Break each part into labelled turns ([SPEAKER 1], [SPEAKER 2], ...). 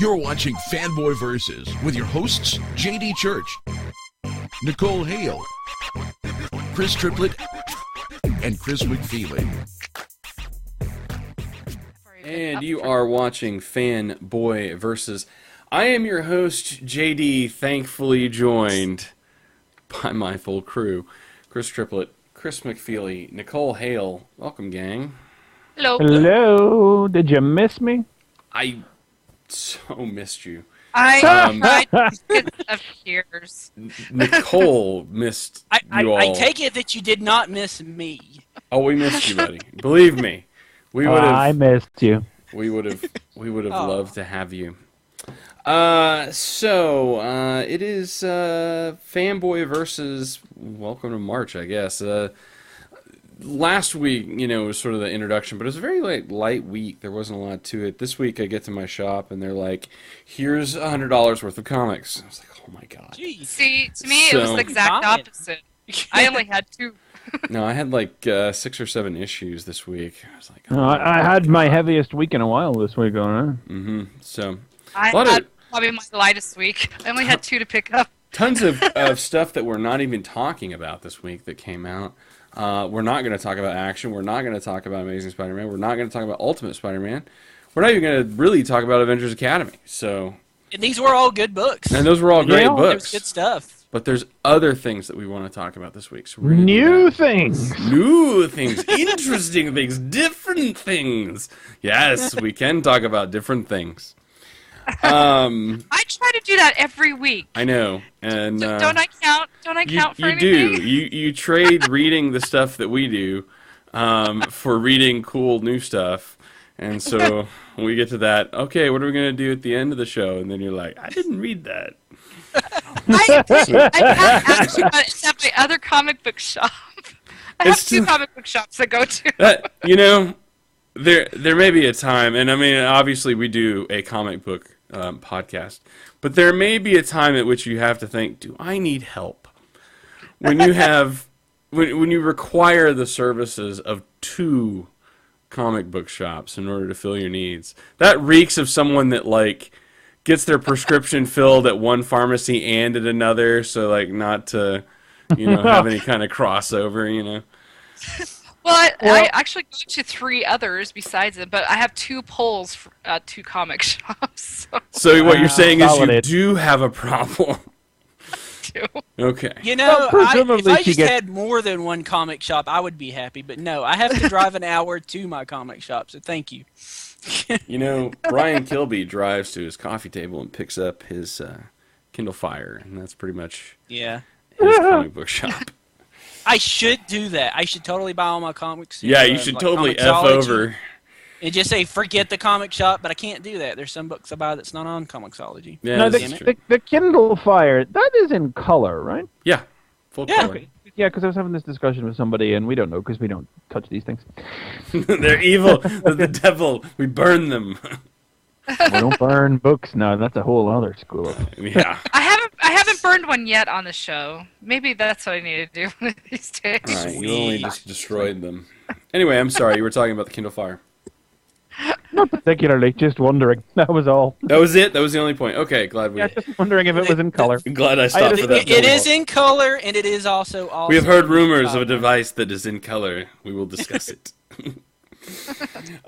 [SPEAKER 1] You're watching Fanboy Versus with your hosts, JD Church, Nicole Hale, Chris Triplett, and Chris McFeely.
[SPEAKER 2] And you are watching Fanboy Versus. I am your host, JD, thankfully joined by my full crew. Chris Triplett, Chris McFeely, Nicole Hale. Welcome, gang.
[SPEAKER 3] Hello.
[SPEAKER 4] Hello. Did you miss me?
[SPEAKER 2] I so missed you.
[SPEAKER 3] I tried to get of tears.
[SPEAKER 2] Nicole missed you all.
[SPEAKER 5] I take it that you did not miss me.
[SPEAKER 2] Oh, we missed you, buddy. Believe me, we would have.
[SPEAKER 4] I missed you.
[SPEAKER 2] We would have loved to have you. It is Fanboy Versus. Welcome to March, I guess. Last week, was sort of the introduction, but it was a very light week. There wasn't a lot to it. This week, I get to my shop, and they're like, "Here's $100 worth of comics." I was like, "Oh my god!"
[SPEAKER 5] Jeez.
[SPEAKER 3] See, to me, it was the exact opposite. I only had 2.
[SPEAKER 2] No, I had like 6 or 7 issues this week. I was like,
[SPEAKER 4] No, I had my heaviest week in a while this week going on.
[SPEAKER 2] Mm-hmm. So,
[SPEAKER 3] I had probably my lightest week. I only had 2 to pick up.
[SPEAKER 2] Tons of stuff that we're not even talking about this week that came out. We're not going to talk about Action. We're not going to talk about Amazing Spider-Man. We're not going to talk about Ultimate Spider-Man. We're not even going to really talk about Avengers Academy. So,
[SPEAKER 5] And these were all good books.
[SPEAKER 2] and those were all great
[SPEAKER 5] It
[SPEAKER 2] books.
[SPEAKER 5] was good stuff.
[SPEAKER 2] But there's other things that we want to talk about this week. So
[SPEAKER 4] New things.
[SPEAKER 2] New things, interesting things, different things. Yes, we can talk about different things.
[SPEAKER 3] I try to do that every week.
[SPEAKER 2] I know, and
[SPEAKER 3] Don't I count? Don't I count for anything?
[SPEAKER 2] You do. You trade reading the stuff that we do for reading cool new stuff, and so when we get to that, okay, what are we gonna do at the end of the show? And then you're like, I didn't read that.
[SPEAKER 3] I have actually, but it's at my other comic book shop. I have 2 comic book shops I go to.
[SPEAKER 2] There may be a time, and I mean, obviously we do a comic book podcast, but there may be a time at which you have to think, do I need help? When you have, when you require the services of 2 comic book shops in order to fill your needs, that reeks of someone that gets their prescription filled at one pharmacy and at another, so not to, have any kind of crossover,
[SPEAKER 3] Well, I actually go to 3 others besides it, but I have 2 polls for 2 comic shops.
[SPEAKER 2] So what you're saying is you
[SPEAKER 4] valid.
[SPEAKER 2] do have a problem. Okay.
[SPEAKER 4] Well,
[SPEAKER 5] If
[SPEAKER 4] presumably
[SPEAKER 5] I
[SPEAKER 4] she
[SPEAKER 5] just
[SPEAKER 4] gets-
[SPEAKER 5] had more than one comic shop, I would be happy. But no, I have to drive an hour to my comic shop, so thank you.
[SPEAKER 2] Brian Kilby drives to his coffee table and picks up his Kindle Fire, and that's pretty much
[SPEAKER 5] Yeah.
[SPEAKER 2] his comic book shop.
[SPEAKER 5] I should do that. I should totally buy all my comics.
[SPEAKER 2] Yeah, you should totally F over.
[SPEAKER 5] And just say, forget the comic shop, but I can't do that. There's some books I buy that's not on Comixology.
[SPEAKER 2] Yeah,
[SPEAKER 4] No,
[SPEAKER 2] this is true.
[SPEAKER 4] the Kindle Fire, that is in color, right?
[SPEAKER 2] Yeah, full
[SPEAKER 5] Yeah.
[SPEAKER 2] color.
[SPEAKER 4] Yeah, because I was having this discussion with somebody, and we don't know because we don't touch these things.
[SPEAKER 2] They're evil. They're the devil. We burn them.
[SPEAKER 4] We don't burn books. No, that's a whole other school.
[SPEAKER 2] Yeah.
[SPEAKER 3] I haven't burned one yet on the show. Maybe that's what I need to do one of these days.
[SPEAKER 2] All right, you only just destroyed them. Anyway, I'm sorry. You were talking about the Kindle Fire.
[SPEAKER 4] Not particularly, just wondering. That was all.
[SPEAKER 2] That was it? That was the only point. Okay, glad we...
[SPEAKER 4] Yeah, just wondering if it was in color.
[SPEAKER 2] Glad I stopped for that.
[SPEAKER 5] It is in color, and it is also
[SPEAKER 2] We have heard rumors of a device that is in color. We will discuss it.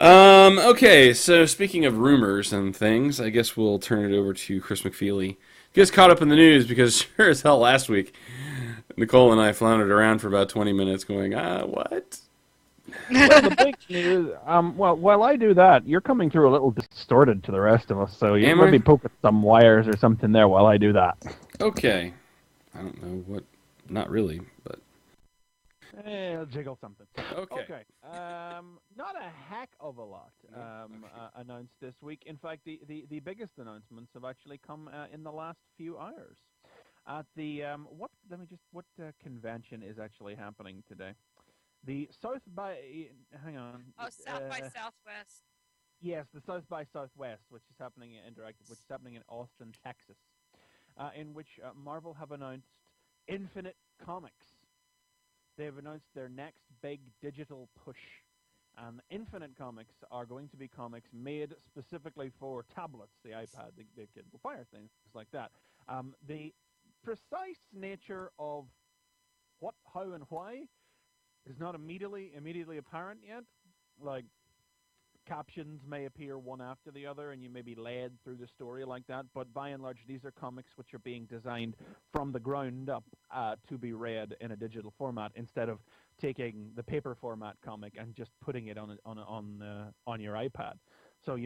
[SPEAKER 2] Okay, so speaking of rumors and things, I guess we'll turn it over to Chris McFeely. You guys caught up in the news because sure as hell last week, Nicole and I floundered around for about 20 minutes going, what?
[SPEAKER 4] Well, the big news, while I do that, you're coming through a little distorted to the rest of us, so you
[SPEAKER 2] Am
[SPEAKER 4] might
[SPEAKER 2] I?
[SPEAKER 4] be poking some wires or something there while I do that.
[SPEAKER 2] Okay. I don't know what, not really, but...
[SPEAKER 4] I'll jiggle something.
[SPEAKER 2] Okay.
[SPEAKER 4] Not a heck of a lot announced this week. In fact, the biggest announcements have actually come in the last few hours. At the what convention is actually happening today? The South by hang on.
[SPEAKER 3] Oh, South by Southwest.
[SPEAKER 4] Yes, the South by Southwest, which is happening in Austin, Texas, in which Marvel have announced Infinite Comics. They have announced their next big digital push And Infinite Comics are going to be comics made specifically for tablets, the iPad, the Kindle Fire, things like that. The precise nature of what, how, and why is not immediately apparent yet. Like, captions may appear one after the other, and you may be led through the story like that. But by and large, these are comics which are being designed from the ground up to be read in a digital format, instead of taking the paper format comic and just putting it on your iPad. So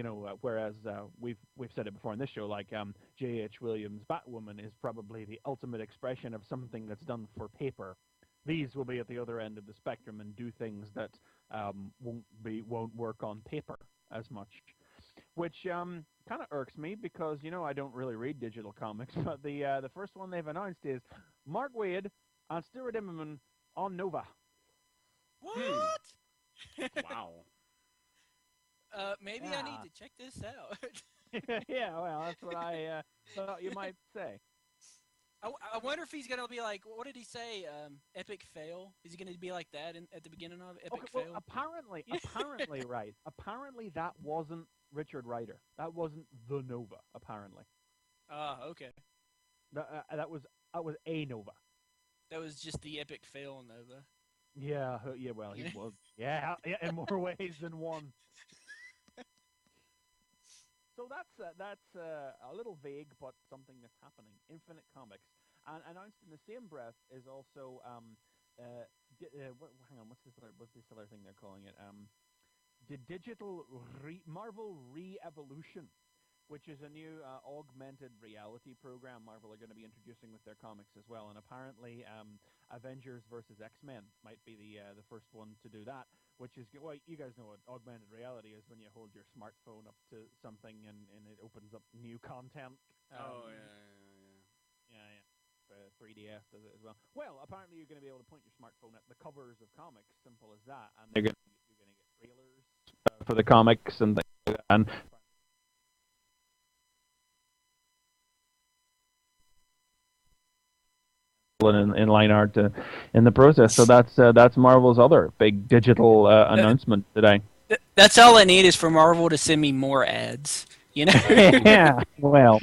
[SPEAKER 4] whereas we've said it before on this show, like J.H. Williams' Batwoman is probably the ultimate expression of something that's done for paper. These will be at the other end of the spectrum and do things that won't work on paper as much, which kind of irks me, because I don't really read digital comics. But the first one they've announced is Mark Waid and Stuart Immonen on Nova.
[SPEAKER 5] What?
[SPEAKER 2] Wow.
[SPEAKER 5] Maybe I need to check this out.
[SPEAKER 4] Yeah, well, that's what I thought you might say.
[SPEAKER 5] I wonder if he's going to be like, what did he say? Epic fail? Is he going to be like that at the beginning of Epic fail?
[SPEAKER 4] Well, apparently, right. Apparently that wasn't Richard Rider. That wasn't the Nova, apparently.
[SPEAKER 5] Okay.
[SPEAKER 4] That was a Nova.
[SPEAKER 5] That was just the Epic fail Nova.
[SPEAKER 4] Yeah, well, he was. Yeah, in more ways than one. So that's a little vague, but something that's happening. Infinite Comics, and announced in the same breath is also hang on, what's this other thing they're calling it? The Digital Marvel Re-Evolution, which is a new augmented reality program Marvel are going to be introducing with their comics as well. And apparently, Avengers versus X-Men might be the first one to do that. Which is, well, you guys know what augmented reality is, when you hold your smartphone up to something and it opens up new content. Yeah. 3DS does it as well. Well, apparently you're going to be able to point your smartphone at the covers of comics, simple as that, and you're going to get trailers for the comics and things like that. And in line art in the process. So that's Marvel's other big digital announcement today.
[SPEAKER 5] That's all I need, is for Marvel to send me more ads.
[SPEAKER 4] Yeah, well,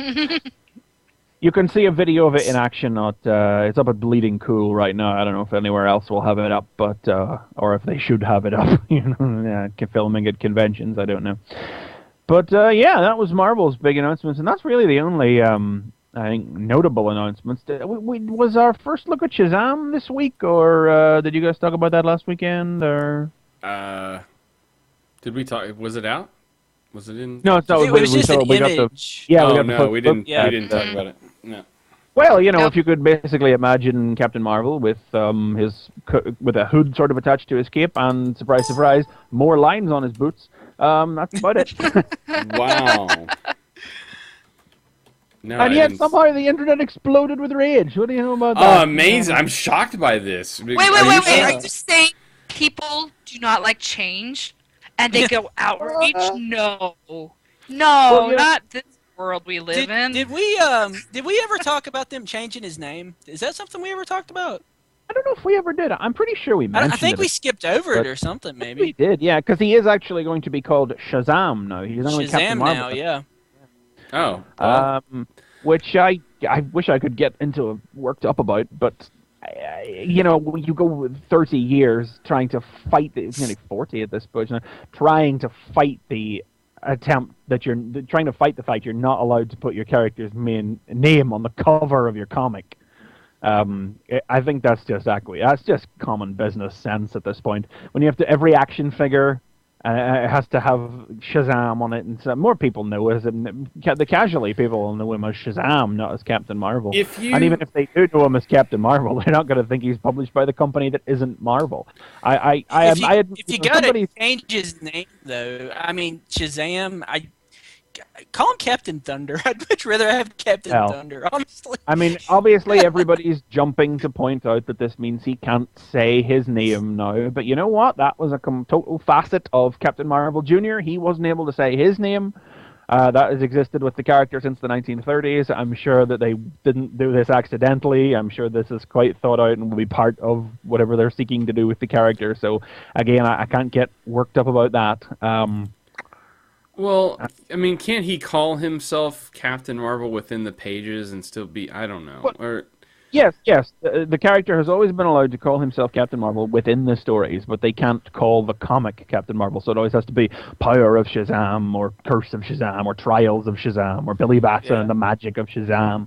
[SPEAKER 4] you can see a video of it in action. It's up at Bleeding Cool right now. I don't know if anywhere else will have it up, but or if they should have it up. Filming at conventions. I don't know. But yeah, that was Marvel's big announcements, and that's really the only. I think notable announcements. Was our first look at Shazam this week, or did you guys talk about that last weekend? Or
[SPEAKER 2] did we talk? Was it out? Was it in?
[SPEAKER 5] No, it was just an image.
[SPEAKER 4] We
[SPEAKER 2] didn't talk about it. No.
[SPEAKER 4] Well, if you could basically imagine Captain Marvel with with a hood sort of attached to his cape, and surprise, surprise, more lines on his boots. That's about it.
[SPEAKER 2] Wow. No,
[SPEAKER 4] and yet somehow the internet exploded with rage. What do you know about that?
[SPEAKER 2] Oh, amazing. I'm shocked by this.
[SPEAKER 3] Wait. Are you saying people do not like change and they go outrage? No, not this world we live in.
[SPEAKER 5] Did we ever talk about them changing his name? Is that something we ever talked about?
[SPEAKER 4] I don't know if we ever did. I'm pretty sure we mentioned it.
[SPEAKER 5] I think we skipped over it or something, maybe.
[SPEAKER 4] We did, yeah, because he is actually going to be called Shazam now. He's only Captain Marvel
[SPEAKER 5] now, yeah.
[SPEAKER 2] Oh. Well.
[SPEAKER 4] Which I wish I could get into worked up about, but you go 30 years trying to fight it's nearly 40 at this point, trying to fight the attempt that you're trying to fight the fact you're not allowed to put your character's main name on the cover of your comic. I think that's just common business sense at this point. When you have to every action figure. It has to have Shazam on it, and so more people know as the casually people know him as Shazam, not as Captain Marvel. And even if they do know him as Captain Marvel, they're not going to think he's published by the company that isn't Marvel.
[SPEAKER 5] If you gotta change his name, though, I mean Shazam, call him Captain Thunder. I'd much rather have Captain Thunder, honestly.
[SPEAKER 4] I mean, obviously everybody's jumping to point out that this means he can't say his name now. But you know what? That was a total facet of Captain Marvel Jr. He wasn't able to say his name. That has existed with the character since the 1930s. I'm sure that they didn't do this accidentally. I'm sure this is quite thought out and will be part of whatever they're seeking to do with the character. So, again, I can't get worked up about that.
[SPEAKER 2] Well, I mean, can't he call himself Captain Marvel within the pages and still be, I don't know, or...
[SPEAKER 4] Yes. The character has always been allowed to call himself Captain Marvel within the stories, but they can't call the comic Captain Marvel, so it always has to be Power of Shazam, or Curse of Shazam, or Trials of Shazam, or Billy Batson and the Magic of Shazam.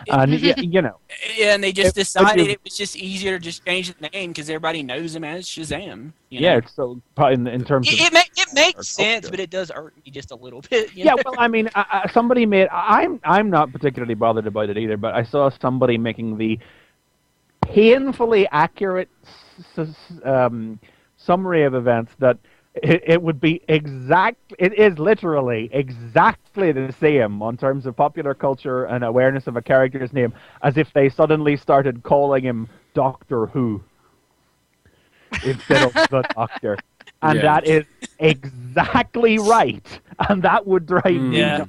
[SPEAKER 4] And, you know.
[SPEAKER 5] Yeah, and they just decided it was just easier to just change the name because everybody knows him as Shazam. You know?
[SPEAKER 4] Yeah, so in terms of...
[SPEAKER 5] It makes sense, but it does hurt me just a little bit. You know?
[SPEAKER 4] Well, I mean, somebody made... I'm not particularly bothered about it either, but I saw somebody making the painfully accurate summary of events that it would be it is literally exactly the same on terms of popular culture and awareness of a character's name as if they suddenly started calling him Doctor Who instead of the Doctor. And that is exactly right. And that would drive me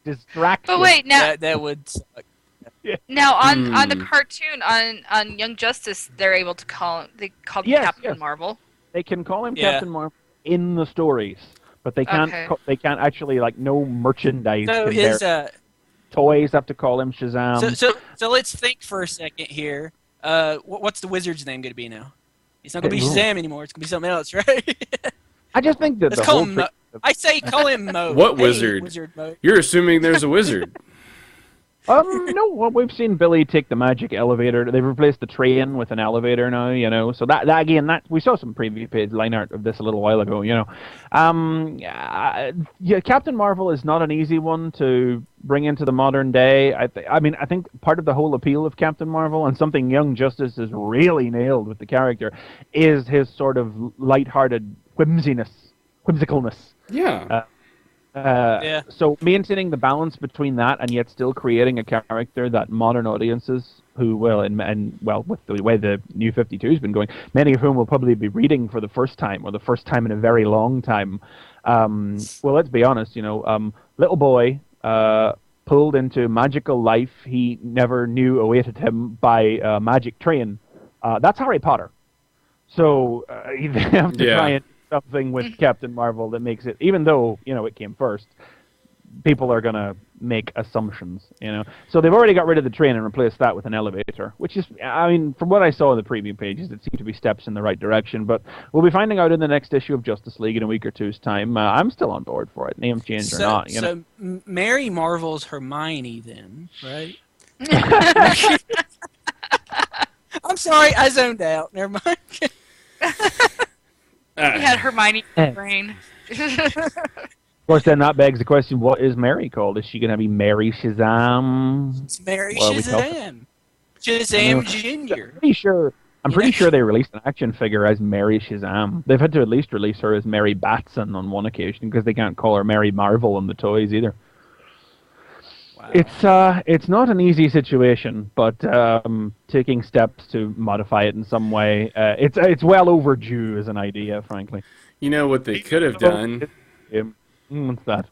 [SPEAKER 4] distracted.
[SPEAKER 3] But wait, now
[SPEAKER 5] that would suck.
[SPEAKER 3] Now on the cartoon on Young Justice, they're able to call him. They call him Captain Marvel.
[SPEAKER 4] They can call him Captain Marvel in the stories, but they can't. They can't actually no merchandise.
[SPEAKER 5] So his
[SPEAKER 4] toys have to call him Shazam.
[SPEAKER 5] So let's think for a second here. What's the wizard's name going to be now? It's not going to be Shazam anymore. It's going to be something else, right?
[SPEAKER 4] I just think that
[SPEAKER 5] I say call him Mo.
[SPEAKER 2] What wizard?
[SPEAKER 5] Wizard Mo.
[SPEAKER 2] You're assuming there's a wizard.
[SPEAKER 4] No. Well, we've seen Billy take the magic elevator. They've replaced the train with an elevator now. You know, so that again, we saw some preview page line art of this a little while ago. You know, Captain Marvel is not an easy one to bring into the modern day. I think part of the whole appeal of Captain Marvel, and something Young Justice has really nailed with the character, is his sort of lighthearted whimsicalness.
[SPEAKER 2] Yeah.
[SPEAKER 4] So maintaining the balance between that and yet still creating a character that modern audiences who will, and with the way the New 52 has been going, many of whom will probably be reading for the first time or the first time in a very long time. Well, let's be honest, little boy pulled into magical life he never knew awaited him by a magic train. That's Harry Potter. So they have to try and something with Captain Marvel that makes it, even though it came first, people are gonna make assumptions, So they've already got rid of the train and replaced that with an elevator, which is, from what I saw in the preview pages, it seemed to be steps in the right direction. But we'll be finding out in the next issue of Justice League in a week or two's time. I'm still on board for it, name change or not.
[SPEAKER 5] So Mary Marvel's Hermione, then, right? I'm sorry, I zoned out. Never mind.
[SPEAKER 3] He had Hermione in the brain.
[SPEAKER 4] Of course, then that begs the question: what is Mary called? Is she going to be Mary Shazam?
[SPEAKER 5] It's Mary Shazam. Shazam Junior.
[SPEAKER 4] I'm pretty sure they released an action figure as Mary Shazam. They've had to at least release her as Mary Batson on one occasion because they can't call her Mary Marvel in the toys either. Wow. It's not an easy situation, but taking steps to modify it in some way, it's well overdue as an idea, frankly.
[SPEAKER 2] You know what they could have done?
[SPEAKER 4] What's that?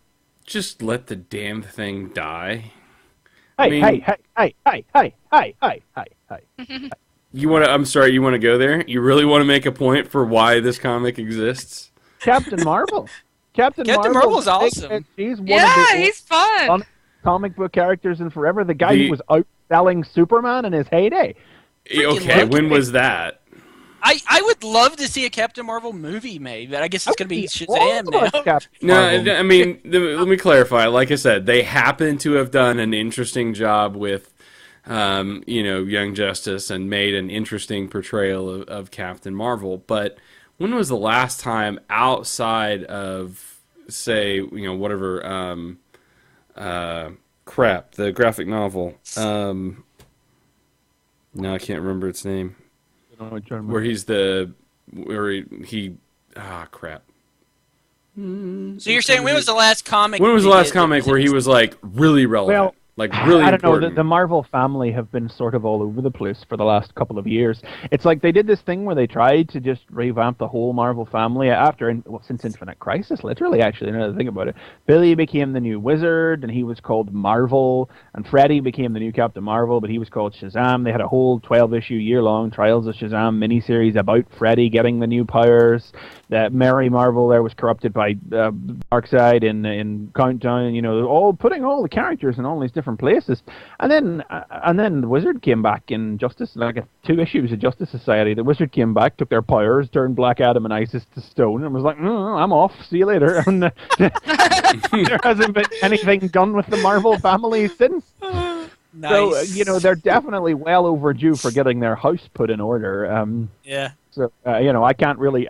[SPEAKER 2] Just let the damn thing die.
[SPEAKER 4] Hey.
[SPEAKER 2] You want to? I'm sorry. You want to go there? You really want to make a point for why this comic exists?
[SPEAKER 4] Captain Marvel. Captain
[SPEAKER 5] Marvel's awesome.
[SPEAKER 4] He's
[SPEAKER 3] he's fun.
[SPEAKER 4] Comic book characters in forever. The guy who was outselling Superman in his heyday.
[SPEAKER 2] Okay, when was that?
[SPEAKER 5] I would love to see a Captain Marvel movie made, but I guess it's going to be Shazam now.
[SPEAKER 2] No, I mean, let me clarify. Like I said, they happen to have done an interesting job with, Young Justice and made an interesting portrayal of Captain Marvel. But when was the last time outside of, say, whatever, the graphic novel? No, I can't remember its name. Where he's crap.
[SPEAKER 5] So you're saying when was the last comic?
[SPEAKER 2] When was the last comic where he was like really relevant?
[SPEAKER 4] Well,
[SPEAKER 2] Like, really
[SPEAKER 4] I don't know.
[SPEAKER 2] important.
[SPEAKER 4] The Marvel family have been sort of all over the place for the last couple of years. It's like they did this thing where they tried to just revamp the whole Marvel family since Infinite Crisis, literally, actually, now that I think about it. Billy became the new Wizard, and he was called Marvel, and Freddy became the new Captain Marvel, but he was called Shazam. They had a whole 12-issue, year-long Trials of Shazam miniseries about Freddy getting the new powers. That Mary Marvel there was corrupted by Darkseid in Countdown, all putting all the characters in all these different places, and then the Wizard came back in Justice, like 2 issues of Justice Society. The Wizard came back, took their powers, turned Black Adam and Isis to stone, and was like, "I'm off. See you later." And there hasn't been anything done with the Marvel family since.
[SPEAKER 5] Nice.
[SPEAKER 4] So they're definitely well overdue for getting their house put in order.
[SPEAKER 5] Yeah.
[SPEAKER 4] So I can't really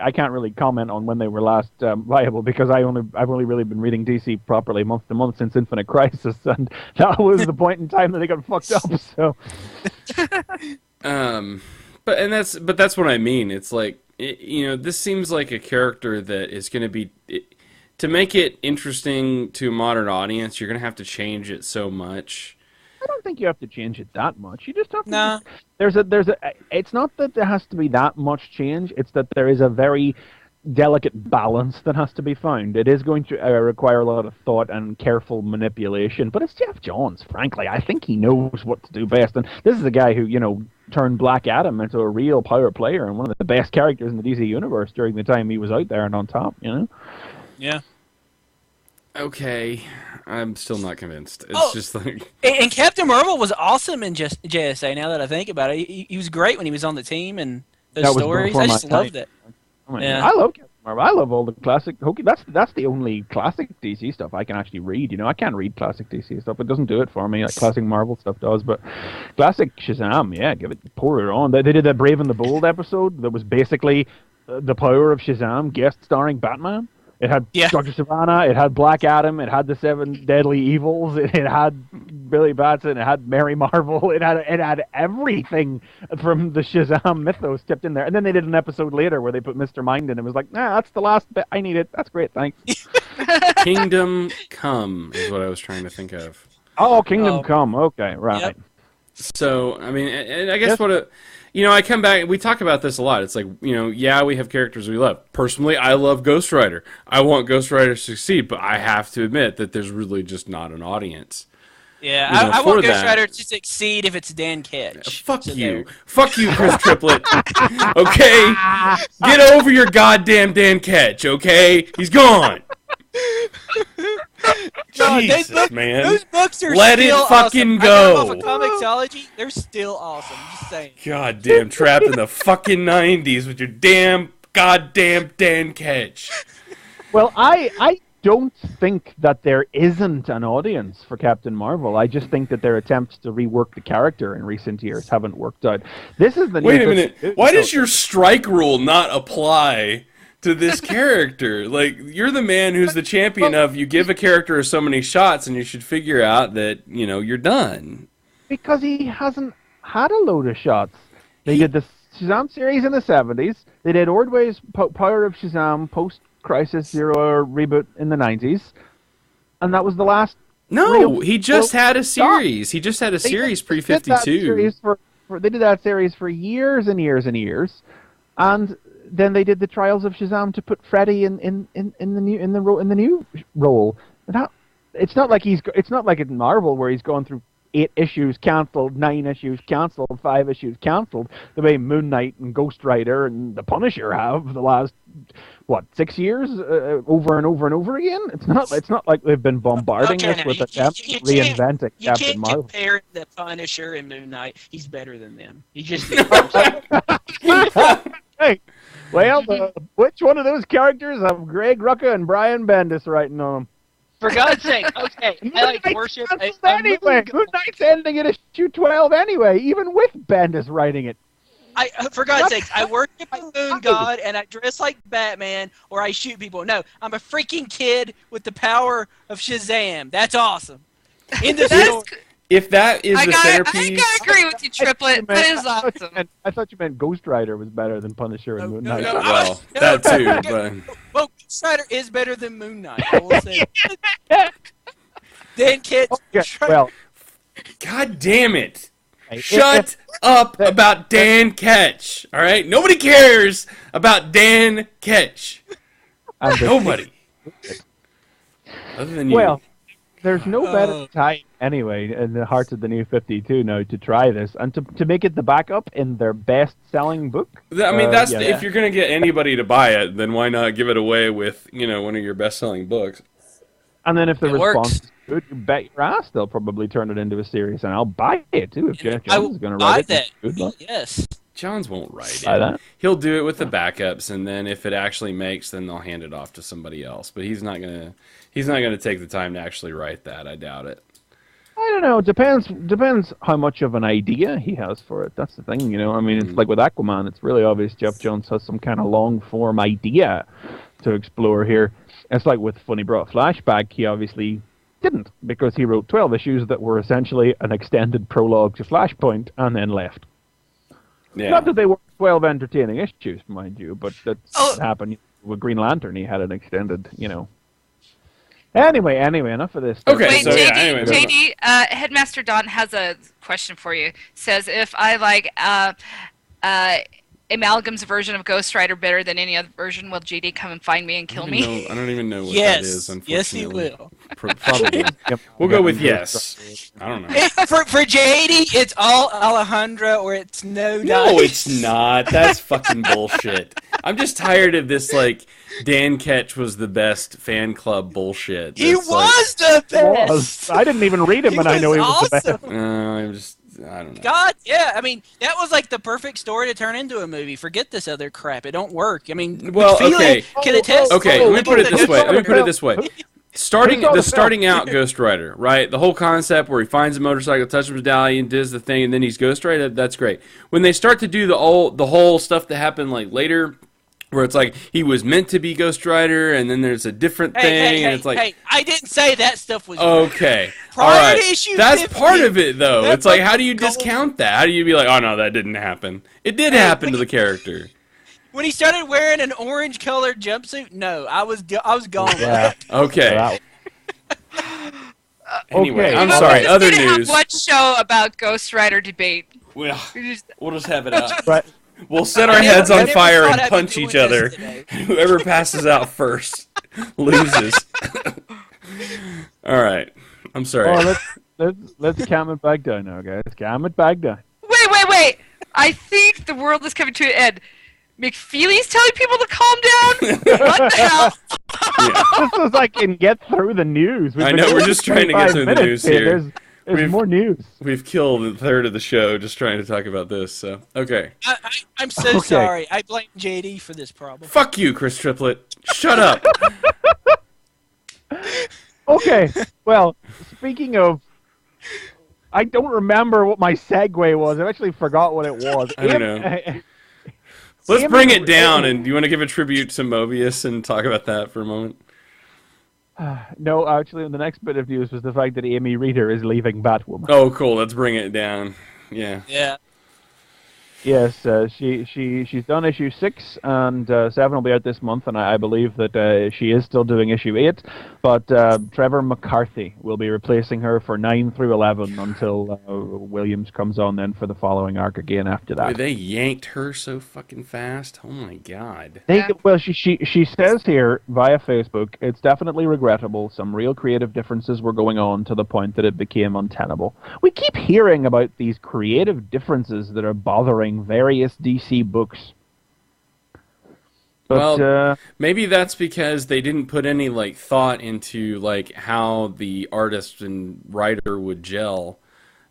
[SPEAKER 4] comment on when they were last viable, because I've only really been reading DC properly month to month since Infinite Crisis, and that was the point in time that they got fucked up. So,
[SPEAKER 2] but that's what I mean. It's like this seems like a character that is going to be to make it interesting to a modern audience. You're going to have to change it so much.
[SPEAKER 4] I don't think you have to change it that much. You just have to.
[SPEAKER 5] No.
[SPEAKER 4] It's not that there has to be that much change. It's that there is a very delicate balance that has to be found. It is going to require a lot of thought and careful manipulation. But it's Jeff Johns, frankly. I think he knows what to do best. And this is a guy who, turned Black Adam into a real power player and one of the best characters in the DC universe during the time he was out there and on top.
[SPEAKER 5] Yeah.
[SPEAKER 2] Okay, I'm still not convinced. It's just like...
[SPEAKER 5] And Captain Marvel was awesome in JSA, now that I think about it. He was great when he was on the team and those stories. I just loved it.
[SPEAKER 4] I love Captain Marvel. I love all the classic... That's the only classic DC stuff I can actually read. I can't read classic DC stuff. It doesn't do it for me like classic Marvel stuff does. But classic Shazam, yeah, pour it on. They did a Brave and the Bold episode that was basically the power of Shazam, guest starring Batman. It had Dr. Savannah, it had Black Adam, it had the 7 Deadly Evils, it had Billy Batson, it had Mary Marvel, it had everything from the Shazam mythos tipped in there. And then they did an episode later where they put Mr. Mind in. It was like, that's the last bit. I need it. That's great. Thanks.
[SPEAKER 2] Kingdom Come is what I was trying to think of.
[SPEAKER 4] Oh, Kingdom Come. Okay, right.
[SPEAKER 5] Yep.
[SPEAKER 2] So, I mean, and I guess I come back, we talk about this a lot. It's like, we have characters we love. Personally, I love Ghost Rider. I want Ghost Rider to succeed, but I have to admit that the's really just not an audience.
[SPEAKER 5] Yeah, I want Ghost Rider to succeed if it's Dan Ketch.
[SPEAKER 2] Fuck you. Fuck you, Chris Triplett. Okay? Get over your goddamn Dan Ketch, okay? He's gone. Jesus, man.
[SPEAKER 5] Those books are
[SPEAKER 2] Let
[SPEAKER 5] still
[SPEAKER 2] it fucking
[SPEAKER 5] awesome.
[SPEAKER 2] go.
[SPEAKER 5] I got them off of Comixology. They're still awesome. Just saying.
[SPEAKER 2] Goddamn, trapped in the fucking 90s with your goddamn Dan Ketch.
[SPEAKER 4] Well, I don't think that there isn't an audience for Captain Marvel. I just think that their attempts to rework the character in recent years haven't worked out. This is the
[SPEAKER 2] Wait a minute. Why does your strike rule not apply to this character? Like, you're the man who's the champion of you give a character so many shots and you should figure out that, you're done.
[SPEAKER 4] Because he hasn't had a load of shots. They did the Shazam series in the 70s. They did Ordway's Power of Shazam post-Crisis Zero reboot in the 90s. And that was the last...
[SPEAKER 2] No, he just had a series. He just had a series pre-52.
[SPEAKER 4] They did that series for years and years and years. And then they did the Trials of Shazam to put Freddy in the new role. And it's not like in Marvel where he's going through 8 issues cancelled, 9 issues cancelled, 5 issues cancelled, the way Moon Knight and Ghost Rider and the Punisher have the last 6 years over and over and over again. It's not like they've been bombarding us with attempts to reinventing Captain Marvel.
[SPEAKER 5] You can't compare the Punisher and Moon Knight. He's better than them. He just.
[SPEAKER 4] Hey. Well, which one of those characters have Greg Rucka and Brian Bendis writing on them?
[SPEAKER 5] For God's sake, okay. I worship.
[SPEAKER 4] Anyway, Moon Knight's ending at issue 12 anyway, even with Bendis writing it.
[SPEAKER 5] For God's sake, I worship the moon god and I dress like Batman or I shoot people. No, I'm a freaking kid with the power of Shazam. That's awesome. In the story.
[SPEAKER 2] If that is the centerpiece...
[SPEAKER 3] I gotta agree with you, Triplet. That is awesome.
[SPEAKER 4] I thought you meant Ghost Rider was better than Punisher and Moon Knight.
[SPEAKER 2] Well, that too, but...
[SPEAKER 5] Well, Ghost Rider is better than Moon Knight, I will say. Dan Ketch...
[SPEAKER 4] Okay, well,
[SPEAKER 2] God damn it! Shut up about Dan Ketch. All right, nobody cares about Dan Ketch. Nobody. Other than you.
[SPEAKER 4] Well, there's no better time anyway in the hearts of the New 52 now to try this and to make it the backup in their best-selling book.
[SPEAKER 2] I mean, if you're going to get anybody to buy it, then why not give it away with, one of your best-selling books?
[SPEAKER 4] And then if the response
[SPEAKER 5] works.
[SPEAKER 4] is good, you bet your ass they'll probably turn it into a series, and I'll buy it too if Jeff Jones is going to write it.
[SPEAKER 5] Good luck. Yes.
[SPEAKER 2] Johns won't write it. He'll do it with the backups, and then if it actually makes, then they'll hand it off to somebody else. But he's not gonna take the time to actually write that. I doubt it.
[SPEAKER 4] I don't know. Depends how much of an idea he has for it. That's the thing, I mean, it's like with Aquaman. It's really obvious Jeff Jones has some kind of long form idea to explore here. It's like with Funny Brought Flashback. He obviously didn't, because he wrote 12 issues that were essentially an extended prologue to Flashpoint and then left.
[SPEAKER 2] Yeah.
[SPEAKER 4] Not that they were 12 entertaining issues, mind you, but that's happened with Green Lantern. He had an extended, Anyway, enough of this.
[SPEAKER 2] Okay,
[SPEAKER 3] Wait,
[SPEAKER 2] so
[SPEAKER 3] JD, JD, Headmaster Don has a question for you. Says, if I like Amalgam's version of Ghost Rider better than any other version, will JD come and find me and kill me?
[SPEAKER 2] I don't even know what that is, unfortunately.
[SPEAKER 5] Yes, he will.
[SPEAKER 2] Probably. We'll go with yes. I don't know.
[SPEAKER 5] For JD, it's all Alejandra or it's no dice.
[SPEAKER 2] No, it's not. That's fucking bullshit. I'm just tired of this, Dan Ketch was the best fan club bullshit.
[SPEAKER 5] He was the best.
[SPEAKER 4] I didn't even read him, and I know he was the best.
[SPEAKER 2] I don't know.
[SPEAKER 5] God, yeah. I mean, that was the perfect story to turn into a movie. Forget this other crap. It don't work. I mean,
[SPEAKER 2] well, okay.
[SPEAKER 5] Can attest.
[SPEAKER 2] Okay, let me put it this way. Starting out Ghost Rider, right? The whole concept where he finds a motorcycle, touches the medallion, does the thing, and then he's Ghost Rider. That's great. When they start to do the whole stuff that happened later, where it's he was meant to be Ghost Rider, and then there's a different thing, and it's
[SPEAKER 5] Hey, I didn't say that stuff was
[SPEAKER 2] okay.
[SPEAKER 5] Prior
[SPEAKER 2] all right.
[SPEAKER 5] to issue
[SPEAKER 2] That's
[SPEAKER 5] 50,
[SPEAKER 2] part of it, though. It's how do you
[SPEAKER 5] gold.
[SPEAKER 2] discount that? How do you be oh no, that didn't happen? It did happen to the character.
[SPEAKER 5] When he started wearing an orange-colored jumpsuit, no, I was gone.
[SPEAKER 4] Yeah.
[SPEAKER 2] Okay. Anyway,
[SPEAKER 4] Okay.
[SPEAKER 2] I'm sorry. Other news.
[SPEAKER 3] What show about Ghost Rider debate?
[SPEAKER 2] We'll just have it up.
[SPEAKER 4] Right.
[SPEAKER 2] We'll set our heads on fire and
[SPEAKER 5] I'd be
[SPEAKER 2] punch
[SPEAKER 5] doing
[SPEAKER 2] each other.
[SPEAKER 5] this
[SPEAKER 2] Whoever passes out first loses. All right. I'm sorry.
[SPEAKER 4] Let's calm it back down now, guys. Calm it back down.
[SPEAKER 3] Wait. I think the world is coming to an end. McFeely's telling people to calm down? What the hell?
[SPEAKER 2] Yeah.
[SPEAKER 4] Just as I can get through the news.
[SPEAKER 2] I know, we're just trying to get through the news here.
[SPEAKER 4] There's more news.
[SPEAKER 2] We've killed a third of the show just trying to talk about this, so okay.
[SPEAKER 5] I'm so sorry. I blame JD for this problem.
[SPEAKER 2] Fuck you, Chris Triplett. Shut up.
[SPEAKER 4] Okay, well, speaking of... I don't remember what my segue was. I actually forgot what it was.
[SPEAKER 2] I don't know. Let's bring it down, and do you want to give a tribute to Moebius and talk about that for a moment?
[SPEAKER 4] No, actually, the next bit of news was the fact that Amy Reeder is leaving Batwoman.
[SPEAKER 2] Oh, cool. Let's bring it down. Yeah.
[SPEAKER 5] Yeah.
[SPEAKER 4] Yes, she's done issue 6, and 7 will be out this month, and I believe that she is still doing issue 8, but Trevor McCarthy will be replacing her for 9 through 11 until Williams comes on then for the following arc again after that.
[SPEAKER 2] Boy, they yanked her so fucking fast. Oh my god.
[SPEAKER 4] Well, she says here via Facebook, it's definitely regrettable. Some real creative differences were going on to the point that it became untenable. We keep hearing about these creative differences that are bothering various DC books. But,
[SPEAKER 2] well, maybe that's because they didn't put any thought into how the artist and writer would gel,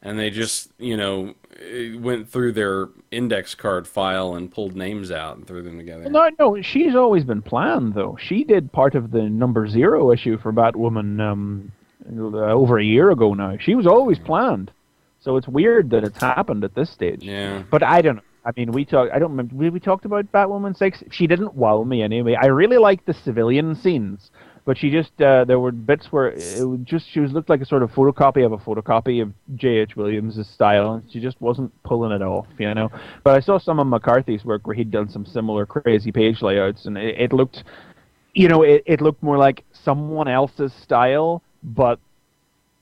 [SPEAKER 2] and they just went through their index card file and pulled names out and threw them together.
[SPEAKER 4] No, she's always been planned though. She did part of the number 0 issue for Batwoman over a year ago now. She was always planned. So it's weird that it's happened at this stage.
[SPEAKER 2] Yeah.
[SPEAKER 4] But I don't know. I mean, I don't remember. We talked about Batwoman 6. She didn't wow me anyway. I really liked the civilian scenes, but she just there were bits where she looked like a sort of photocopy of J.H. Williams' style, and she just wasn't pulling it off, But I saw some of McCarthy's work where he'd done some similar crazy page layouts, and it looked, it looked more like someone else's style, but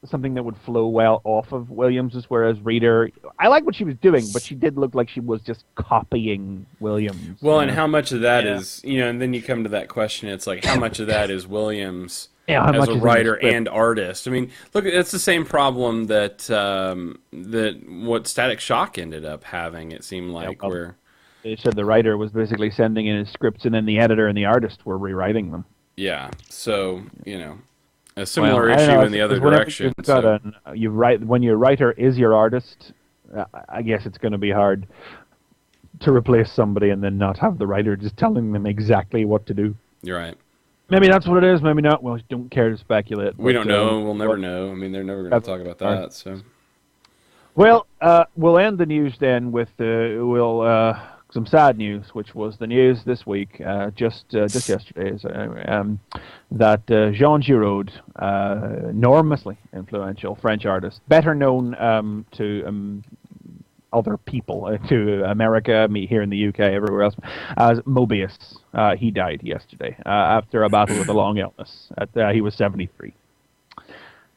[SPEAKER 4] something that would flow well off of Williams's, whereas Reader, I like what she was doing, but she did look like she was just copying Williams.
[SPEAKER 2] Well, and how much of that is, and then you come to that question, it's like, how much of that is Williams as a writer and artist? I mean, look, it's the same problem that that what Static Shock ended up having, it seemed like, where...
[SPEAKER 4] They said the writer was basically sending in his scripts, and then the editor and the artist were rewriting them.
[SPEAKER 2] Yeah, so, a similar issue in the other direction.
[SPEAKER 4] When your writer is your artist, I guess it's going to be hard to replace somebody and then not have the writer just telling them exactly what to do.
[SPEAKER 2] You're right.
[SPEAKER 4] Maybe that's what it is, maybe not. Well, don't care to speculate.
[SPEAKER 2] We don't know. We'll never know. I mean, they're never going to talk about that. So,
[SPEAKER 4] well, we'll end the news then with some sad news, which was the news this week, just yesterday, that Jean Giraud, enormously influential French artist, better known to other people, to America, me here in the UK, everywhere else, as Moebius. He died yesterday after a battle with a long illness. He was 73.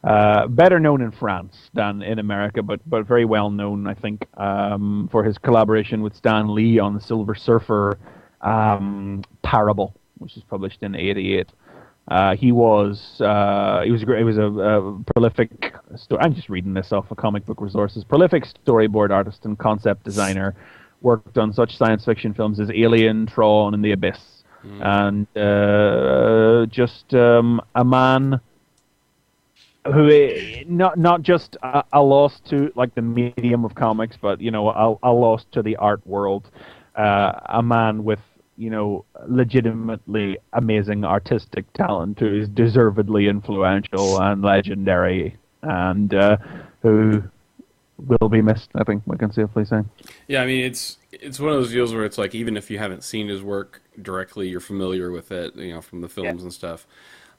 [SPEAKER 4] Better known in France than in America, but very well known, I think, for his collaboration with Stan Lee on the Silver Surfer Parable, which was published in '88. He was a prolific. I'm just reading this off of Comic Book Resources. Prolific storyboard artist and concept designer, worked on such science fiction films as Alien, Tron, and The Abyss, and just a man who not just a loss to like the medium of comics, but a loss to the art world. A man with legitimately amazing artistic talent who is deservedly influential and legendary, and who will be missed. I think we can safely say.
[SPEAKER 2] Yeah, I mean it's one of those deals where it's like, even if you haven't seen his work directly, you're familiar with it, from the films and stuff.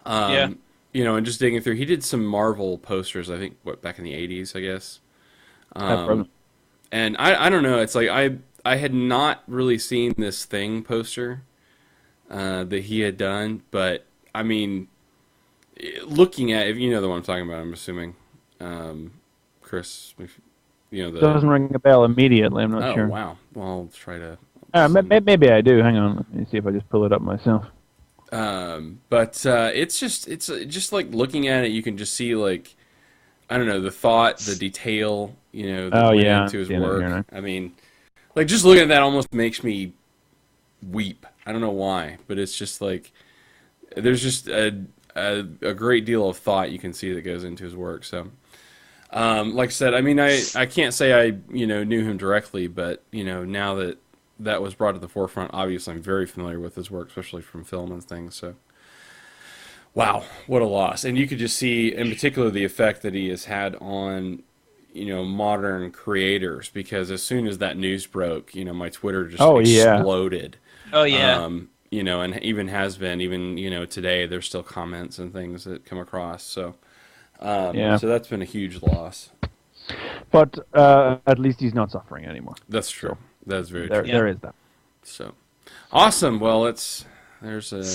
[SPEAKER 2] And just digging through, he did some Marvel posters, I think, back in the 80s, I guess. And I don't know, it's like, I had not really seen this Thing poster that he had done, but, I mean, looking at, if you know the one I'm talking about, I'm assuming, Chris,
[SPEAKER 4] doesn't ring a bell immediately, I'm not sure.
[SPEAKER 2] Oh, wow. Well, I'll try to...
[SPEAKER 4] maybe I do, hang on, let me see if I just pull it up myself.
[SPEAKER 2] But it's just like looking at it, you can just see, like, I don't know, the thought, the detail, that went into his work. I mean, like, just looking at that almost makes me weep. I don't know why, but it's just like, there's just a great deal of thought you can see that goes into his work. So, like I said, I mean, I can't say I knew him directly, but now that was brought to the forefront, obviously I'm very familiar with his work, especially from film and things. So, wow, what a loss. And you could just see, in particular, the effect that he has had on, modern creators, because as soon as that news broke, my Twitter just exploded.
[SPEAKER 5] Oh, yeah.
[SPEAKER 2] And even has been, today, there's still comments and things that come across. So, so that's been a huge loss.
[SPEAKER 4] But at least he's not suffering anymore.
[SPEAKER 2] That's true.
[SPEAKER 4] So.
[SPEAKER 2] That's very true.
[SPEAKER 4] There is that.
[SPEAKER 2] So, awesome. Well, there's a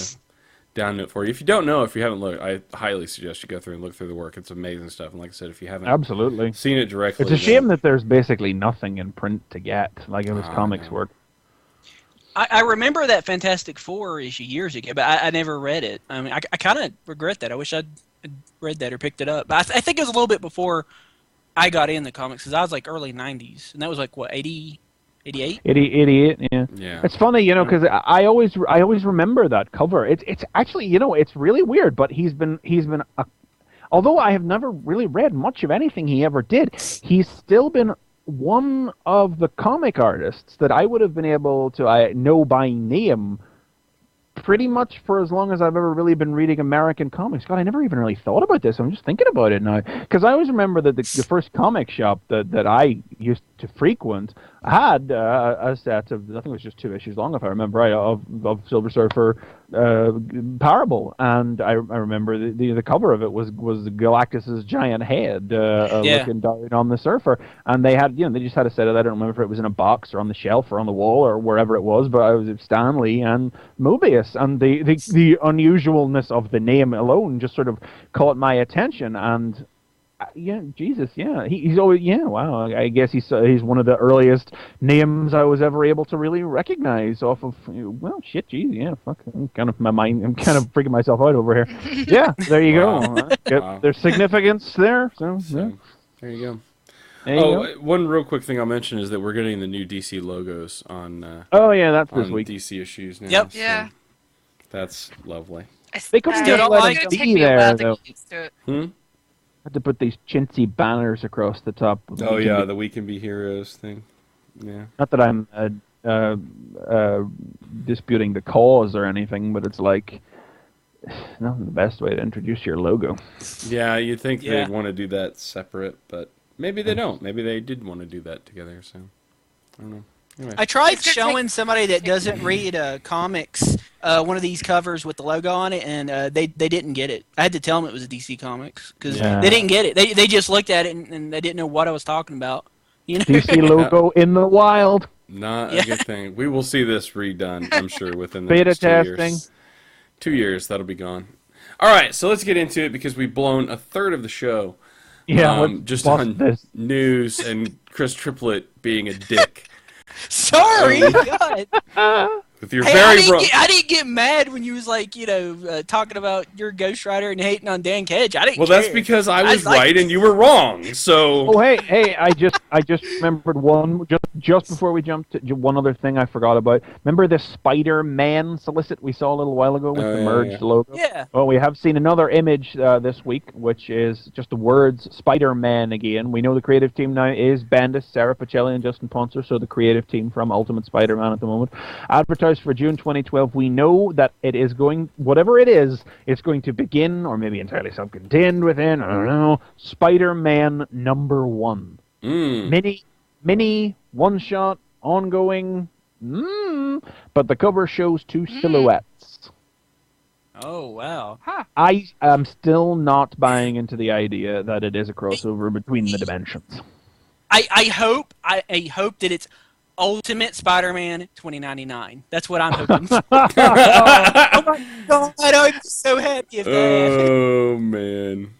[SPEAKER 2] down note for you. If you don't know, if you haven't looked, I highly suggest you go through and look through the work. It's amazing stuff. And like I said, if you haven't seen it directly,
[SPEAKER 4] it's a shame that there's basically nothing in print to get, like it was comics work.
[SPEAKER 5] I remember that Fantastic Four issue years ago, but I never read it. I mean, I kind of regret that. I wish I'd read that or picked it up. But I think it was a little bit before I got in the comics, because I was like early 90s. And that was like, what, 88?
[SPEAKER 4] 88, yeah. It's funny, because I always remember that cover. It's actually, it's really weird, but he's been although I have never really read much of anything he ever did, he's still been one of the comic artists that I would have been able to know by name pretty much for as long as I've ever really been reading American comics. God, I never even really thought about this. I'm just thinking about it now. Because I always remember that the first comic shop that I used to frequent had a set of, I think it was just 2 issues long, if I remember right, of Silver Surfer Parable. And I remember the cover of it was Galactus's giant head looking down on the Surfer. And they had, they just had a set of that. I don't remember if it was in a box or on the shelf or on the wall or wherever it was, but I was Stan Lee and Moebius. And the unusualness of the name alone just sort of caught my attention. And Yeah, Jesus, yeah. He's always, yeah, wow. I guess he's one of the earliest names I was ever able to really recognize off of, well, shit, geez, yeah, fuck. I'm kind of freaking myself out over here. Yeah, there you
[SPEAKER 2] Wow.
[SPEAKER 4] go. Yep,
[SPEAKER 2] Wow.
[SPEAKER 4] there's significance there, so, yeah.
[SPEAKER 2] So, there you go.
[SPEAKER 4] There you go.
[SPEAKER 2] One real quick thing I'll mention is that we're getting the new DC logos on
[SPEAKER 4] Oh, yeah, that's this
[SPEAKER 2] on
[SPEAKER 4] week.
[SPEAKER 2] DC issues now.
[SPEAKER 5] Yep.
[SPEAKER 2] so
[SPEAKER 3] Yeah.
[SPEAKER 2] That's lovely.
[SPEAKER 4] They couldn't
[SPEAKER 5] just
[SPEAKER 3] it's
[SPEAKER 5] let
[SPEAKER 3] gonna
[SPEAKER 5] it
[SPEAKER 3] take
[SPEAKER 4] be
[SPEAKER 3] me a
[SPEAKER 4] there,
[SPEAKER 3] while to
[SPEAKER 4] though.
[SPEAKER 3] get used to it.
[SPEAKER 4] Had to put these chintzy banners across the top.
[SPEAKER 2] Oh yeah, the We Can Be Heroes thing. Yeah.
[SPEAKER 4] Not that I'm disputing the cause or anything, but it's like not the best way to introduce your logo.
[SPEAKER 2] Yeah, you'd think
[SPEAKER 5] Yeah.
[SPEAKER 2] they'd want to do that separate, but maybe they don't. Maybe they did want to do that together. So I don't know. Anyway.
[SPEAKER 5] I tried
[SPEAKER 3] It's gonna
[SPEAKER 5] showing somebody that doesn't read comics one of these covers with the logo on it, and they didn't get it. I had to tell them it was a DC Comics because
[SPEAKER 4] Yeah.
[SPEAKER 5] they didn't get it. They just looked at it and they didn't know what I was talking about. You know?
[SPEAKER 4] DC logo in the wild.
[SPEAKER 2] Not
[SPEAKER 5] Yeah.
[SPEAKER 2] a good thing. We will see this redone, I'm sure, within the
[SPEAKER 4] Beta
[SPEAKER 2] next 2
[SPEAKER 4] testing.
[SPEAKER 2] years. 2 years, that'll be gone. All right, so let's get into it because we've blown a third of the show.
[SPEAKER 4] Yeah, let's
[SPEAKER 2] just
[SPEAKER 4] bust
[SPEAKER 2] on
[SPEAKER 4] this.
[SPEAKER 2] news and Chris Triplett being a dick.
[SPEAKER 5] Sorry, God.
[SPEAKER 2] With your
[SPEAKER 5] Hey,
[SPEAKER 2] very
[SPEAKER 5] I didn't get mad when you was like, talking about your Ghost Rider and hating on Dan Cage. I didn't.
[SPEAKER 2] Well,
[SPEAKER 5] care.
[SPEAKER 2] that's because I was
[SPEAKER 5] like-
[SPEAKER 2] right and you were wrong. So
[SPEAKER 4] Oh hey! I just remembered one just before we jumped to one other thing I forgot about. Remember the Spider-Man solicit we saw a little while ago with
[SPEAKER 2] Oh,
[SPEAKER 4] the
[SPEAKER 2] yeah,
[SPEAKER 4] merged
[SPEAKER 2] yeah.
[SPEAKER 4] logo?
[SPEAKER 5] Yeah.
[SPEAKER 4] Well, we have seen another image this week, which is just the words Spider-Man again. We know the creative team now is Bendis, Sarah Pacelli, and Justin Ponser, so the creative team from Ultimate Spider-Man at the moment. Advertised for June 2012. We know that it is going, whatever it is, it's going to begin, or maybe entirely self-contained within, I don't know, Spider-Man #1. Mini, one-shot, ongoing, but the cover shows two silhouettes.
[SPEAKER 5] Oh wow.
[SPEAKER 4] I am still not buying into the idea that it is a crossover between the dimensions.
[SPEAKER 5] I hope that it's Ultimate Spider-Man 2099. That's what I'm hoping for. Oh my God, I'm so happy if that happens.
[SPEAKER 2] oh man,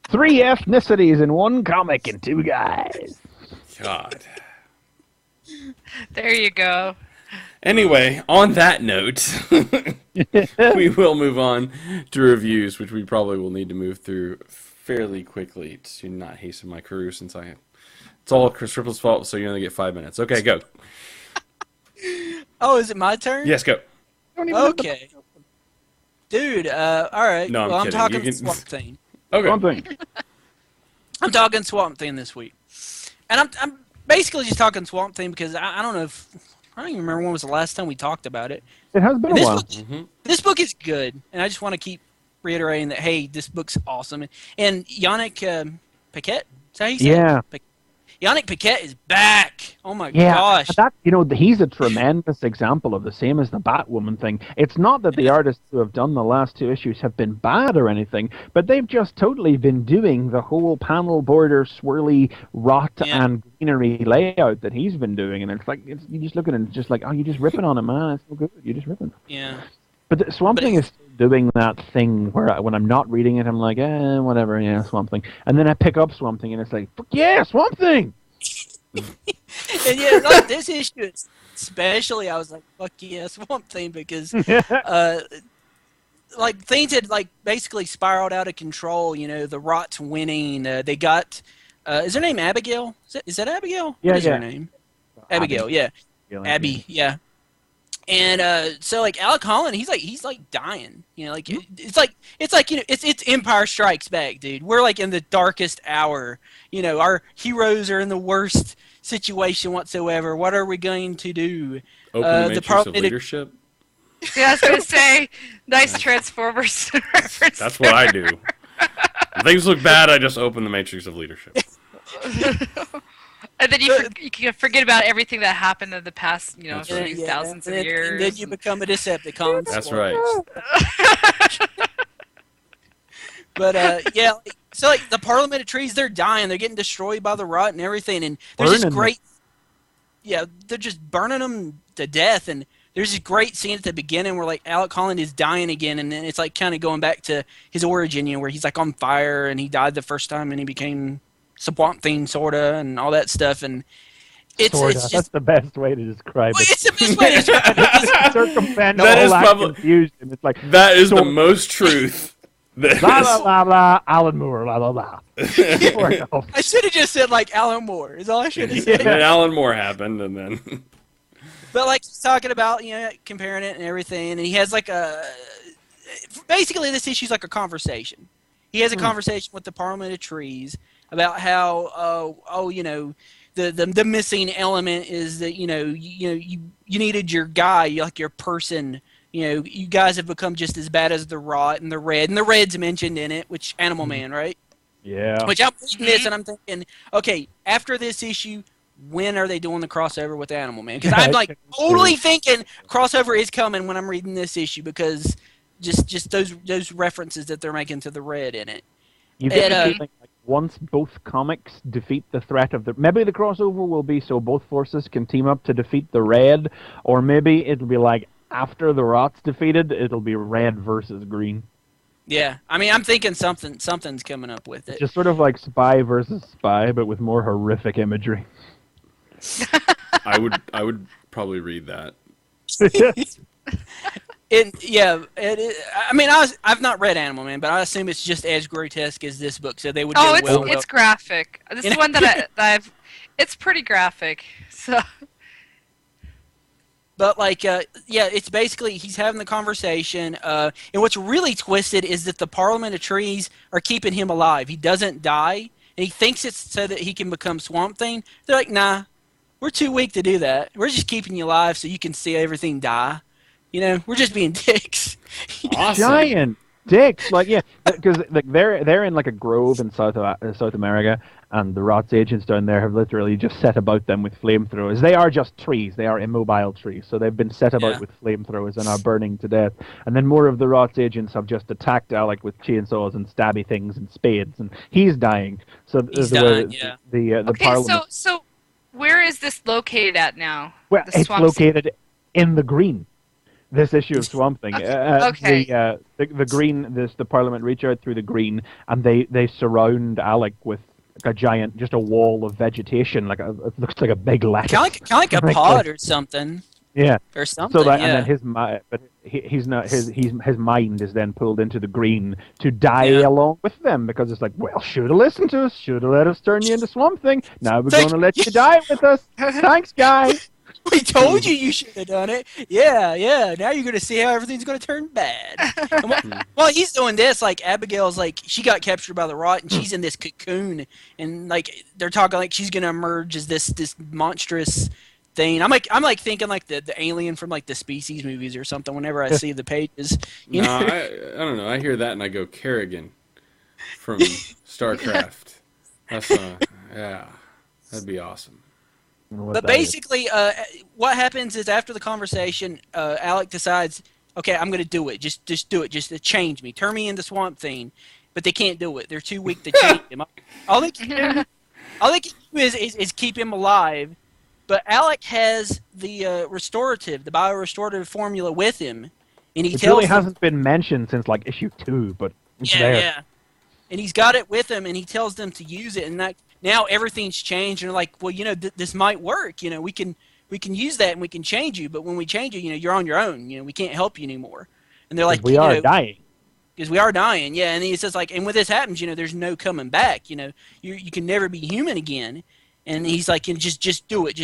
[SPEAKER 4] 3 ethnicities in one comic and 2 guys.
[SPEAKER 2] God.
[SPEAKER 3] There you go.
[SPEAKER 2] Anyway, on that note, we will move on to reviews, which we probably will need to move through fairly quickly to not hasten my career since it's all Chris Triplett's fault, so you only get 5 minutes. Okay, go.
[SPEAKER 5] Oh, is it my turn?
[SPEAKER 2] Yes, go.
[SPEAKER 5] Okay. Dude, all right.
[SPEAKER 2] No, I'm
[SPEAKER 5] well, I'm
[SPEAKER 2] kidding.
[SPEAKER 5] talking
[SPEAKER 2] You can-
[SPEAKER 5] Swamp Thing.
[SPEAKER 2] Okay.
[SPEAKER 4] One thing.
[SPEAKER 5] I'm talking Swamp Thing this week, and I'm basically just talking Swamp Thing because I don't know if I don't even remember when was the last time we talked about it.
[SPEAKER 4] It has been a
[SPEAKER 5] This
[SPEAKER 4] while.
[SPEAKER 5] book, this book is good, and I just want to keep reiterating that. Hey, this book's awesome, and Yannick Paquette. Is that how you say it?
[SPEAKER 4] Yeah.
[SPEAKER 5] Yannick Paquette is back. Oh my
[SPEAKER 4] Yeah,
[SPEAKER 5] gosh.
[SPEAKER 4] that he's a tremendous example of the same as the Batwoman thing. It's not that the artists who have done the last 2 issues have been bad or anything, but they've just totally been doing the whole panel border swirly rot and greenery layout that he's been doing, and it's like you just look at it and it's just like, oh, you're just ripping on it, man. It's so good. You're just ripping.
[SPEAKER 5] Yeah.
[SPEAKER 4] But the Swamp Thing is doing that thing where when I'm not reading it, I'm like, whatever, yeah, Swamp Thing. And then I pick up Swamp Thing, and it's like, fuck yeah, Swamp Thing!
[SPEAKER 5] And yeah, like this issue especially, I was like, fuck yeah, Swamp Thing, because like things had like basically spiraled out of control. You know, the rot's winning. They got is her name Abigail? Is that Abigail?
[SPEAKER 4] Yeah,
[SPEAKER 5] What is
[SPEAKER 4] yeah.
[SPEAKER 5] her name? Abigail, yeah. Abby, yeah. And so like Alec Holland, he's like dying. You know, like it's like you know, it's Empire Strikes Back, dude. We're like in the darkest hour. You know, our heroes are in the worst situation whatsoever. What are we going to do?
[SPEAKER 2] Open the Matrix of
[SPEAKER 5] Parliament-
[SPEAKER 2] Leadership.
[SPEAKER 3] Yeah, I was gonna say, nice Transformers reference.
[SPEAKER 2] That's what I do. When things look bad, I just open the Matrix of Leadership.
[SPEAKER 3] And then you can forget about everything that happened in the past, you know,
[SPEAKER 2] That's right.
[SPEAKER 3] few thousands of
[SPEAKER 5] and
[SPEAKER 3] years.
[SPEAKER 5] And then you become a Decepticon.
[SPEAKER 2] That's right.
[SPEAKER 5] But yeah, so like the Parliament of Trees, they're dying. They're getting destroyed by the rot and everything, and there's this
[SPEAKER 4] Burning
[SPEAKER 5] great. Yeah, they're just burning them to death, and there's this great scene at the beginning where like Alec Holland is dying again, and then it's like kind of going back to his origin, where he's like on fire and he died the first time and he became Swamp Thing sorta and all that stuff, and it's just,
[SPEAKER 4] that's the best way to describe it.
[SPEAKER 5] it's the best way to describe it.
[SPEAKER 4] Circumvent
[SPEAKER 2] That
[SPEAKER 4] all
[SPEAKER 2] is
[SPEAKER 4] that
[SPEAKER 2] probably-
[SPEAKER 4] confusion. It's like
[SPEAKER 2] That is the most truth. That
[SPEAKER 4] la
[SPEAKER 2] is-
[SPEAKER 4] la la la, Alan Moore, la la la.
[SPEAKER 5] I should have just said like Alan Moore is all I should have said.
[SPEAKER 2] And then Alan Moore happened, and then
[SPEAKER 5] But like he's talking about, comparing it and everything, and he has like basically this issue's like a conversation. He has a conversation with the Parliament of Trees about how the missing element is that you needed your guy, like your person. You guys have become just as bad as the Rot and the Red, and the Red's mentioned in it, which Animal Man, right?
[SPEAKER 4] Yeah.
[SPEAKER 5] Which I'm reading this and I'm thinking, okay, after this issue, when are they doing the crossover with Animal Man? Because I'm like totally thinking crossover is coming when I'm reading this issue, because just those references that they're making to the Red in it.
[SPEAKER 4] You get the feeling like once both comics defeat the threat of maybe the crossover will be so both forces can team up to defeat the Red, or maybe it'll be like after the Rot's defeated, it'll be Red versus Green.
[SPEAKER 5] Yeah, I mean, I'm thinking something's coming up with it.
[SPEAKER 4] Just sort of like Spy versus Spy, but with more horrific imagery.
[SPEAKER 2] I would probably read that.
[SPEAKER 5] I mean, I've not read Animal Man, but I assume it's just as grotesque as this book, so they would.
[SPEAKER 3] Oh,
[SPEAKER 5] do well
[SPEAKER 3] it's graphic. This is one that I've. It's pretty graphic. So.
[SPEAKER 5] But it's basically he's having the conversation, and what's really twisted is that the Parliament of Trees are keeping him alive. He doesn't die, and he thinks it's so that he can become Swamp Thing. They're like, nah, we're too weak to do that. We're just keeping you alive so you can see everything die. We're just being dicks.
[SPEAKER 2] Awesome.
[SPEAKER 4] Giant dicks, because they're in like a grove in South America, and the Rot's agents down there have literally just set about them with flamethrowers. They are just trees; they are immobile trees, so they've been set about with flamethrowers and are burning to death. And then more of the Rot's agents have just attacked Alec with chainsaws and stabby things and spades, and he's dying. So
[SPEAKER 5] He's dying, yeah.
[SPEAKER 4] The Parliament.
[SPEAKER 3] So where is this located at now?
[SPEAKER 4] Well,
[SPEAKER 3] The
[SPEAKER 4] it's
[SPEAKER 3] swamp
[SPEAKER 4] located in the green. This issue of Swamp Thing.
[SPEAKER 3] Okay.
[SPEAKER 4] The green. The Parliament reach out through the green, and they surround Alec with a giant, just a wall of vegetation. It looks like a big lattice.
[SPEAKER 5] Kind of like a pod or something.
[SPEAKER 4] Yeah.
[SPEAKER 5] Or something.
[SPEAKER 4] So
[SPEAKER 5] yeah.
[SPEAKER 4] and then his mind is then pulled into the green to die along with them, because it's like, well, should have listened to us, should have let us turn you into Swamp Thing. Now we're going to let you die with us. Thanks, guys.
[SPEAKER 5] We told you should have done it. Yeah. Now you're going to see how everything's going to turn bad. And while he's doing this, like, Abigail's like, she got captured by the Rot, and she's in this cocoon, and like they're talking like she's going to emerge as this monstrous thing. I'm like thinking like the alien from like the Species movies or something. Whenever I see the pages,
[SPEAKER 2] I don't know. I hear that and I go Kerrigan from StarCraft. That's that'd be awesome.
[SPEAKER 5] But basically, what happens is after the conversation, Alec decides, okay, I'm going to do it. Just do it. Just to change me. Turn me into Swamp Thing. But they can't do it. They're too weak to change him. All they can do is keep him alive. But Alec has the the biorestorative formula with him. And he tells
[SPEAKER 4] really hasn't been mentioned since like issue 2, but it's there.
[SPEAKER 5] Yeah. And he's got it with him, and he tells them to use it. And now everything's changed, and they're like, well, this might work. We can use that, and we can change you. But when we change you, you're on your own. We can't help you anymore. And they're like,
[SPEAKER 4] we are dying.
[SPEAKER 5] Because we are dying, yeah. And he says like, and when this happens, there's no coming back. You can never be human again. And he's like, just do it,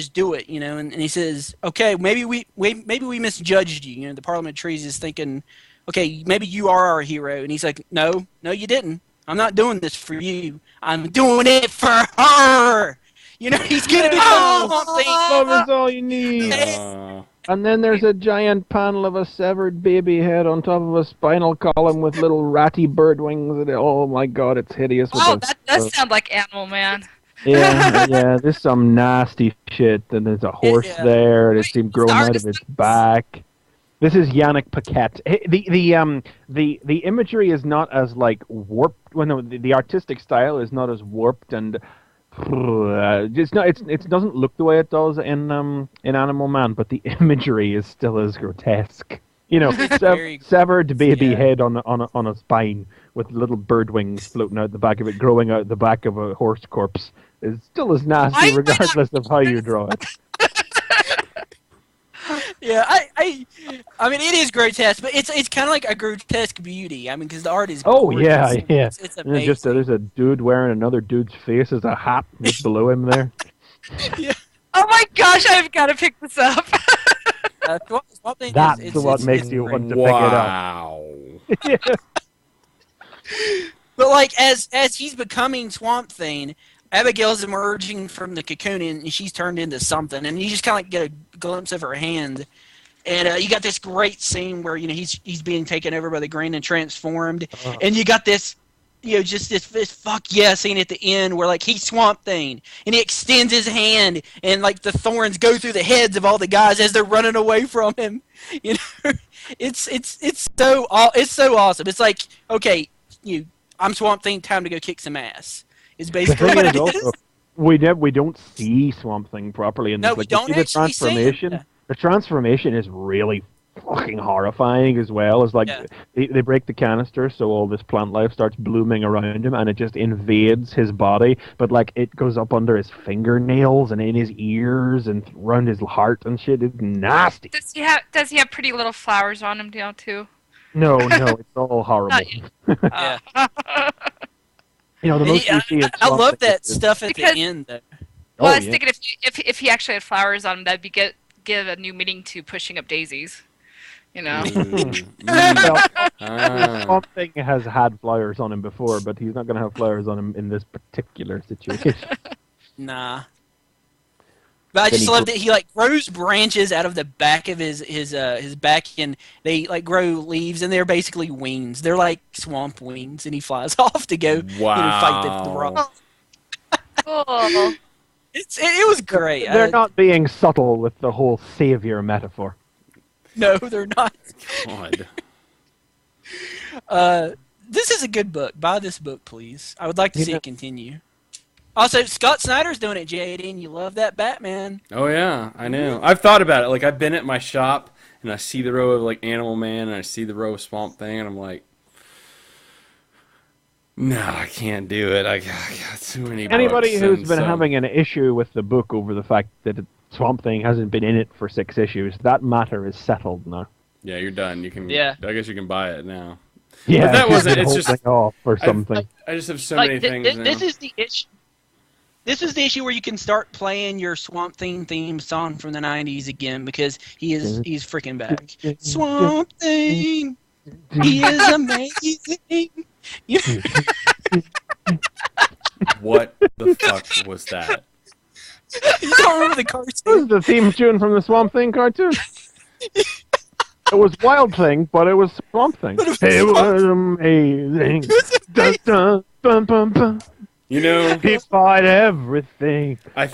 [SPEAKER 5] And he says, okay, maybe we misjudged you. The Parliament of Trees is thinking, okay, maybe you are our hero. And he's like, no, you didn't. I'm not doing this for you. I'm doing it for her. He's gonna become something.
[SPEAKER 4] Love is all you need. And then there's a giant panel of a severed baby head on top of a spinal column with little ratty bird wings. And oh my God, it's hideous.
[SPEAKER 3] That does sound like Animal Man.
[SPEAKER 4] Yeah. There's some nasty shit. And there's a horse there, and it's been growing out of its back. This is Yannick Paquette. The imagery is not as like warped. Well, no, the artistic style is not as warped and It doesn't look the way it does in Animal Man, but the imagery is still as grotesque. You know,
[SPEAKER 5] very
[SPEAKER 4] severed baby
[SPEAKER 5] yeah.
[SPEAKER 4] head on a spine with little bird wings floating out the back of it, growing out the back of a horse corpse is still as nasty, regardless of how you draw it.
[SPEAKER 5] Yeah, I mean, it is grotesque, but it's kind of like a grotesque beauty. I mean, because the art is gorgeous.
[SPEAKER 4] Yeah.
[SPEAKER 5] It's
[SPEAKER 4] And
[SPEAKER 5] amazing.
[SPEAKER 4] just there's a dude wearing another dude's face as a hat just below him there.
[SPEAKER 5] Yeah.
[SPEAKER 3] Oh my gosh, I've got to pick this up.
[SPEAKER 5] Swamp Thing
[SPEAKER 4] That's
[SPEAKER 5] is,
[SPEAKER 4] what makes
[SPEAKER 5] it's
[SPEAKER 4] you
[SPEAKER 5] great.
[SPEAKER 4] want to pick it up.
[SPEAKER 2] Wow.
[SPEAKER 5] But like as he's becoming Swamp Thing, Abigail's emerging from the cocoon and she's turned into something, and you just kind of like get a glimpse of her hand. And you got this great scene where he's being taken over by the Green and transformed, and you got this just this fuck yeah scene at the end where like he's Swamp Thing and he extends his hand and like the thorns go through the heads of all the guys as they're running away from him. It's so awesome. It's like, okay, I'm Swamp Thing, time to go kick some ass. Is basically what it is. Also,
[SPEAKER 4] we don't see Swamp Thing properly in this.
[SPEAKER 5] No, we don't
[SPEAKER 4] the
[SPEAKER 5] actually
[SPEAKER 4] transformation.
[SPEAKER 5] see it.
[SPEAKER 4] The transformation is really fucking horrifying as well. It's like they break the canister, so all this plant life starts blooming around him, and it just invades his body. But like it goes up under his fingernails and in his ears and around his heart and shit. It's nasty.
[SPEAKER 3] Does he have pretty little flowers on him, Dale, too?
[SPEAKER 4] No, it's all horrible.
[SPEAKER 5] Yeah.
[SPEAKER 4] The most we see is
[SPEAKER 5] I love that
[SPEAKER 4] Thing
[SPEAKER 5] stuff at the end, though.
[SPEAKER 3] Well, I was thinking if he actually had flowers on him, that'd give a new meaning to pushing up daisies.
[SPEAKER 4] Swamp Thing has had flowers on him before, but he's not going to have flowers on him in this particular situation.
[SPEAKER 5] Nah. But I just love that he like grows branches out of the back of his back, and they like grow leaves, and they're basically wings. They're like swamp wings, and he flies off to go fight the rock.
[SPEAKER 3] Cool.
[SPEAKER 5] It was great.
[SPEAKER 4] They're not being subtle with the whole savior metaphor.
[SPEAKER 5] No, they're not.
[SPEAKER 2] God.
[SPEAKER 5] This is a good book. Buy this book, please. I would like to see it continue. Also, Scott Snyder's doing it, JD, and you love that Batman.
[SPEAKER 2] Oh, yeah, I know. I've thought about it. Like, I've been at my shop, and I see the row of, like, Animal Man, and I see the row of Swamp Thing, and I'm like, no, I can't do it. I got too many
[SPEAKER 4] Anybody
[SPEAKER 2] books,
[SPEAKER 4] who's been having an issue with the book over the fact that Swamp Thing hasn't been in it for 6 issues, that matter is settled now.
[SPEAKER 2] Yeah, you're done. You can.
[SPEAKER 5] Yeah.
[SPEAKER 2] I guess you can buy it now.
[SPEAKER 4] Yeah,
[SPEAKER 2] but that wasn't. It's just
[SPEAKER 4] off or something.
[SPEAKER 2] I just have so many things.
[SPEAKER 5] This is the issue. This is the issue where you can start playing your Swamp Thing theme song from the '90s again because he's freaking back. Swamp Thing, he is amazing.
[SPEAKER 2] What the fuck was that?
[SPEAKER 5] You don't remember the cartoon?
[SPEAKER 4] This is the theme tune from the Swamp Thing cartoon. It was Wild Thing, but it was Swamp Thing. It was amazing. Dun, dun, bum, bum, bum. He fought everything.
[SPEAKER 2] I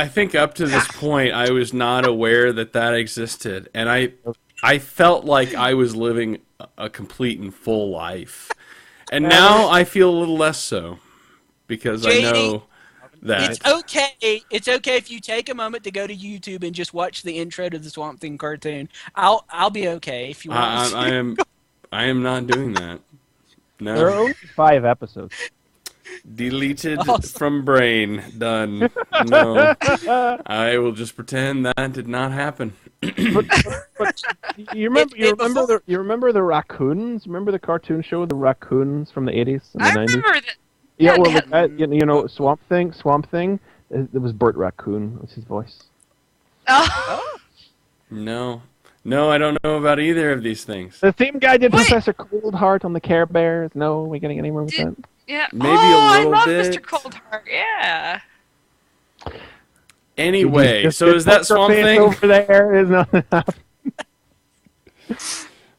[SPEAKER 2] think up to this point, I was not aware that existed, and I felt like I was living a complete and full life, and now I feel a little less so because I know that
[SPEAKER 5] it's okay if you take a moment to go to YouTube and just watch the intro to the Swamp Thing cartoon. I'll be okay if you want.
[SPEAKER 2] I am not doing that. No.
[SPEAKER 4] There are only 5 episodes.
[SPEAKER 2] Deleted from brain. Done. No. I will just pretend that did not happen.
[SPEAKER 4] but you remember the raccoons? Remember the cartoon show, the raccoons from the 80s and the 90s?
[SPEAKER 3] I remember that.
[SPEAKER 4] Yeah, well, Swamp Thing. It was Burt Raccoon. Was his voice?
[SPEAKER 3] Oh.
[SPEAKER 2] No, I don't know about either of these things.
[SPEAKER 4] The theme guy did Professor Coldheart on the Care Bears. No, we getting anywhere with that?
[SPEAKER 3] Yeah.
[SPEAKER 2] Maybe a little
[SPEAKER 3] I love
[SPEAKER 2] bit.
[SPEAKER 3] Mr. Coldheart. Yeah.
[SPEAKER 2] Anyway, so is that Swamp Thing?
[SPEAKER 4] Over there is nothing.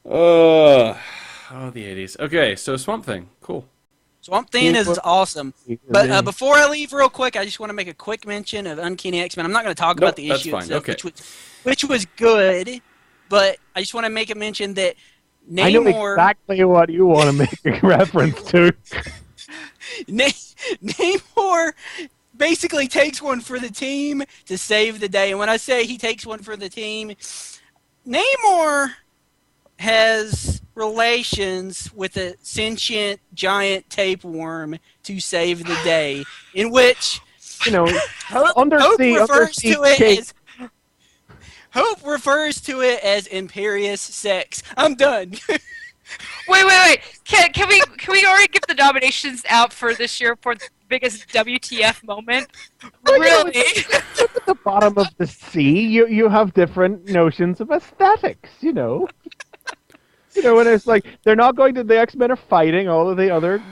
[SPEAKER 2] The 80s. Okay, so Swamp Thing. Cool.
[SPEAKER 5] Swamp Thing is awesome. But before I leave real quick, I just want to make a quick mention of Uncanny X-Men. I'm not going to talk about the issue itself, which was good, but I just want to make a mention that Namor...
[SPEAKER 4] I know exactly what you want to make a reference to.
[SPEAKER 5] Namor basically takes one for the team to save the day. And when I say he takes one for the team, Namor has relations with a sentient giant tapeworm to save the day, in which Hope refers to it as imperious sex. I'm done.
[SPEAKER 3] Wait. Can we already give the nominations out for this year for the biggest WTF moment? Really?
[SPEAKER 4] At the bottom of the sea, you have different notions of aesthetics, and it's like they're not going to. The X-Men are fighting all of the other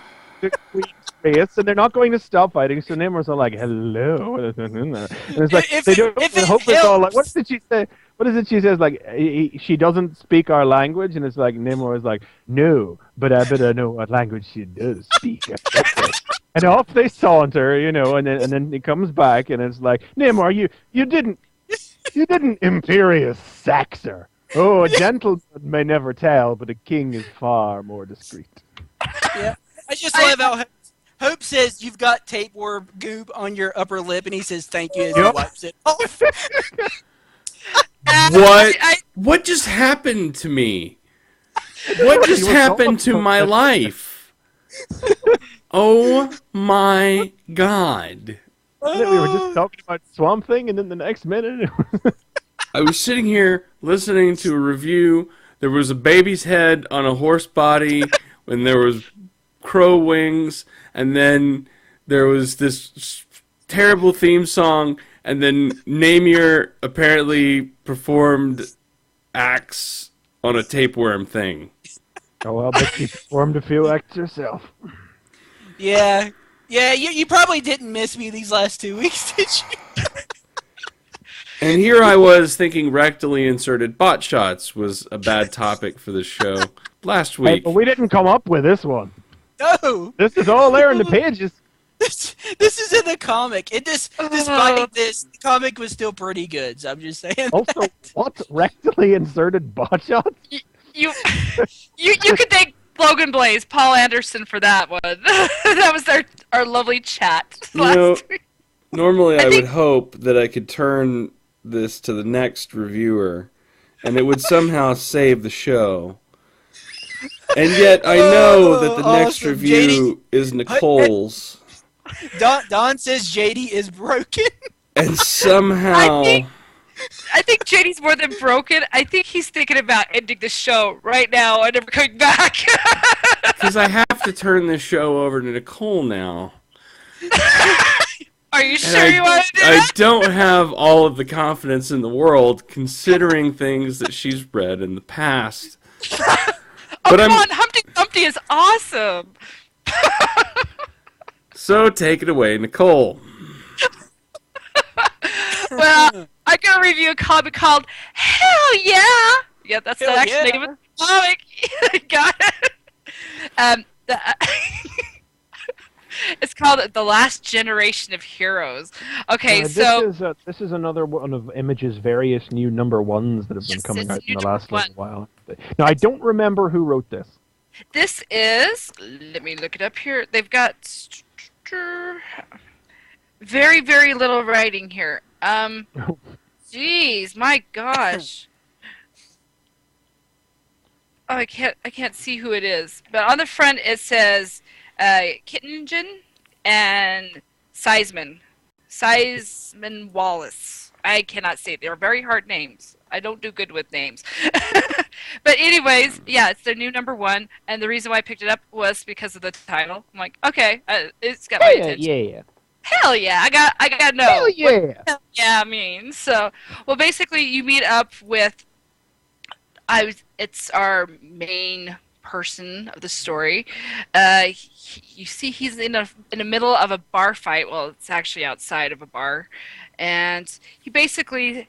[SPEAKER 4] space, and they're not going to stop fighting. So Namor's all like, "Hello," and it's like they don't. Hope it's all like, what did she say? What is it she says? Like, she doesn't speak our language, and it's like Namor is like, "No, but I better know what language she does speak." And off they saunter, and then he comes back, and it's like, Namor, you didn't imperious sex her. Oh, a gentleman may never tell, but a king is far more discreet.
[SPEAKER 5] Yeah, I just love how Hope says you've got tapeworm goop on your upper lip, and he says thank you as he wipes it off.
[SPEAKER 2] What just happened to me? What just happened to my life? Oh my God.
[SPEAKER 4] We were just talking about Swamp Thing, and then the next minute...
[SPEAKER 2] I was sitting here listening to a review. There was a baby's head on a horse body, and there was crow wings, and then there was this terrible theme song, and then Namir apparently performed acts on a tapeworm thing.
[SPEAKER 4] Oh, well, but she performed a few acts herself.
[SPEAKER 5] Yeah, you probably didn't miss me these last 2 weeks, did you?
[SPEAKER 2] And here I was thinking rectally inserted bot shots was a bad topic for this show last week.
[SPEAKER 4] Hey, but we didn't come up with this one.
[SPEAKER 5] No!
[SPEAKER 4] This is all there in the pages.
[SPEAKER 5] This is in the comic. Despite this, the comic was still pretty good, so I'm just saying.
[SPEAKER 4] Also, what? Rectally inserted bot shots?
[SPEAKER 3] You could thank Logan Blaze, Paul Anderson for that one. That was our lovely chat last week.
[SPEAKER 2] Normally I would hope that I could turn this to the next reviewer, and it would somehow save the show. And yet I know that the next review is Nicole's.
[SPEAKER 5] Don says JD is broken.
[SPEAKER 2] And somehow...
[SPEAKER 3] I think JD's more than broken. I think he's thinking about ending the show right now and never coming back.
[SPEAKER 2] Because I have to turn this show over to Nicole now.
[SPEAKER 3] Are you sure you want to do that?
[SPEAKER 2] I don't have all of the confidence in the world, considering things that she's read in the past.
[SPEAKER 3] Come on, Humpty Dumpty is awesome.
[SPEAKER 2] So take it away, Nicole.
[SPEAKER 3] Well, I'm going to review a comic called Hell Yeah! Yeah, that's the actual name of the comic. Got it? It's called The Last Generation of Heroes. Okay,
[SPEAKER 4] this is another one of Image's various new #1s that have been coming out in the last little while. Now, I don't remember who wrote this.
[SPEAKER 3] This is... Let me look it up here. They've got... Very, very little writing here. Jeez, my gosh. Oh, I can't see who it is. But on the front it says Kittingen and Seisman Wallace. I cannot say it. They're very hard names. I don't do good with names. But anyways, yeah, it's their new #1, and the reason why I picked it up was because of the title. I'm like, okay, it's got my attention.
[SPEAKER 4] Yeah.
[SPEAKER 3] Hell yeah, I got no.
[SPEAKER 4] Hell yeah.
[SPEAKER 3] What hell yeah means. So, well, basically, you meet up with. It's our main person of the story. You see, he's in the middle of a bar fight. Well, it's actually outside of a bar, and he basically,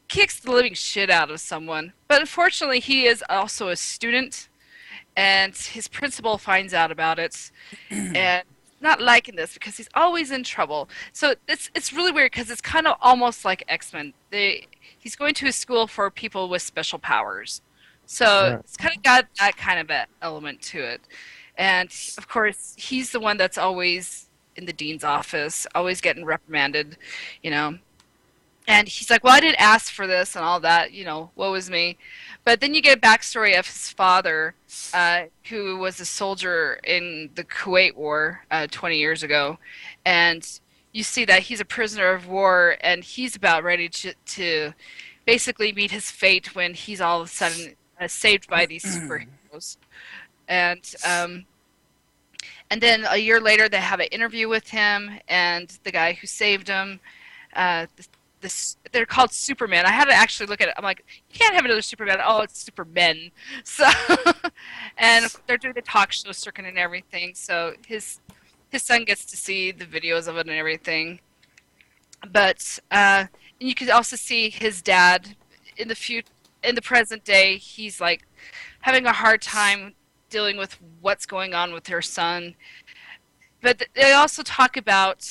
[SPEAKER 3] kicks the living shit out of someone. But unfortunately, he is also a student, and his principal finds out about it, and not liking this because he's always in trouble. So it's really weird because it's kind of almost like X-Men. He's going to a school for people with special powers. So it's kind of got that kind of an element to it. And of course, he's the one that's always in the dean's office, always getting reprimanded, you know. And he's like, well, I didn't ask for this and all that, you know, woe is me. But then you get a backstory of his father, who was a soldier in the Kuwait War 20 years ago. And you see that he's a prisoner of war, and he's about ready to basically meet his fate when he's all of a sudden saved by these superheroes. And then a year later, they have an interview with him, and the guy who saved him, they're called Superman. I had to actually look at it. I'm like, you can't have another Superman. Oh, it's Supermen. So, and they're doing the talk show circuit and everything. So his son gets to see the videos of it and everything. But and you can also see his dad in the present day. He's like having a hard time dealing with what's going on with their son. But they also talk about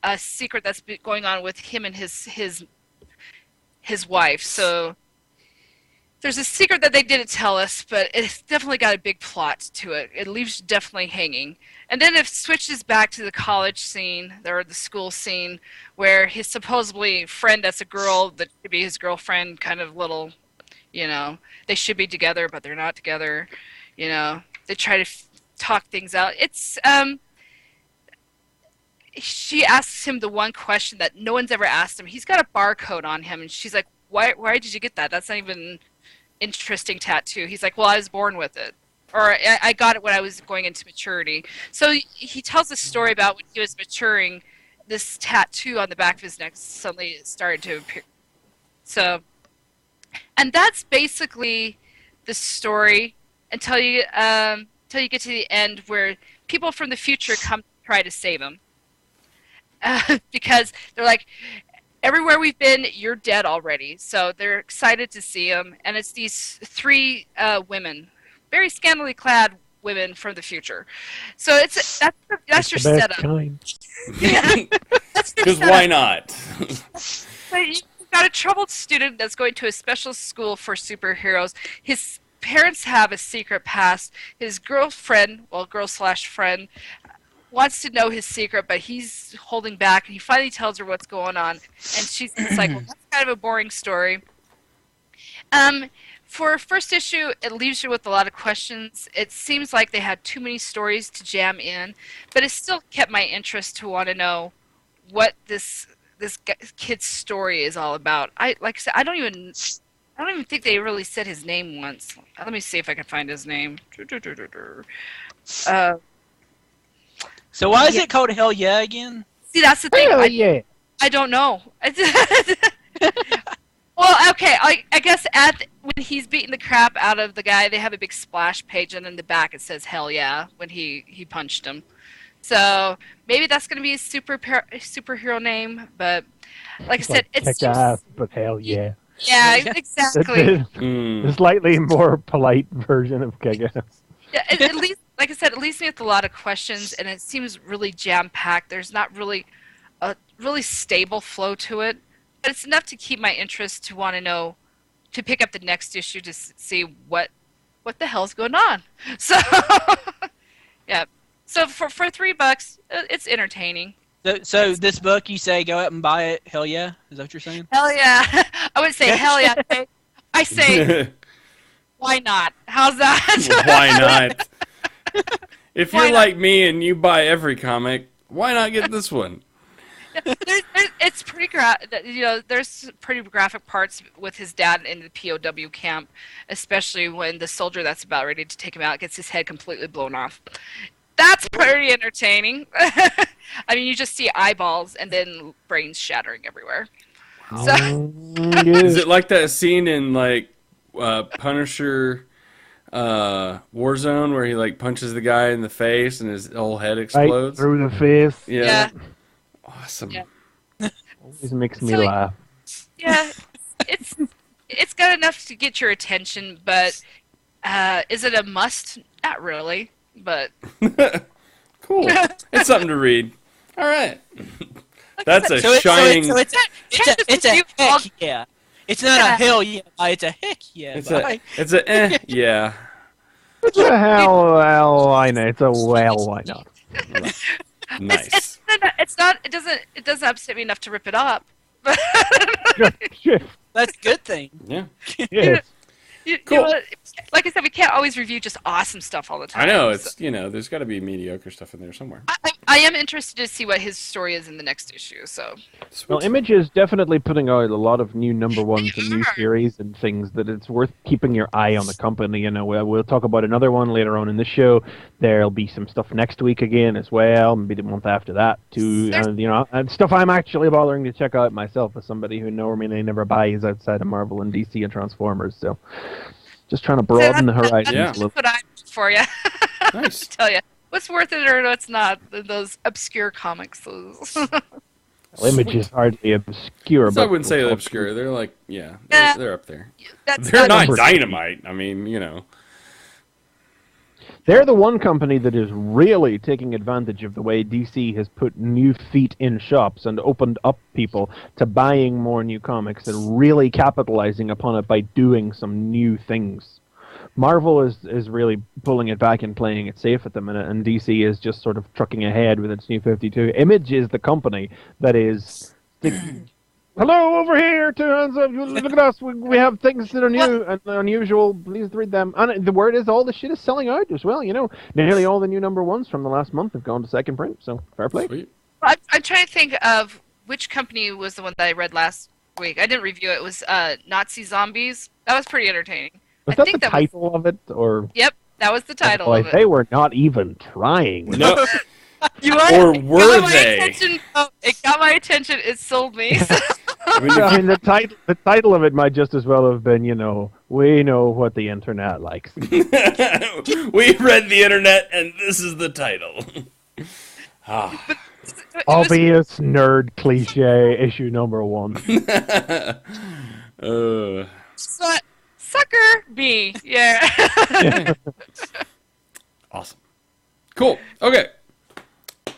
[SPEAKER 3] a secret that's been going on with him and his wife. So there's a secret that they didn't tell us, but it's definitely got a big plot to it. It leaves you definitely hanging. And then it switches back to the college scene, or the school scene, where his supposedly friend that's a girl that could be his girlfriend, kind of little, you know, they should be together, but they're not together. You know, they try to talk things out. It's she asks him the one question that no one's ever asked him. He's got a barcode on him, and she's like, why did you get that? That's not even interesting tattoo. He's like, well, I was born with it. Or I got it when I was going into maturity. So he tells a story about when he was maturing, this tattoo on the back of his neck suddenly started to appear. So, and that's basically the story until you get to the end where people from the future come to try to save him. Because they're like, everywhere we've been, you're dead already. So they're excited to see him, and it's these three women, very scantily clad women from the future. So that's your setup. Yeah,
[SPEAKER 2] because why not?
[SPEAKER 3] So you've got a troubled student that's going to a special school for superheroes. His parents have a secret past. His girlfriend, well, girl/friend, wants to know his secret, but he's holding back, and he finally tells her what's going on, and she's like, well, that's kind of a boring story. For a first issue, it leaves you with a lot of questions. It seems like they had too many stories to jam in, but it still kept my interest to want to know what this kid's story is all about. Like I said, I don't even think they really said his name once. Let me see if I can find his name.
[SPEAKER 5] So why is it called Hell Yeah again?
[SPEAKER 3] See, that's the thing.
[SPEAKER 4] Yeah.
[SPEAKER 3] I don't know. Well, okay, I guess when he's beating the crap out of the guy, they have a big splash page, and in the back it says "Hell Yeah" when he punched him. So maybe that's going to be a superhero name, but like I said, it's
[SPEAKER 4] ass, but hell yeah.
[SPEAKER 3] Yeah, exactly.
[SPEAKER 4] A slightly more polite version of kick ass.
[SPEAKER 3] Yeah, at least, like I said, it leaves me with a lot of questions, and it seems really jam-packed. There's not really a really stable flow to it, but it's enough to keep my interest to want to know, to pick up the next issue to see what the hell's going on. So, yeah. So for $3, it's entertaining.
[SPEAKER 5] So this book, you say go out and buy it. Hell yeah, is that what you're saying?
[SPEAKER 3] Hell yeah. I wouldn't say hell yeah. I say why not? How's that?
[SPEAKER 2] Why not? If you're like me and you buy every comic, why not get this one?
[SPEAKER 3] It's pretty there's pretty graphic parts with his dad in the POW camp, especially when the soldier that's about ready to take him out gets his head completely blown off. That's pretty entertaining. I mean, you just see eyeballs and then brains shattering everywhere.
[SPEAKER 2] Wow. So is it like that scene in like Punisher Warzone where he like punches the guy in the face and his whole head explodes?
[SPEAKER 4] Right through the face.
[SPEAKER 2] Yeah. Awesome.
[SPEAKER 3] Yeah.
[SPEAKER 4] Always makes me laugh.
[SPEAKER 3] Yeah, it's got enough to get your attention, but is it a must? Not really, but
[SPEAKER 2] cool. It's something to read. All right. That's a shining.
[SPEAKER 5] So it's a heck yeah. It's not a hell yeah. It's a heck yeah.
[SPEAKER 2] It's a yeah.
[SPEAKER 4] It's a hell why not? It's a well why not?
[SPEAKER 2] Nice.
[SPEAKER 3] It's not. It doesn't upset me enough to rip it up.
[SPEAKER 5] That's a good thing.
[SPEAKER 2] Yeah.
[SPEAKER 4] Yes.
[SPEAKER 3] You know, like I said, we can't always review just awesome stuff all the time.
[SPEAKER 2] I know, it's there's got to be mediocre stuff in there somewhere.
[SPEAKER 3] I am interested to see what his story is in the next issue. So.
[SPEAKER 4] Well, Image is definitely putting out a lot of new number ones and new series and things that it's worth keeping your eye on the company. You know, we'll talk about another one later on in the show. There'll be some stuff next week again as well, maybe the month after that too. And stuff I'm actually bothering to check out myself as somebody who may never buys outside of Marvel and DC and Transformers. So, just trying to broaden the horizons a little.
[SPEAKER 3] That's what I'm for you.
[SPEAKER 2] Nice.
[SPEAKER 3] To tell you what's worth it or what's not. Those obscure comics.
[SPEAKER 4] Image is hardly obscure.
[SPEAKER 2] So I wouldn't say they're obscure. They're like, they're up there. They're not Dynamite. I mean,
[SPEAKER 4] They're the one company that is really taking advantage of the way DC has put new feet in shops and opened up people to buying more new comics and really capitalizing upon it by doing some new things. Marvel is really pulling it back and playing it safe at the minute, and DC is just sort of trucking ahead with its New 52. Image is the company that is... Hello, over here, two hands up. Look at us. We have things that are new and unusual. Please read them. And the word is all the shit is selling out as well. Nearly all the new number ones from the last month have gone to second print. So fair play.
[SPEAKER 2] Sweet.
[SPEAKER 3] I'm trying to think of which company was the one that I read last week. I didn't review it. It was Nazi Zombies. That was pretty entertaining.
[SPEAKER 4] Was that the title of it, or?
[SPEAKER 3] Yep, that was the title of it.
[SPEAKER 4] They were not even trying.
[SPEAKER 2] No. Or were they?
[SPEAKER 3] It got my attention. It sold me.
[SPEAKER 4] I mean, the title of it might just as well have been, we know what the internet likes.
[SPEAKER 2] We read the internet, and this is the title.
[SPEAKER 4] Obvious nerd cliche, issue number 1.
[SPEAKER 3] Sucker me, yeah.
[SPEAKER 2] Awesome. Cool. Okay.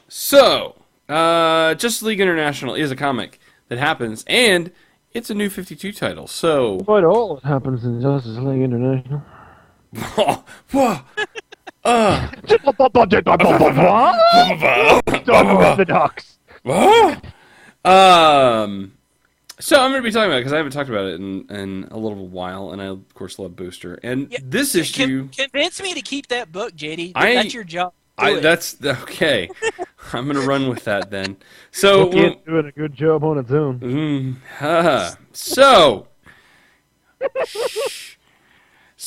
[SPEAKER 2] So, Justice League International is a comic that happens, and it's a new 52 title. So,
[SPEAKER 4] quite all that happens in Justice League International. Unorthodox.
[SPEAKER 2] So I'm going to be talking about it because I haven't talked about it in a little while, and I of course love Booster. And this issue
[SPEAKER 5] convince me to keep that book, JD. That's your job.
[SPEAKER 2] That's okay. I'm going to run with that then. So
[SPEAKER 4] it's doing a good job on its own.
[SPEAKER 2] So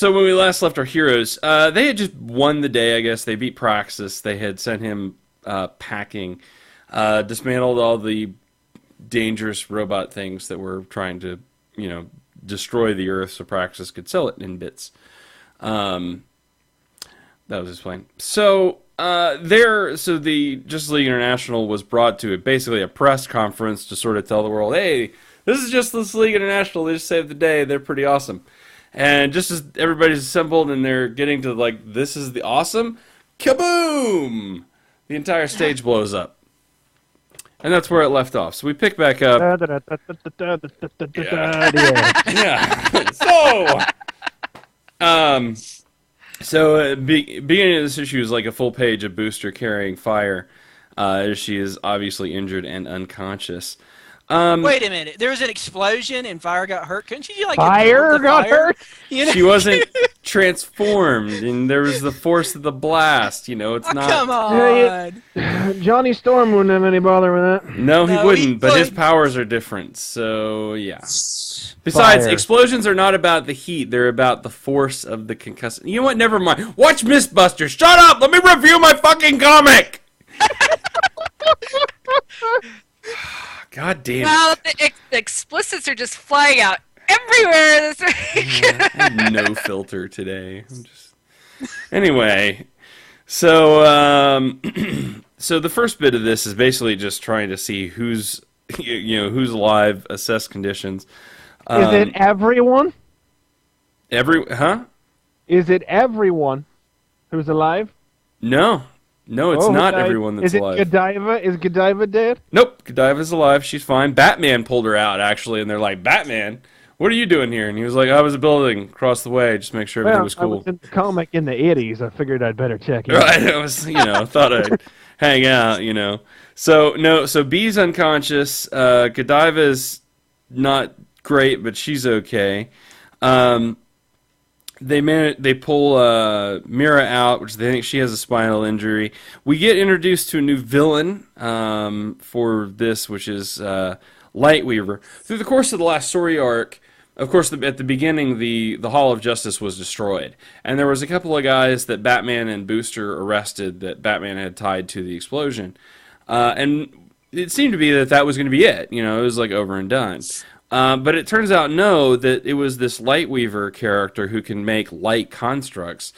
[SPEAKER 2] when we last left our heroes, they had just won the day. I guess they beat Praxis. They had sent him packing, dismantled all the dangerous robot things that were trying to, destroy the Earth so Praxis could sell it in bits. That was his plan. So the Justice League International was brought to basically a press conference to sort of tell the world, hey, this is Justice League International. They just saved the day. They're pretty awesome. And just as everybody's assembled and they're getting to this is the awesome, kaboom! The entire stage blows up. And that's where it left off. So we pick back up. Yeah. So, beginning of this issue is like a full page of Booster carrying Fire. She is obviously injured and unconscious.
[SPEAKER 5] Wait a minute. There was an explosion and Fire got hurt. Couldn't she
[SPEAKER 4] Fire got hurt?
[SPEAKER 2] She wasn't transformed, and there was the force of the blast. It's not.
[SPEAKER 5] Come on.
[SPEAKER 4] Johnny Storm wouldn't have any bother with that.
[SPEAKER 2] No, he wouldn't. But his powers are different. So yeah. Besides, explosions are not about the heat; they're about the force of the concussant. You know what? Never mind. Watch Mythbusters. Shut up. Let me review my fucking comic. God damn it.
[SPEAKER 3] Well, the explicits are just flying out everywhere this week.
[SPEAKER 2] No filter today. Anyway, so so the first bit of this is basically just trying to see who's alive, assess conditions.
[SPEAKER 4] Is it everyone?
[SPEAKER 2] Is
[SPEAKER 4] it everyone who's alive?
[SPEAKER 2] No, it's not everyone that's alive.
[SPEAKER 4] Is it Godiva? Is Godiva dead?
[SPEAKER 2] Nope, Godiva's alive. She's fine. Batman pulled her out, actually, and they're like, Batman? what are you doing here? And he was like, I was building across the way, just make sure everything was
[SPEAKER 4] I
[SPEAKER 2] cool.
[SPEAKER 4] was in the comic in the 80s. I figured I'd better check in.
[SPEAKER 2] Right, I was, thought I'd hang out, So B's unconscious. Godiva's not great, but she's okay. They pull Mira out, which they think she has a spinal injury. We get introduced to a new villain for this, which is Lightweaver. Through the course of the last story arc, of course, at the beginning, the Hall of Justice was destroyed. And there was a couple of guys that Batman and Booster arrested that Batman had tied to the explosion. And it seemed to be that was going to be it. It was like over and done. But it turns out, no, that it was this Lightweaver character who can make light constructs.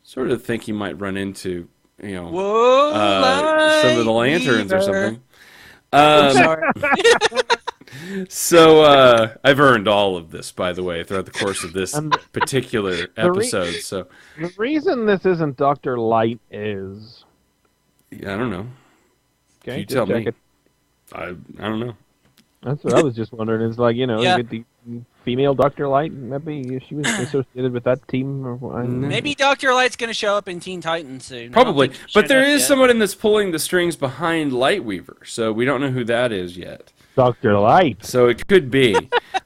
[SPEAKER 2] Sort of think he might run into,
[SPEAKER 5] Whoa,
[SPEAKER 2] some of the lanterns or something.
[SPEAKER 5] Sorry.
[SPEAKER 2] So I've earned all of this, by the way, throughout the course of this particular episode. So
[SPEAKER 4] the reason this isn't Dr. Light is...
[SPEAKER 2] I don't know.
[SPEAKER 4] Okay,
[SPEAKER 2] you tell me.
[SPEAKER 4] it.
[SPEAKER 2] I don't know.
[SPEAKER 4] That's what I was just wondering. It's like,
[SPEAKER 5] Yeah.
[SPEAKER 4] you get the female Dr. Light, maybe she was associated with that team. Or
[SPEAKER 5] Maybe Dr. Light's going to show up in Teen Titans soon.
[SPEAKER 2] Probably. But there is
[SPEAKER 5] yet.
[SPEAKER 2] someone that's pulling the strings behind Lightweaver, so we don't know who that is yet.
[SPEAKER 4] Dr. Light.
[SPEAKER 2] So it could be.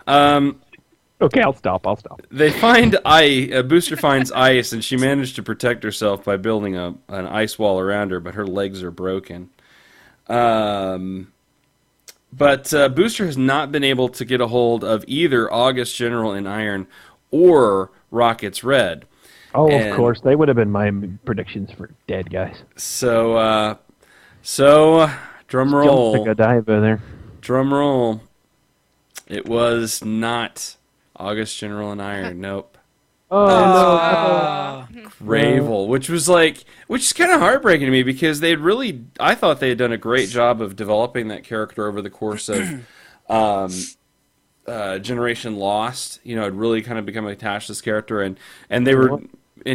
[SPEAKER 4] Okay, I'll stop.
[SPEAKER 2] They find Booster finds ice, and she managed to protect herself by building an ice wall around her, but her legs are broken. But Booster has not been able to get a hold of either August General in Iron or Rocket's Red.
[SPEAKER 4] Oh, of course. They would have been my predictions for dead guys.
[SPEAKER 2] So drum roll.
[SPEAKER 4] Jump to Godiva there.
[SPEAKER 2] Drum roll. It was not August General in Iron. Nope.
[SPEAKER 4] Oh, no.
[SPEAKER 2] Gravel, which is kind of heartbreaking to me because I thought they had done a great job of developing that character over the course of Generation Lost. Had really kind of become attached to this character, and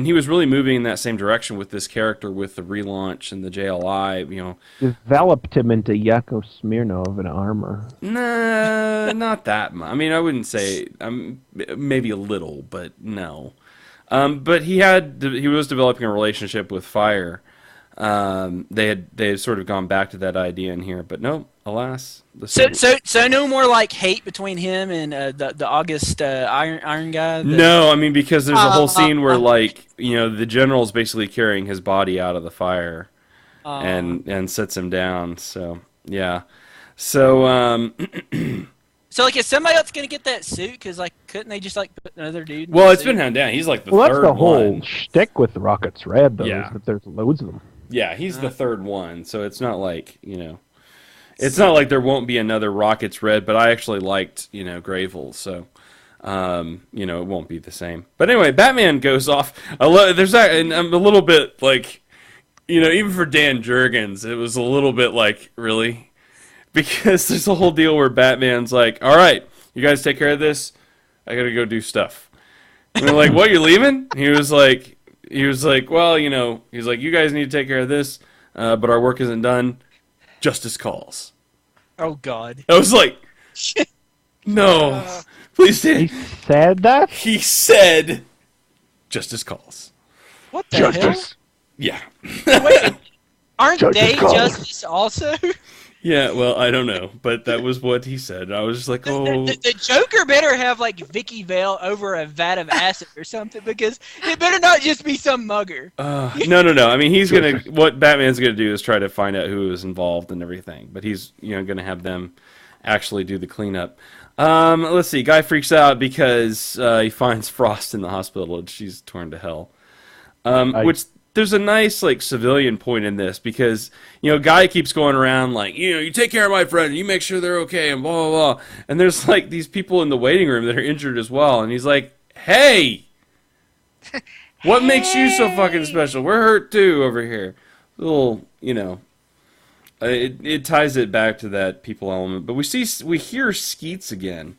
[SPEAKER 2] he was really moving in that same direction with this character with the relaunch and the JLI.
[SPEAKER 4] Developed him into Yakov Smirnov in armor.
[SPEAKER 2] Nah, not that much. I mean, I wouldn't say maybe a little, but no. But he was developing a relationship with Fire. They had sort of gone back to that idea in here, but no, alas.
[SPEAKER 5] So no more like hate between him and the August Iron guy.
[SPEAKER 2] No, I mean because there's a whole scene where the general's basically carrying his body out of the fire, and sets him down. So yeah, so
[SPEAKER 5] So like, is somebody else gonna get that suit? Because couldn't they just put another dude?
[SPEAKER 2] Well, it's been handed down. He's like the third one.
[SPEAKER 4] Well, that's the whole shtick with Rocket's Red, though.
[SPEAKER 2] Yeah.
[SPEAKER 4] Is that there's loads of them.
[SPEAKER 2] Yeah, he's the third one, so it's not like it's not like there won't be another Rocket's Red. But I actually liked Gravel, so it won't be the same. But anyway, Batman goes off. There's that, and I'm a little bit even for Dan Jurgens, it was a little bit really. Because there's a whole deal where Batman's like, all right, you guys take care of this. I got to go do stuff. And they're like, what, you're leaving? He was like, well, he's like, you guys need to take care of this, but our work isn't done. Justice calls.
[SPEAKER 5] Oh, God.
[SPEAKER 2] I was like, no, please
[SPEAKER 4] He
[SPEAKER 2] Dan.
[SPEAKER 4] said that?
[SPEAKER 2] He said, justice calls.
[SPEAKER 5] What the hell?
[SPEAKER 2] Yeah.
[SPEAKER 5] Wait, aren't
[SPEAKER 4] Justice
[SPEAKER 5] they
[SPEAKER 4] calls.
[SPEAKER 5] Justice also?
[SPEAKER 2] Yeah, well, I don't know, but that was what he said. I was just like, oh.
[SPEAKER 5] The Joker better have Vicky Vale over a vat of acid or something, because it better not just be some mugger.
[SPEAKER 2] No. I mean, what Batman's gonna do is try to find out who was involved and everything, but he's gonna have them actually do the cleanup. Let's see. Guy freaks out because he finds Frost in the hospital and she's torn to hell. Which there's a nice civilian point in this because Guy keeps going around you take care of my friend, you make sure they're okay, and blah blah blah. And there's these people in the waiting room that are injured as well, and he's like, hey. What makes you so fucking special? We're hurt too over here. Little, it ties it back to that people element. But we hear Skeets again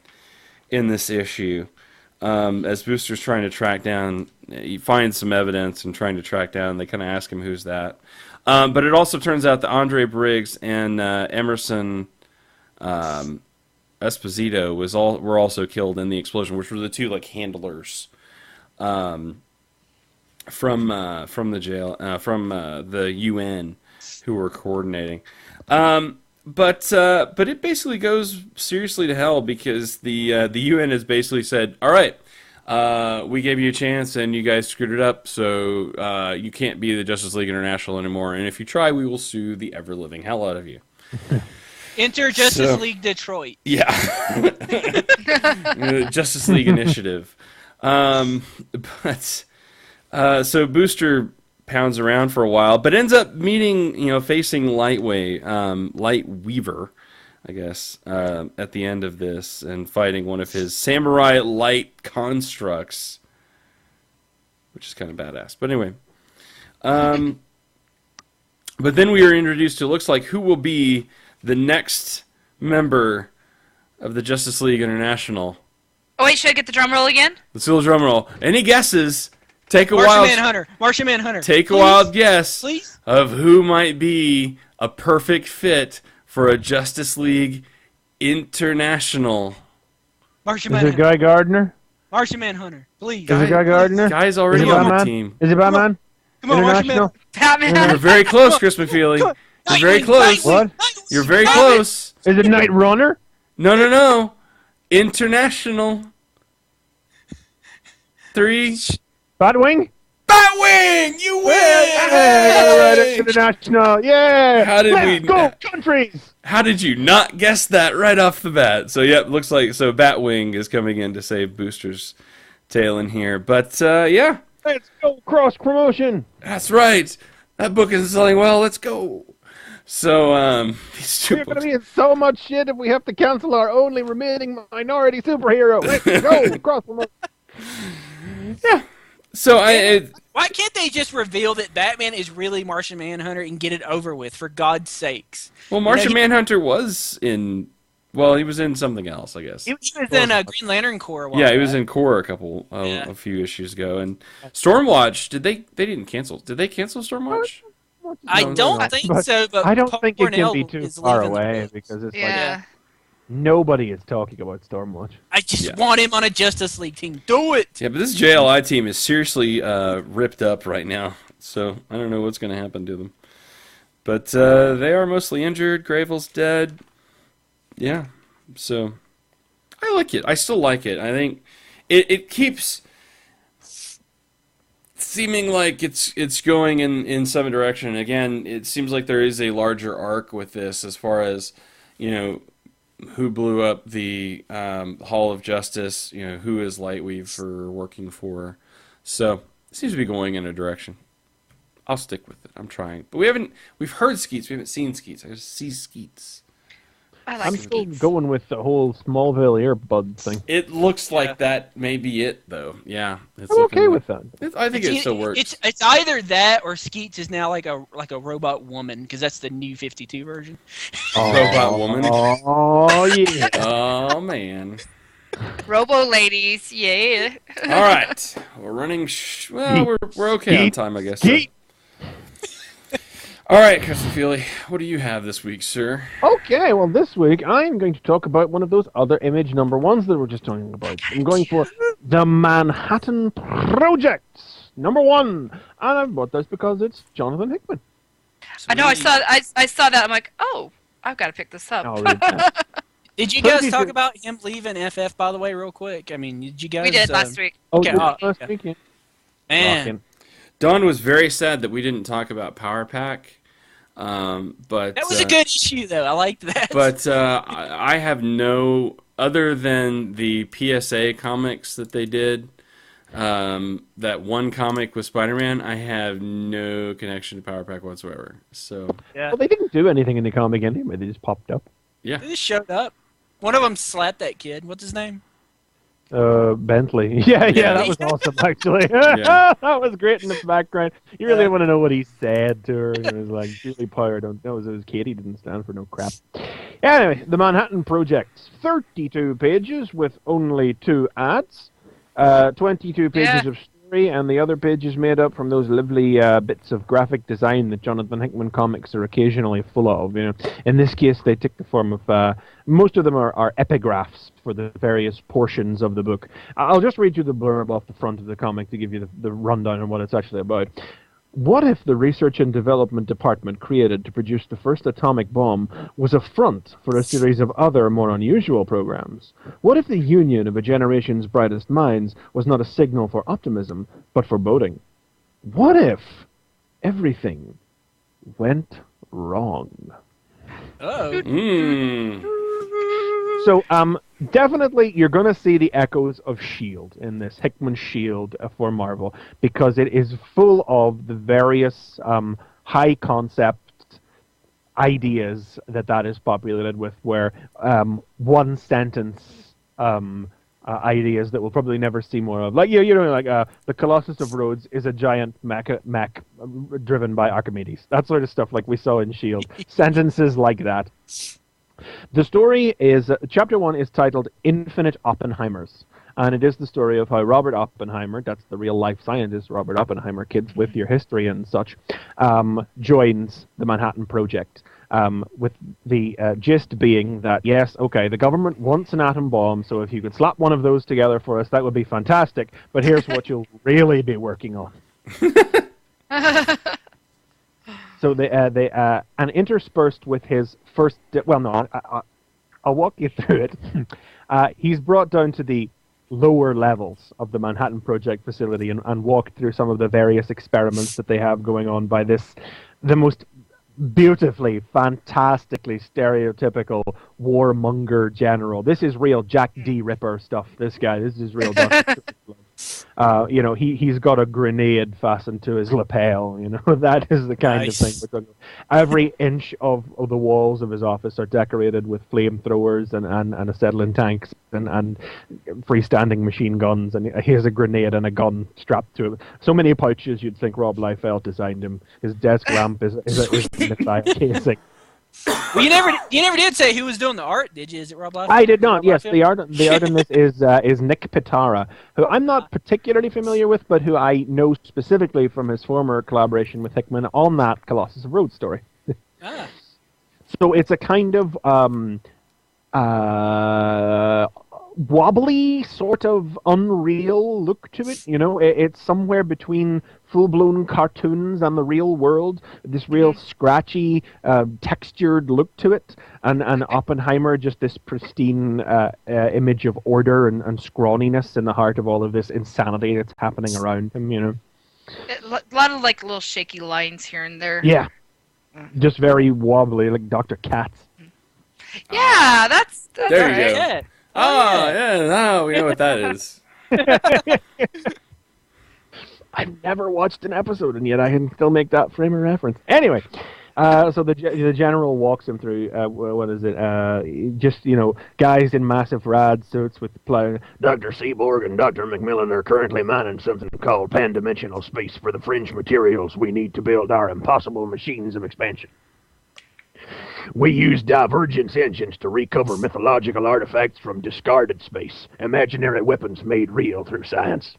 [SPEAKER 2] in this issue as Booster's trying to track down. He finds some evidence and trying to track down. They kind of ask him who's that. But it also turns out that Andre Briggs and Emerson Esposito were also killed in the explosion, which were the two like handlers from the jail from the UN who were coordinating. But it basically goes seriously to hell because the UN has basically said, all right, we gave you a chance and you guys screwed it up, so you can't be the Justice League International anymore, and if you try, we will sue the ever-living hell out of you.
[SPEAKER 5] Enter Justice League Detroit.
[SPEAKER 2] Yeah. Justice League Initiative. So Booster pounds around for a while, but ends up facing Lightweaver, I guess, at the end of this, and fighting one of his samurai light constructs, which is kind of badass. But anyway, but then we are introduced to, looks like, who will be the next member of the Justice League International.
[SPEAKER 3] Oh wait, should I get the drum roll again?
[SPEAKER 2] Let's do the drum roll. Any guesses? Take a
[SPEAKER 5] Martian Manhunter.
[SPEAKER 2] Take a wild guess
[SPEAKER 5] Please?
[SPEAKER 2] of who might be a perfect fit for a Justice League International.
[SPEAKER 5] Martian
[SPEAKER 4] Is it
[SPEAKER 5] Manhunter.
[SPEAKER 4] Guy Gardner?
[SPEAKER 5] Martian Manhunter. Please.
[SPEAKER 4] Is it Guy Gardner?
[SPEAKER 2] Guy's already
[SPEAKER 4] Is it
[SPEAKER 2] on the
[SPEAKER 4] Batman?
[SPEAKER 2] team.
[SPEAKER 4] Is it Batman?
[SPEAKER 5] Come on, Martian
[SPEAKER 4] International?
[SPEAKER 5] Manhunter.
[SPEAKER 3] Batman.
[SPEAKER 2] You're very close, Chris McFeely. You're very close.
[SPEAKER 4] What?
[SPEAKER 2] You're very close.
[SPEAKER 4] Is it Night Runner?
[SPEAKER 2] No. International. 3.
[SPEAKER 4] Batwing?
[SPEAKER 2] Batwing! You win!
[SPEAKER 4] Hey, International. Yeah!
[SPEAKER 2] How did
[SPEAKER 4] Let's
[SPEAKER 2] we-
[SPEAKER 4] go, countries!
[SPEAKER 2] How did you not guess that right off the bat? So, yep, looks like Batwing is coming in to save Booster's tail in here. But, yeah,
[SPEAKER 4] Let's go, cross promotion!
[SPEAKER 2] that's right. That book isn't selling well. Let's go. So, these two
[SPEAKER 4] We're going to
[SPEAKER 2] books.
[SPEAKER 4] be in so much shit if we have to cancel our only remaining minority superhero. Let's go, cross promotion.
[SPEAKER 2] Yeah. So,
[SPEAKER 5] Why can't they just reveal that Batman is really Martian Manhunter and get it over with, for God's sakes?
[SPEAKER 2] Martian
[SPEAKER 5] he-
[SPEAKER 2] Manhunter was in, he was in something else, I guess.
[SPEAKER 5] He was in Green Lantern Corps a while
[SPEAKER 2] Yeah, he was
[SPEAKER 5] back.
[SPEAKER 2] in Core a few issues ago. And Stormwatch, they didn't cancel. Did they cancel Stormwatch?
[SPEAKER 5] I
[SPEAKER 2] No,
[SPEAKER 5] don't think
[SPEAKER 4] But
[SPEAKER 5] so, but
[SPEAKER 4] I don't
[SPEAKER 5] Paul
[SPEAKER 4] think it can
[SPEAKER 5] Cornell
[SPEAKER 4] be too
[SPEAKER 5] is
[SPEAKER 4] far
[SPEAKER 5] leaving the
[SPEAKER 4] away
[SPEAKER 5] books.
[SPEAKER 4] because it's
[SPEAKER 3] Yeah.
[SPEAKER 4] like nobody is talking about Stormwatch.
[SPEAKER 5] I just
[SPEAKER 2] Yeah.
[SPEAKER 5] want him on a Justice League team. Do it!
[SPEAKER 2] Yeah, but this JLI team is seriously ripped up right now. So I don't know what's going to happen to them. But they are mostly injured. Gravel's dead. Yeah. So I like it. I still like it. I think it keeps seeming like it's going in some direction. Again, it seems like there is a larger arc with this as far as, who blew up the Hall of Justice, who is Lightweaver working for. So it seems to be going in a direction. I'll stick with it. I'm trying. But we've heard Skeets, we haven't seen Skeets. I just see Skeets.
[SPEAKER 3] I like
[SPEAKER 4] I'm still
[SPEAKER 3] Skeets.
[SPEAKER 4] going with the whole Smallville earbud thing.
[SPEAKER 2] It looks like
[SPEAKER 5] Yeah.
[SPEAKER 2] that may be it, though. Yeah. It's
[SPEAKER 4] I'm okay
[SPEAKER 2] looking
[SPEAKER 4] with that.
[SPEAKER 2] I think it still works.
[SPEAKER 5] It's either that or Skeets is now like a robot woman, because that's the new 52 version.
[SPEAKER 2] Robot woman.
[SPEAKER 4] Oh, yeah.
[SPEAKER 2] Oh, man.
[SPEAKER 3] Robo ladies, yeah.
[SPEAKER 2] All right. We're running... we're okay on time, I guess. so.
[SPEAKER 4] Skeet.
[SPEAKER 2] All right, Chris Feely, what do you have this week, sir?
[SPEAKER 4] Okay, well, this week I'm going to talk about one of those other image number ones that we were just talking about. I'm going for the Manhattan Project, number 1. And I bought this because it's Jonathan Hickman.
[SPEAKER 3] I know. I saw that. I'm like, oh, I've got to pick this up.
[SPEAKER 4] I'll read that.
[SPEAKER 5] Did you guys
[SPEAKER 4] 32
[SPEAKER 5] talk about him leaving FF, by the way, real quick? I mean, did you guys...
[SPEAKER 3] We did last week.
[SPEAKER 4] Oh,
[SPEAKER 5] Okay,
[SPEAKER 4] did
[SPEAKER 5] oh,
[SPEAKER 4] last
[SPEAKER 5] yeah.
[SPEAKER 4] week, yeah.
[SPEAKER 5] Man,
[SPEAKER 4] Rockin'.
[SPEAKER 2] Don was very sad that we didn't talk about Power Pack. But
[SPEAKER 5] that was a good issue, though. I liked that.
[SPEAKER 2] But I have no, other than the PSA comics that they did, that one comic with Spider-Man, I have no connection to Power Pack whatsoever. So,
[SPEAKER 5] yeah.
[SPEAKER 4] Well, they didn't do anything in the comic anyway. They just popped up.
[SPEAKER 2] yeah.
[SPEAKER 5] They just showed up. One of them slapped that kid. What's his name?
[SPEAKER 4] Bentley. Yeah, that was awesome, actually.
[SPEAKER 2] Yeah.
[SPEAKER 4] That was great in the background. You really want to know what he said to her. It was like, Julie Power, don't know. It was Katie, didn't stand for no crap. Anyway, the Manhattan Project. 32 pages with only 2 ads. 22 pages
[SPEAKER 3] Yeah.
[SPEAKER 4] of story history, and the other page is made up from those lovely bits of graphic design that Jonathan Hickman comics are occasionally full of. You know, in this case, they take the form of most of them are epigraphs for the various portions of the book. I'll just read you the blurb off the front of the comic to give you the rundown on what it's actually about. What if the Research and Development Department created to produce the first atomic bomb was a front for a series of other, more unusual programs? What if the union of a generation's brightest minds was not a signal for optimism, but foreboding? What if everything went wrong?
[SPEAKER 5] Oh.
[SPEAKER 4] So, definitely you're going to see the echoes of S.H.I.E.L.D. in this, Hickman S.H.I.E.L.D. For Marvel, because it is full of the various high-concept ideas that is populated with, where one-sentence ideas that we'll probably never see more of. Like, the Colossus of Rhodes is a giant mech driven by Archimedes. That sort of stuff like we saw in S.H.I.E.L.D. Sentences like that. The story is, chapter 1 is titled Infinite Oppenheimers, and it is the story of how Robert Oppenheimer, that's the real-life scientist Robert Oppenheimer, kids with your history and such, joins the Manhattan Project, with the gist being that, yes, okay, the government wants an atom bomb, so if you could slap one of those together for us, that would be fantastic, but here's what you'll really be working on. So and interspersed with his first, I'll walk you through it. He's brought down to the lower levels of the Manhattan Project facility and walked through some of the various experiments that they have going on by the most beautifully, fantastically stereotypical warmonger general. This is real Jack D. Ripper stuff, this guy. This is real Dr. He's got a grenade fastened to his lapel. That is the kind of thing we're talking about. Every inch of the walls of his office are decorated with flamethrowers and acetylene tanks and freestanding machine guns, and he has a grenade and a gun strapped to him. So many pouches you'd think Rob Liefeld designed him. His desk lamp is a missile casing.
[SPEAKER 5] Well, you never did say who was doing the art, did you? Is it Rob Liefeld?
[SPEAKER 4] I did not. Yes, the art in this is Nick Pitara, who I'm not particularly familiar with, but who I know specifically from his former collaboration with Hickman on that Colossus of Rhodes story. So it's a kind of wobbly, sort of unreal look to it. It's somewhere between full-blown cartoons and the real world. This real scratchy, textured look to it, and Oppenheimer, just this pristine image of order and scrawniness in the heart of all of this insanity that's happening around him.
[SPEAKER 3] A lot of like little shaky lines here and there.
[SPEAKER 4] Yeah, just very wobbly, like Dr. Katz.
[SPEAKER 3] Yeah, that's
[SPEAKER 2] there you
[SPEAKER 3] right.
[SPEAKER 2] go.
[SPEAKER 5] Yeah.
[SPEAKER 2] Oh, yeah, now we know what that is.
[SPEAKER 4] I've never watched an episode, and yet I can still make that frame of reference. Anyway, so the general walks him through, what is it, guys in massive rad suits with the plow. Dr. Seaborg and Dr. McMillan are currently mining something called pan-dimensional space for the fringe materials we need to build our impossible machines of expansion. We use divergence engines to recover mythological artifacts from discarded space, imaginary weapons made real through science.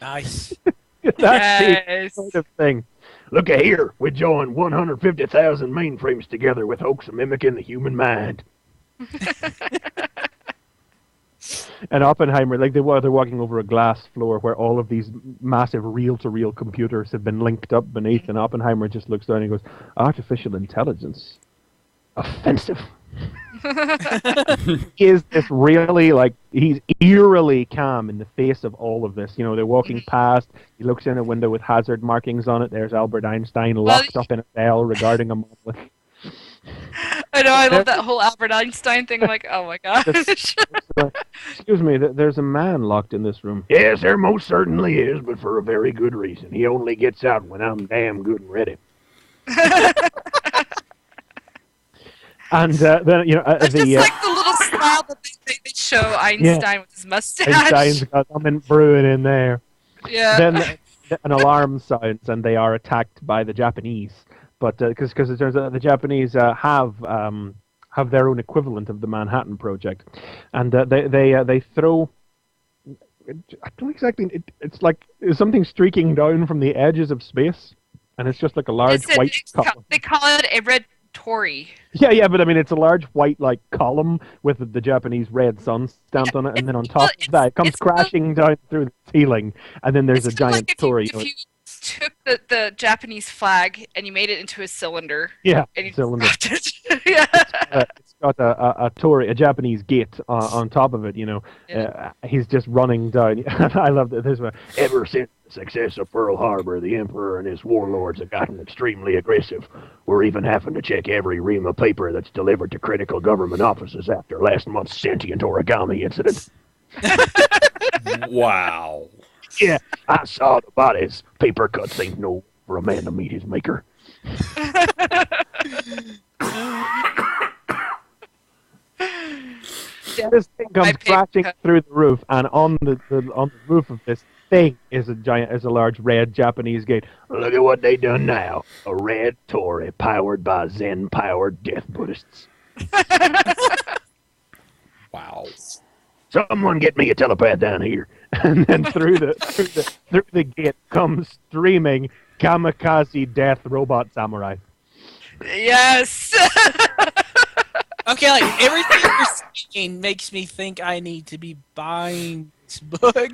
[SPEAKER 5] Nice.
[SPEAKER 4] That's the sort of thing. Look at here, we joined 150,000 mainframes together with hopes of mimicking the human mind. And Oppenheimer, they're walking over a glass floor where all of these massive reel-to-reel computers have been linked up beneath, and Oppenheimer just looks down and goes, artificial intelligence? Offensive. He is this really, he's eerily calm in the face of all of this. They're walking past, he looks in a window with hazard markings on it, there's Albert Einstein locked up in a cell regarding a monolith.
[SPEAKER 3] I know, I love that whole Albert Einstein thing. I'm like, oh my gosh.
[SPEAKER 4] Excuse me, there's a man locked in this room. Yes, there most certainly is, but for a very good reason. He only gets out when I'm damn good and ready. And then,
[SPEAKER 3] it's just like the little smile that they show Einstein with his mustache.
[SPEAKER 4] Einstein's got something brewing in there.
[SPEAKER 3] Yeah.
[SPEAKER 4] Then an alarm sounds, and they are attacked by the Japanese. But because it turns out the Japanese have their own equivalent of the Manhattan Project, and they throw
[SPEAKER 6] I don't exactly. It's like it's something streaking down from the edges of space, and it's just like a large white column.
[SPEAKER 3] They call it a red Tory.
[SPEAKER 6] Yeah, but I mean, it's a large white like column with the Japanese red sun stamped on it, and then on top of that, it comes crashing down through the ceiling, and then there's a giant Tory.
[SPEAKER 3] If you took the Japanese flag and you made it into a cylinder.
[SPEAKER 6] Yeah,
[SPEAKER 3] and you
[SPEAKER 6] cylinder.
[SPEAKER 3] Yeah.
[SPEAKER 6] It's got a Tory, a Japanese gate on top of it. He's just running down. I love that this one. Ever since the success of Pearl Harbor, the Emperor and his warlords have gotten extremely aggressive. We're even having to check every ream of paper that's delivered to critical government offices after last month's sentient origami incident.
[SPEAKER 2] Wow.
[SPEAKER 6] Yeah, I saw the bodies. Paper cuts ain't no for a man to meet his maker. This thing comes crashing through the roof, and on the roof of this thing is a large red Japanese gate. Look at what they done now. A red Tory powered by Zen-powered death Buddhists.
[SPEAKER 2] Wow.
[SPEAKER 6] Someone get me a telepath down here. And then through the gate comes streaming kamikaze death robot samurai.
[SPEAKER 3] Yes.
[SPEAKER 5] Okay, like everything you're saying makes me think I need to be buying this book.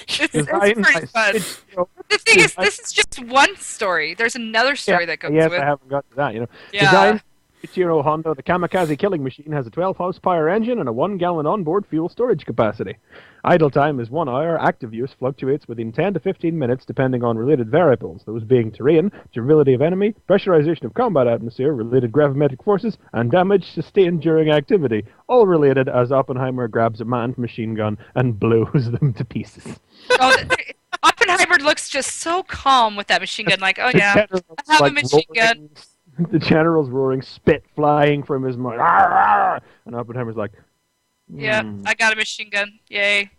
[SPEAKER 3] It's pretty fun. The thing is, this is just one story. There's another story that goes with.
[SPEAKER 6] Yes, I haven't got to that.
[SPEAKER 3] Yeah.
[SPEAKER 6] Designed Ichiro Hondo, the kamikaze killing machine has a 12-horsepower engine and a 1-gallon onboard fuel storage capacity. Idle time is 1 hour. Active use fluctuates within 10 to 15 minutes depending on related variables, those being terrain, durability of enemy, pressurization of combat atmosphere, related gravimetric forces, and damage sustained during activity, all related as Oppenheimer grabs a manned machine gun and blows them to pieces.
[SPEAKER 3] Oh, Oppenheimer looks just so calm with that machine gun, like, oh yeah, I have a machine gun.
[SPEAKER 6] The general's roaring, spit flying from his mouth. And Oppenheimer's like,
[SPEAKER 3] yeah, I got a machine gun. Yay.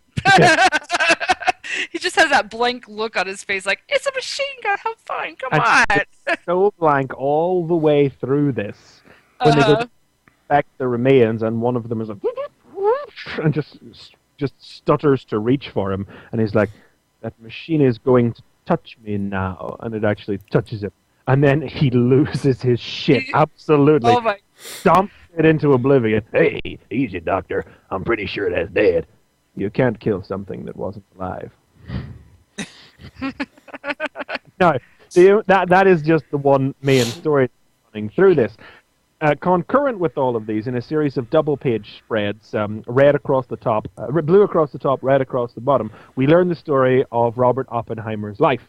[SPEAKER 3] He just has that blank look on his face, like, it's a machine gun. Have fun. Come on.
[SPEAKER 6] So blank all the way through this. When they go to back the remains, and one of them is like, and just stutters to reach for him. And he's like, that machine is going to touch me now. And it actually touches him. And then he loses his shit. Absolutely.
[SPEAKER 3] Oh my.
[SPEAKER 6] Stomps it into oblivion. Hey, easy, Doctor. I'm pretty sure that's dead. You can't kill something that wasn't alive. No, that is just the one main story running through this. Concurrent with all of these, in a series of double-page spreads, red across the top, blue across the top, red across the bottom, we learn the story of Robert Oppenheimer's life.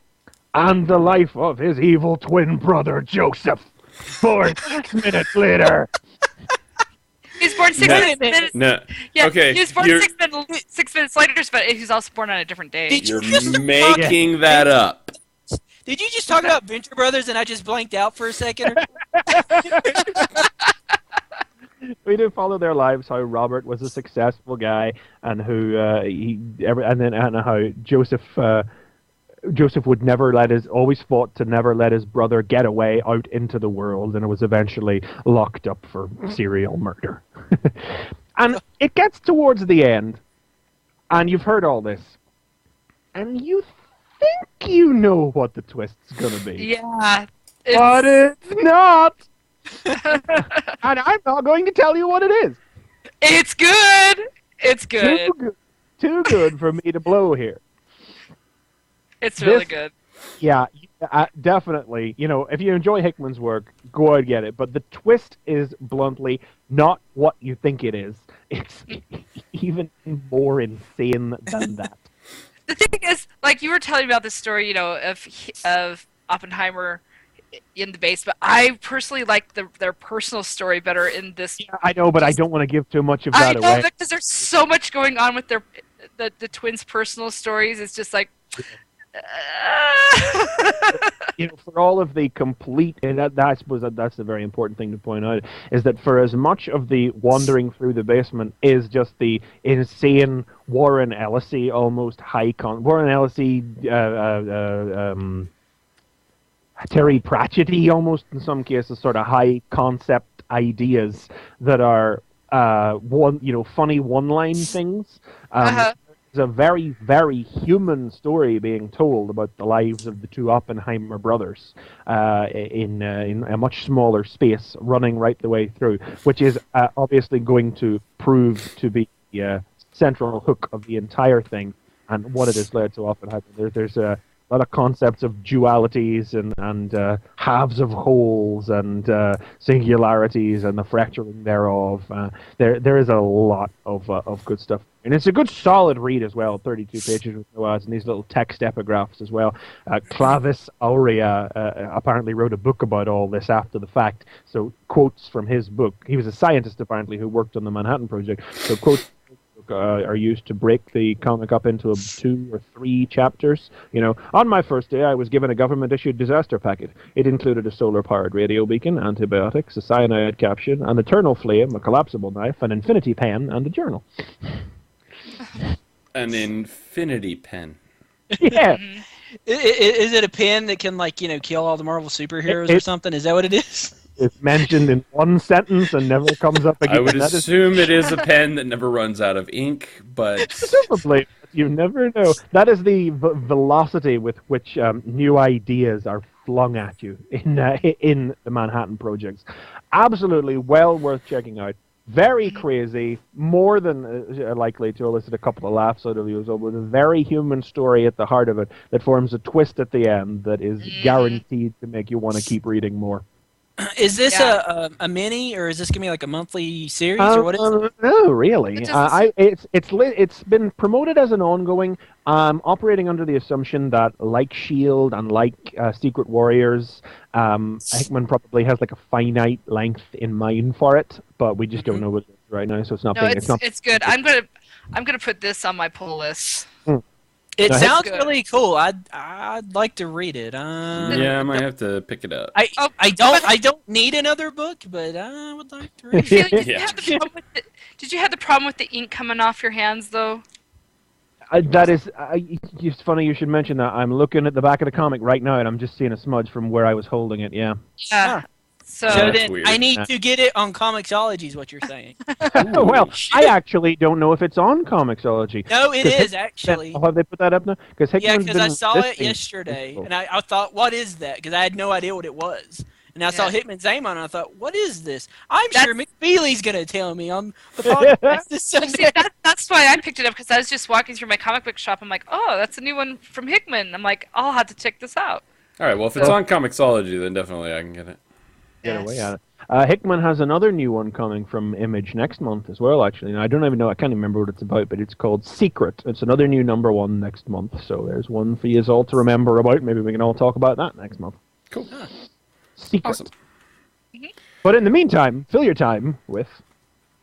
[SPEAKER 6] And the life of his evil twin brother, Joseph. Born 6 minutes later.
[SPEAKER 3] He's born 6 minutes.
[SPEAKER 2] No.
[SPEAKER 3] Yeah,
[SPEAKER 2] Okay.
[SPEAKER 3] he was born 6 minutes later, but he's also born on a different day.
[SPEAKER 2] You're making that up.
[SPEAKER 5] Did you just talk about Venture Brothers and I just blanked out for a second?
[SPEAKER 6] We do follow their lives. How Robert was a successful guy, and how Joseph would always fought to never let his brother get away out into the world, and was eventually locked up for serial murder. And it gets towards the end, and you've heard all this, and you think you know what the twist's gonna be.
[SPEAKER 3] Yeah.
[SPEAKER 6] But it's not! And I'm not going to tell you what it is.
[SPEAKER 3] It's good! It's good.
[SPEAKER 6] Too good for me to blow here.
[SPEAKER 3] It's really good.
[SPEAKER 6] Yeah, definitely. If you enjoy Hickman's work, go out and get it. But the twist is bluntly not what you think it is. It's even more insane than that.
[SPEAKER 3] The thing is, like you were telling about the story, of Oppenheimer in the basement. I personally like their personal story better in this.
[SPEAKER 6] Yeah, I know, but I don't want to give too much of that away.
[SPEAKER 3] I know, because there's so much going on with the twins' personal stories. It's just like.
[SPEAKER 6] For all of the complete, and that's the very important thing to point out, is that for as much of the wandering through the basement is just the insane Warren Ellisy almost Warren Ellisy, Terry Pratchett-y almost in some cases, sort of high concept ideas that are funny one-line things. a very, very human story being told about the lives of the two Oppenheimer brothers in a much smaller space, running right the way through, which is obviously going to prove to be the central hook of the entire thing and what it has led to Oppenheimer. There's a lot of concepts of dualities and halves of wholes and singularities and the fracturing thereof. There is a lot of good stuff. And it's a good solid read as well, 32 pages with no ads and these little text epigraphs as well. Clavis Aurea apparently wrote a book about all this after the fact, so quotes from his book. He was a scientist apparently who worked on the Manhattan Project, so quotes are used to break the comic up into 2 or 3 chapters. You know, on my first day, I was given a government-issued disaster packet. It included a solar-powered radio beacon, antibiotics, a cyanide capsule, an eternal flame, a collapsible knife, an infinity pen, and a journal.
[SPEAKER 2] An infinity pen.
[SPEAKER 6] Yeah.
[SPEAKER 5] Is it a pen that can, like, kill all the Marvel superheroes or something? Is that what it is?
[SPEAKER 6] It's mentioned in one sentence and never comes up again.
[SPEAKER 2] I would assume it is a pen that never runs out of ink, but...
[SPEAKER 6] Probably. You never know. That is the velocity with which new ideas are flung at you in the Manhattan Projects. Absolutely well worth checking out. Very crazy, more than likely to elicit a couple of laughs out of you, so with a very human story at the heart of it that forms a twist at the end that is guaranteed to make you want to keep reading more.
[SPEAKER 5] Is this a mini, or is this gonna be like a monthly series, or what is it?
[SPEAKER 6] No, really. It's been promoted as an ongoing. Operating under the assumption that, like Shield and like Secret Warriors, Hickman probably has like a finite length in mind for it, but we just don't know what it is right now. So it's not.
[SPEAKER 3] No, it's good. I'm gonna put this on my pull list.
[SPEAKER 5] It sounds really cool. I'd like to read it.
[SPEAKER 2] Yeah, I might have to pick it up.
[SPEAKER 5] I don't need another book, but I would like to read it.
[SPEAKER 3] Did you have the problem with the ink coming off your hands though?
[SPEAKER 6] That is, it's funny you should mention that. I'm looking at the back of the comic right now, and I'm just seeing a smudge from where I was holding it. Yeah.
[SPEAKER 3] So
[SPEAKER 5] then
[SPEAKER 2] weird.
[SPEAKER 5] I need to get it on Comixology, is what you're saying.
[SPEAKER 6] Well, I actually don't know if it's on Comixology.
[SPEAKER 5] No, it is actually.
[SPEAKER 6] Have they put that up now? Because
[SPEAKER 5] I saw it yesterday, and I thought, what is that? Because I had no idea what it was. And I saw Hickman's name on it, and I thought, what is this? I'm sure McFeely's going to tell me on the podcast this Sunday.
[SPEAKER 3] See, that's why I picked it up, because I was just walking through my comic book shop. I'm like, oh, that's a new one from Hickman. I'm like, I'll have to check this out.
[SPEAKER 2] All right, well, if it's on Comixology, then definitely I can get it.
[SPEAKER 6] Get away at it. Hickman has another new one coming from Image next month as well, actually. And I don't even know, I can't even remember what it's about, but it's called Secret. It's another new #1 next month, so there's one for you all to remember about. Maybe we can all talk about that next month.
[SPEAKER 2] Cool.
[SPEAKER 6] Secret.
[SPEAKER 2] Awesome.
[SPEAKER 6] But in the meantime, fill your time with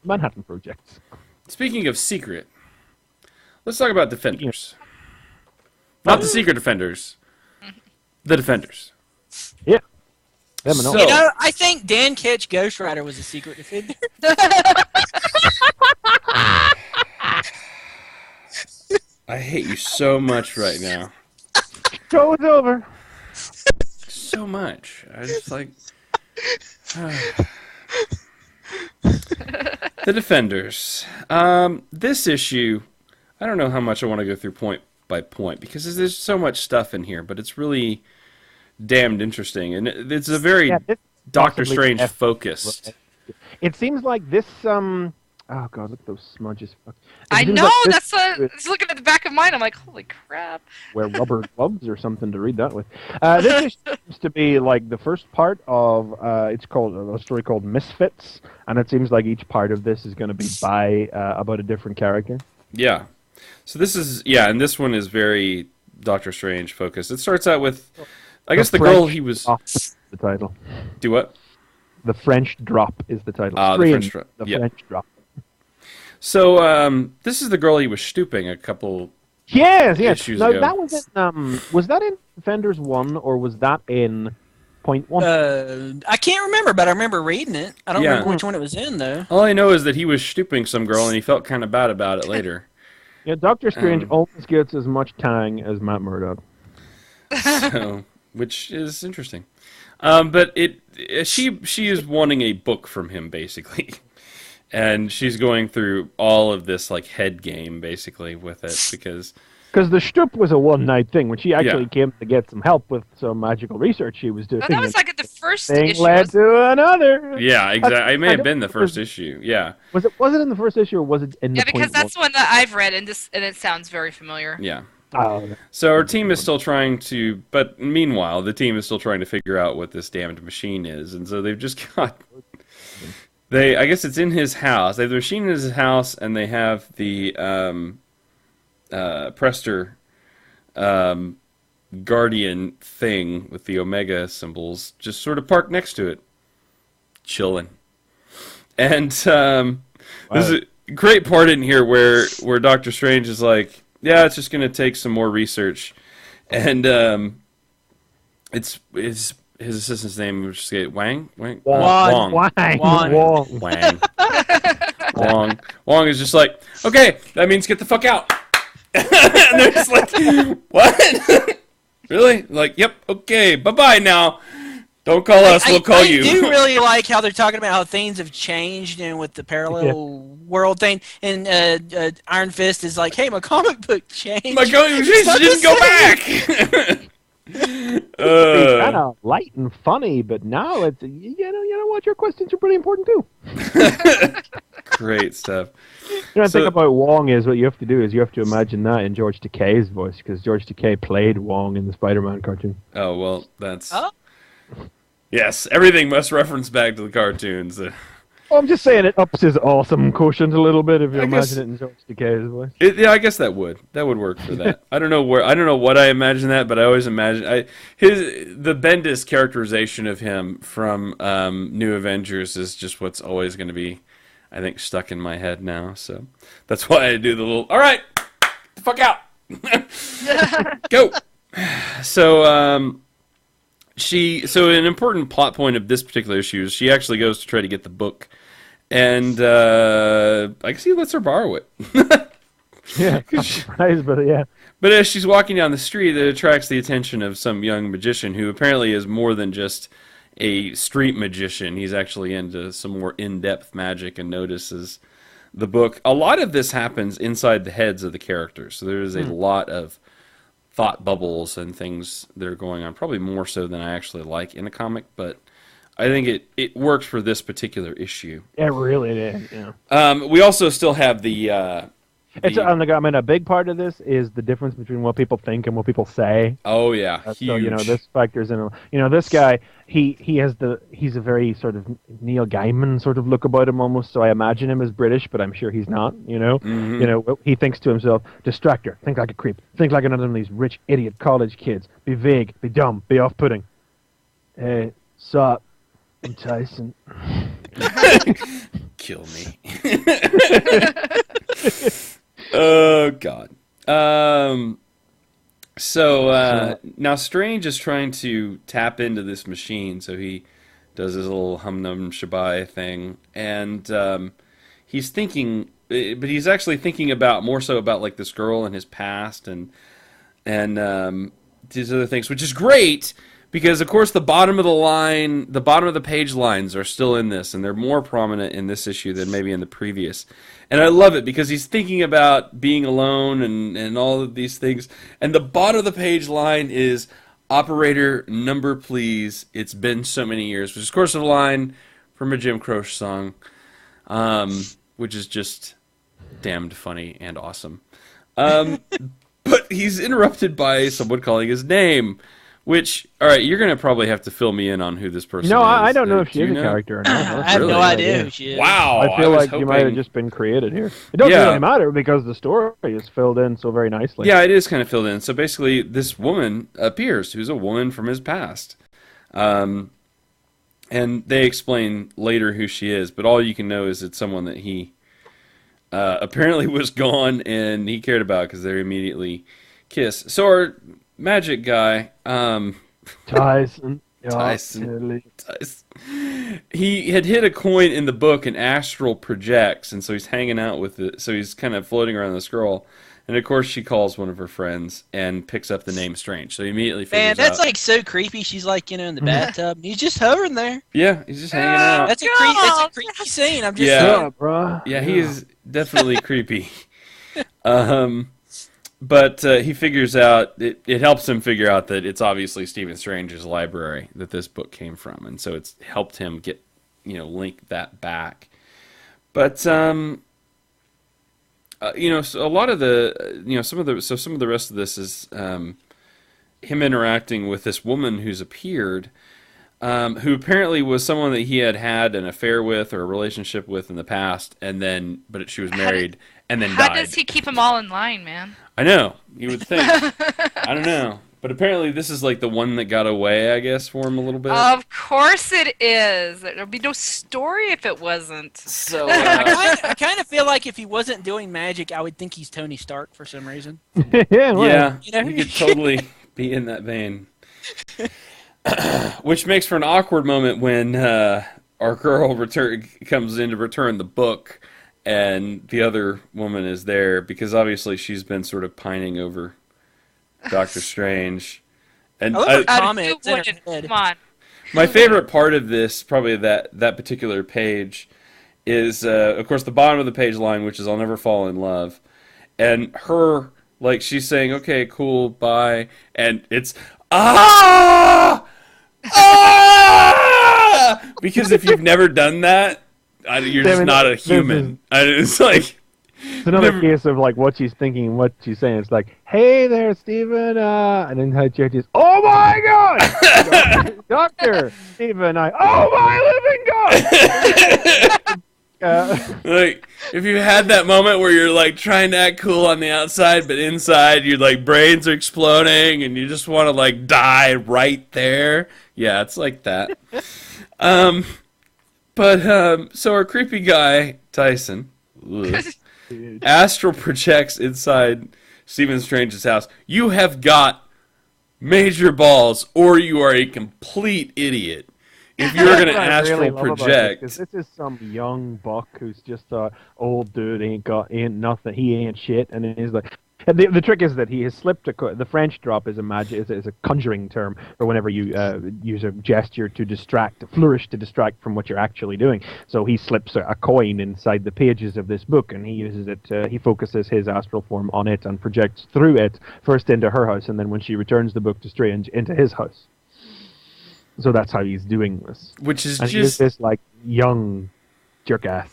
[SPEAKER 6] Manhattan Projects.
[SPEAKER 2] Speaking of Secret, let's talk about Defenders. Not the Secret Defenders. The Defenders.
[SPEAKER 6] Yeah.
[SPEAKER 2] So,
[SPEAKER 5] I think Dan Ketch Ghost Rider was a secret defender.
[SPEAKER 2] I hate you so much right now.
[SPEAKER 6] Show's over.
[SPEAKER 2] So much. I just like... The Defenders. This issue, I don't know how much I want to go through point by point, because there's so much stuff in here, but it's really damned interesting, and it's a very Doctor Strange focused.
[SPEAKER 6] It seems like this. Oh god, look at those smudges.
[SPEAKER 3] I know. That's just looking at the back of mine. I'm like, holy crap.
[SPEAKER 6] Wear rubber gloves or something to read that with. This seems to be like the first part of. It's called a story called Misfits, and it seems like each part of this is going to be by about a different character.
[SPEAKER 2] Yeah. So this is and this one is very Doctor Strange focused. It starts out with. I guess the girl he was...
[SPEAKER 6] The title.
[SPEAKER 2] Do what?
[SPEAKER 6] The French Drop is the title.
[SPEAKER 2] The French Drop.
[SPEAKER 6] French Drop.
[SPEAKER 2] So, this is the girl he was stooping a couple issues
[SPEAKER 6] now,
[SPEAKER 2] ago.
[SPEAKER 6] that was in, was that in Defenders 1, or was that in Point 1?
[SPEAKER 5] I can't remember, but I remember reading it. I don't remember which one it was in, though.
[SPEAKER 2] All I know is that he was stooping some girl, and he felt kind of bad about it later.
[SPEAKER 6] Yeah, Doctor Strange almost gets as much tang as Matt Murdock.
[SPEAKER 2] So... which is interesting, but she is wanting a book from him basically, And she's going through all of this like head game basically with it because
[SPEAKER 6] the Shtup was a one-night thing. When she actually
[SPEAKER 2] Yeah.
[SPEAKER 6] came to get some help with some magical research she was doing.
[SPEAKER 3] No, that was like at the first
[SPEAKER 6] thing
[SPEAKER 3] issue.
[SPEAKER 6] led to another.
[SPEAKER 2] yeah, exactly. It may
[SPEAKER 6] I
[SPEAKER 2] have
[SPEAKER 6] don't
[SPEAKER 2] been the
[SPEAKER 6] think
[SPEAKER 2] first issue. Yeah,
[SPEAKER 6] Was it in the first issue or was it in
[SPEAKER 3] Yeah,
[SPEAKER 6] the
[SPEAKER 3] because
[SPEAKER 6] point
[SPEAKER 3] that's one that I've read, and it sounds very familiar.
[SPEAKER 2] yeah.
[SPEAKER 6] one?
[SPEAKER 2] So our team is still trying to, but meanwhile, the team is still trying to figure out what this damned machine is, and so they've just got. I guess it's in his house. They have the machine in his house, and they have the Prester Guardian thing with the Omega symbols just sort of parked next to it, chilling. And there's a great part in here where Doctor Strange is like, "Yeah, it's just going to take some more research," and it's his assistant's name, which is Wang.
[SPEAKER 6] Wong.
[SPEAKER 2] Wong is just like, "Okay, that means get the fuck out." And they're just like, "What? Really?" Like, "Yep, okay, bye-bye now. Don't call us, we'll call you."
[SPEAKER 5] I do really like how they're talking about how things have changed and with the parallel world thing. And Iron Fist is like, "Hey, my comic book changed.
[SPEAKER 2] My comic book didn't go back."
[SPEAKER 6] It's kind of light and funny, but now it's you know what, your questions are pretty important too.
[SPEAKER 2] Great stuff.
[SPEAKER 6] The thing about Wong is what you have to do is you have to imagine that in George Takei's voice, because George Takei played Wong in the Spider-Man cartoon.
[SPEAKER 2] Oh, well, that's...
[SPEAKER 5] Oh.
[SPEAKER 2] Yes, everything must reference back to the cartoons.
[SPEAKER 6] Well, I'm just saying it ups his awesome quotion a little bit if you
[SPEAKER 2] I guess-
[SPEAKER 6] imagine it in George Takei's voice.
[SPEAKER 2] Yeah, I guess that would work for that. I don't know what I imagine that, but I always imagine the Bendis characterization of him from New Avengers is just what's always going to be, I think, stuck in my head now. So that's why I do the little. All right, get the fuck out, go. So an important plot point of this particular issue is she actually goes to try to get the book. And I guess he lets her borrow it.
[SPEAKER 6] Yeah, I'm surprised, but yeah.
[SPEAKER 2] But as she's walking down the street, it attracts the attention of some young magician who apparently is more than just a street magician. He's actually into some more in-depth magic and notices the book. A lot of this happens inside the heads of the characters. So there is a lot of thought bubbles and things that are going on, probably more so than I actually like in a comic, but I think it works for this particular issue.
[SPEAKER 6] It really is, yeah.
[SPEAKER 2] We also still have the
[SPEAKER 6] a big part of this is the difference between what people think and what people say.
[SPEAKER 2] oh yeah, huge.
[SPEAKER 6] So this factors in. This guy, he's a very sort of Neil Gaiman sort of look about him almost. So I imagine him as British, but I'm sure he's not. He thinks to himself, "Distractor, think like a creep, think like another of these rich idiot college kids. Be vague, be dumb, be off-putting." Hey, sup? I'm Tyson.
[SPEAKER 2] Kill me. Oh God. Now Strange is trying to tap into this machine, so he does his little hum num shabai thing, and he's thinking, but he's actually thinking more so about like this girl and his past and these other things, which is great. Because, of course, the bottom of the page lines are still in this, and they're more prominent in this issue than maybe in the previous. And I love it because he's thinking about being alone and all of these things. And the bottom of the page line is, "Operator, number please, it's been so many years," which is, of course, a line from a Jim Croce song, which is just damned funny and awesome. But he's interrupted by someone calling his name. Which, all right, you're going to probably have to fill me in on who this person is.
[SPEAKER 6] No, I don't know if she
[SPEAKER 2] Do
[SPEAKER 6] is
[SPEAKER 2] you
[SPEAKER 6] a
[SPEAKER 2] know?
[SPEAKER 6] character or not.
[SPEAKER 5] I have no idea who she is.
[SPEAKER 2] Wow.
[SPEAKER 6] I feel
[SPEAKER 2] was
[SPEAKER 6] like you might have
[SPEAKER 2] hoping-
[SPEAKER 6] just been created here. It doesn't really matter because the story is filled in so very nicely.
[SPEAKER 2] Yeah, it is kind of filled in. So basically, this woman appears, who's a woman from his past. And they explain later who she is, but all you can know is it's someone that he apparently was gone and he cared about because they immediately kiss. So our magic guy...
[SPEAKER 6] Tyson.
[SPEAKER 2] He had hit a coin in the book and astral projects, and so he's hanging out with it. So he's kind of floating around this girl, And of course, she calls one of her friends and picks up the name Strange. So he immediately figures
[SPEAKER 5] Man, that's
[SPEAKER 2] out.
[SPEAKER 5] like so creepy. She's like, in the bathtub. He's just hovering there.
[SPEAKER 2] Yeah, he's just hanging out.
[SPEAKER 5] That's a creepy scene. I'm just
[SPEAKER 2] Yeah.
[SPEAKER 5] saying.
[SPEAKER 6] Yeah, bro.
[SPEAKER 2] Yeah, he is definitely creepy. But he figures out, it helps him figure out that it's obviously Stephen Strange's library that this book came from. And so it's helped him get, link that back. But, so a lot of the, some of the rest of this is him interacting with this woman who's appeared, who apparently was someone that he had an affair with or a relationship with in the past, but she was married and then died.
[SPEAKER 3] How does he keep them all in line, man?
[SPEAKER 2] I know, you would think. I don't know. But apparently this is like the one that got away, I guess, for him a little bit.
[SPEAKER 3] Of course it is. There'd be no story if it wasn't.
[SPEAKER 2] So,
[SPEAKER 5] I kind of feel like if he wasn't doing magic, I would think he's Tony Stark for some reason.
[SPEAKER 6] Yeah, well,
[SPEAKER 2] yeah,
[SPEAKER 5] You know?
[SPEAKER 2] he could totally be in that vein. Which makes for an awkward moment when our girl comes in to return the book, and the other woman is there because obviously she's been sort of pining over Doctor Strange. And
[SPEAKER 5] I love her
[SPEAKER 3] Who
[SPEAKER 5] comments in her
[SPEAKER 3] wouldn't?
[SPEAKER 5] head.
[SPEAKER 3] Come on.
[SPEAKER 2] my favorite part of this, probably that particular page, is of course the bottom of the page line, which is "I'll never fall in love," and her she's saying, "Okay, cool, bye," and it's because if you've never done that, you're just not a human. It's like
[SPEAKER 6] it's another case of what she's thinking and what she's saying. It's like, "Hey there, Stephen," and then her church is, "Oh my God, Doctor Stephen, oh my living God."
[SPEAKER 2] If you had that moment where you're trying to act cool on the outside, but inside your brains are exploding and you just want to die right there. Yeah, it's like that. So our creepy guy, Tyson, astral projects inside Stephen Strange's house. You have got major balls, or you are a complete idiot. If you're going to astral project,
[SPEAKER 6] this is some young buck who's just a old dude, ain't nothing, he ain't shit, and he's like. And the trick is that he has slipped the French drop is a conjuring term for whenever you use a gesture to flourish to distract from what you're actually doing. So he slips a coin inside the pages of this book, and he uses it. He focuses his astral form on it and projects through it first into her house, and then when she returns the book to Strange, into his house. So that's how he's doing this.
[SPEAKER 2] Which is
[SPEAKER 6] and
[SPEAKER 2] just
[SPEAKER 6] this young jerk ass.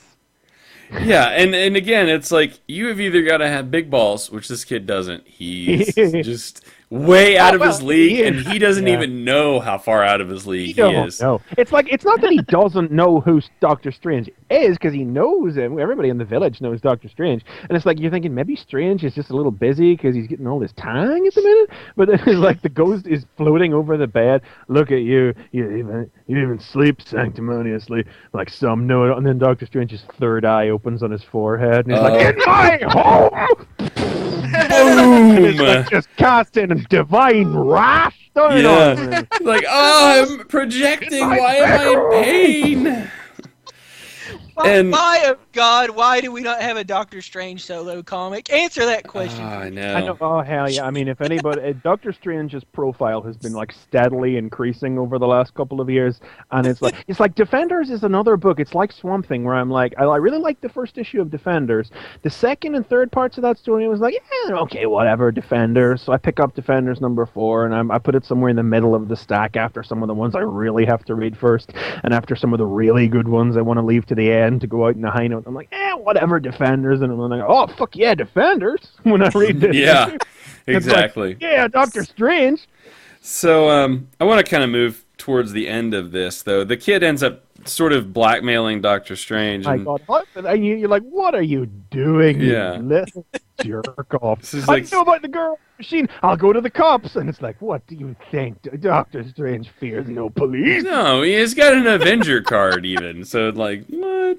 [SPEAKER 2] Yeah, and again, it's you have either got to have big balls, which this kid doesn't. He's just way out of his league, and he doesn't even know how far out of his league he is.
[SPEAKER 6] No, it's not that he doesn't know who Doctor Strange is, because he knows him. Everybody in the village knows Doctor Strange, and it's you're thinking maybe Strange is just a little busy because he's getting all this tang at the minute. But then it's the ghost is floating over the bed. Look at you, you even sleep sanctimoniously like some know it. And then Doctor Strange's third eye opens on his forehead, and he's in my home.
[SPEAKER 2] Boom!
[SPEAKER 6] It's just casting a divine wrath on him.
[SPEAKER 2] I'm projecting. Why am I in pain?
[SPEAKER 5] My God, why do we not have a Doctor Strange solo comic? Answer that question.
[SPEAKER 2] I know.
[SPEAKER 6] Oh, hell yeah. I mean, if anybody... Doctor Strange's profile has been, steadily increasing over the last couple of years, and it's Defenders is another book. It's like Swamp Thing, where I'm I really like the first issue of Defenders. The second and third parts of that story, I was yeah, okay, whatever, Defenders. So I pick up Defenders number 4, and I put it somewhere in the middle of the stack after some of the ones I really have to read first, and after some of the really good ones I want to leave to the end to go out in a high note. I'm whatever, Defenders, and I'm oh, fuck yeah, Defenders, when I read this.
[SPEAKER 2] Yeah, exactly.
[SPEAKER 6] Yeah, Doctor Strange.
[SPEAKER 2] So I want to kind of move towards the end of this, though. The kid ends up sort of blackmailing Doctor Strange.
[SPEAKER 6] My God, and you're what are you doing,
[SPEAKER 2] Yeah.
[SPEAKER 6] you little jerk off?
[SPEAKER 2] This is
[SPEAKER 6] I know about the girl machine. I'll go to the cops. And it's what do you think? Doctor Strange fears no police.
[SPEAKER 2] No, he's got an Avenger card even. So what?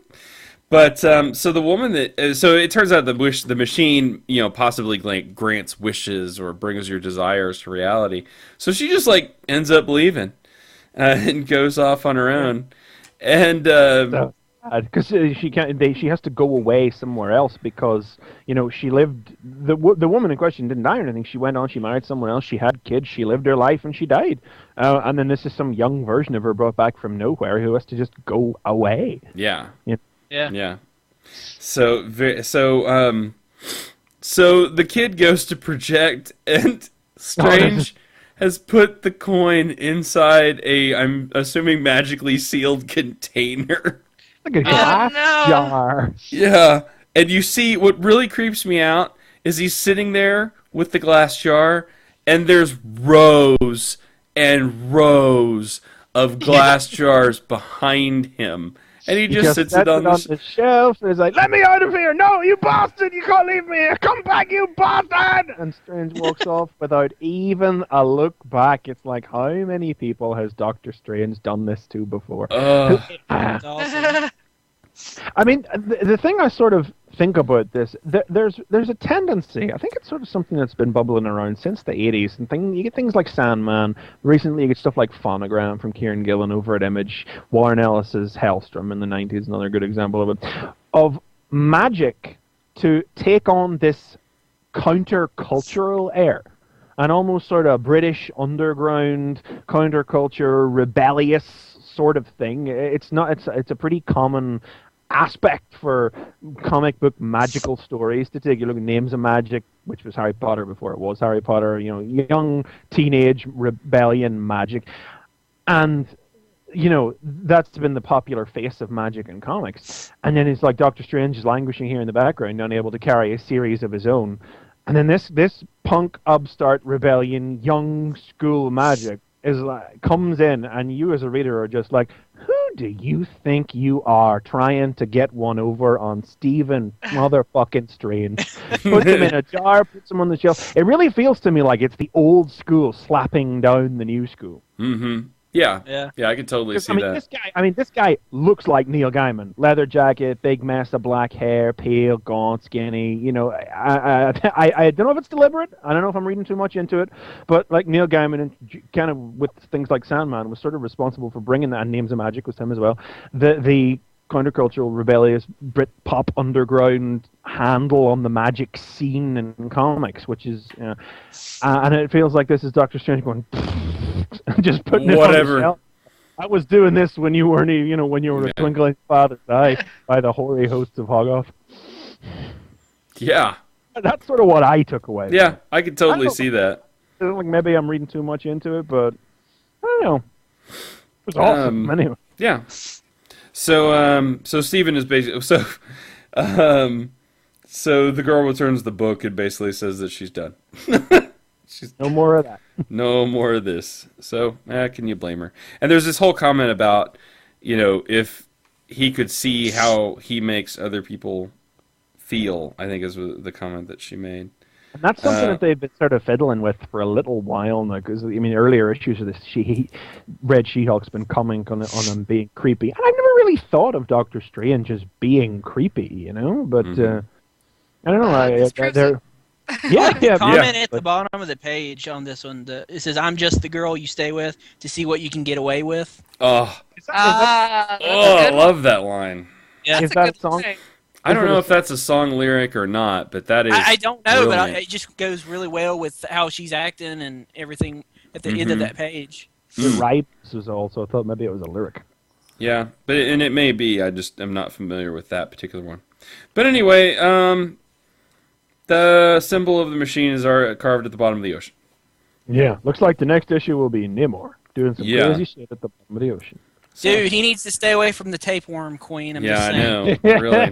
[SPEAKER 2] But so the woman that so it turns out the machine possibly grants wishes or brings your desires to reality. So she just ends up leaving and goes off on her own. And
[SPEAKER 6] So, sad because she can't. She has to go away somewhere else because she lived. The woman in question didn't die or anything. She went on. She married someone else. She had kids. She lived her life and she died. And then this is some young version of her brought back from nowhere who has to just go away.
[SPEAKER 2] Yeah.
[SPEAKER 5] Yeah.
[SPEAKER 2] So the kid goes to project, and Strange has put the coin inside I'm assuming magically sealed container.
[SPEAKER 6] Like a glass jar.
[SPEAKER 2] Yeah, and you see what really creeps me out is he's sitting there with the glass jar, and there's rows and rows of glass jars behind him. And he just sits it on
[SPEAKER 6] the shelf and he's like, "Let me out of here! No, you bastard! You can't leave me here! Come back, you bastard!" And Strange walks off without even a look back. It's like, how many people has Doctor Strange done this to before?
[SPEAKER 5] That's awesome.
[SPEAKER 6] I mean, the thing I sort of think about this, there's a tendency. I think it's sort of something that's been bubbling around since the 80s. And you get things like Sandman. Recently, you get stuff like Phonogram from Kieran Gillen over at Image. Warren Ellis's Hellstrom in the 90s, another good example of it. Of magic to take on this countercultural air. An almost sort of British underground counterculture, rebellious sort of thing. It's a pretty common aspect for comic book magical stories to take. You look at Names of Magic, which was Harry Potter before it was Harry Potter, young teenage rebellion magic. And that's been the popular face of magic in comics. And then it's like Doctor Strange is languishing here in the background, unable to carry a series of his own. And then this punk upstart rebellion, young school magic comes in, and you as a reader are just like, who do you think you are trying to get one over on Stephen motherfucking Strange? Puts him in a jar, puts him on the shelf. It really feels to me like it's the old school slapping down the new school.
[SPEAKER 2] Mm-hmm. Yeah, I can totally see that.
[SPEAKER 6] This guy looks like Neil Gaiman. Leather jacket, big mess of black hair, pale, gaunt, skinny. I don't know if it's deliberate. I don't know if I'm reading too much into it. But like Neil Gaiman, and kind of with things like Sandman, was sort of responsible for bringing that. And Names of Magic was him as well. The countercultural, rebellious Brit pop underground handle on the magic scene in comics, which is, and it feels like this is Doctor Strange going. Just putting it
[SPEAKER 2] whatever.
[SPEAKER 6] On the shelf. I was doing this when you weren't, when you were a twinkling father's eye by the hoary hosts of Hoggoth.
[SPEAKER 2] Yeah,
[SPEAKER 6] that's sort of what I took away.
[SPEAKER 2] Yeah, I could totally see that.
[SPEAKER 6] Like maybe I'm reading too much into it, but I don't know. It was awesome. Anyway.
[SPEAKER 2] Yeah. So Stephen is basically so the girl returns the book and basically says that she's done.
[SPEAKER 6] No more of that.
[SPEAKER 2] No more of this. So, can you blame her? And there's this whole comment about, if he could see how he makes other people feel, I think is the comment that she made.
[SPEAKER 6] And that's something that they've been sort of fiddling with for a little while now, because, earlier issues of this, Red She-Hulk's been commenting on him being creepy. And I've never really thought of Doctor Strange as being creepy, but I don't know. They're...
[SPEAKER 5] Comment at the bottom of the page on this one. It says, "I'm just the girl you stay with to see what you can get away with."
[SPEAKER 2] Oh, I love that line.
[SPEAKER 5] Yeah,
[SPEAKER 6] is that a song?
[SPEAKER 2] I don't know if that's a song lyric or not, but that is.
[SPEAKER 5] I don't know,
[SPEAKER 2] brilliant.
[SPEAKER 5] but it just goes really well with how she's acting and everything at the end of that page.
[SPEAKER 6] The rhymes was also. I thought maybe it was a lyric.
[SPEAKER 2] Yeah, but it may be. I just am not familiar with that particular one. But anyway, the symbol of the machine is carved at the bottom of the ocean.
[SPEAKER 6] Yeah, looks like the next issue will be Namor doing some crazy shit at the bottom of the ocean.
[SPEAKER 5] Dude, he needs to stay away from the tapeworm queen. I'm just
[SPEAKER 2] I
[SPEAKER 5] saying.
[SPEAKER 2] know, really.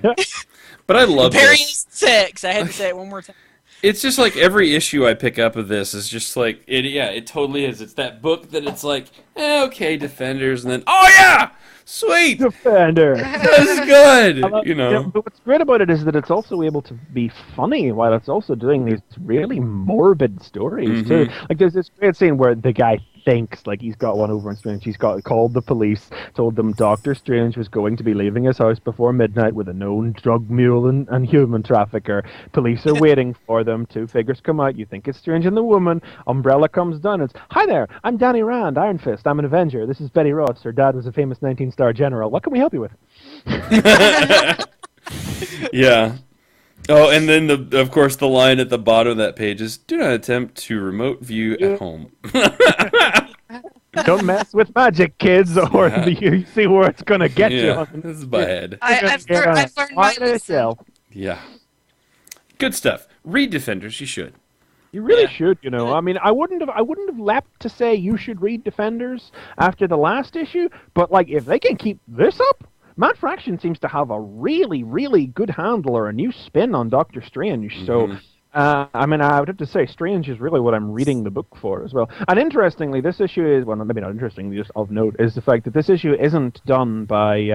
[SPEAKER 2] But I love
[SPEAKER 5] this. Sex. I had to say it one more time.
[SPEAKER 2] It's just like every issue I pick up of this is just like it totally is. It's that book that it's like, okay, Defenders, and then sweet
[SPEAKER 6] Defender.
[SPEAKER 2] This is good.
[SPEAKER 6] But what's great about it is that it's also able to be funny while it's also doing these really morbid stories too. Like there's this great scene where the guy thinks like he's got one over on Strange. He's called the police, told them Doctor Strange was going to be leaving his house before midnight with a known drug mule and human trafficker. Police are waiting for them. Two figures come out. You think it's Strange and the woman. Umbrella comes down. It's, hi there, I'm Danny Rand, Iron Fist. I'm an Avenger. This is Betty Ross. Her dad was a famous 19-star general. What can we help you with?
[SPEAKER 2] Yeah. Oh, and then of course the line at the bottom of that page is, "Do not attempt to remote view at home."
[SPEAKER 6] Don't mess with magic, kids, or you see where it's going to get
[SPEAKER 2] Yeah,
[SPEAKER 6] you.
[SPEAKER 2] this is my head.
[SPEAKER 3] I've learned my lesson.
[SPEAKER 2] Yeah. Good stuff. Read Defenders, you should.
[SPEAKER 6] You really should, you know. I mean, I wouldn't have leapt to say you should read Defenders after the last issue, but like if they can keep this up, Matt Fraction seems to have a really, really good handle or a new spin on Doctor Strange. So, I mean, I would have to say Strange is really what I'm reading the book for as well. And interestingly, this issue is, well, maybe not interestingly, just of note, is the fact that this issue isn't done by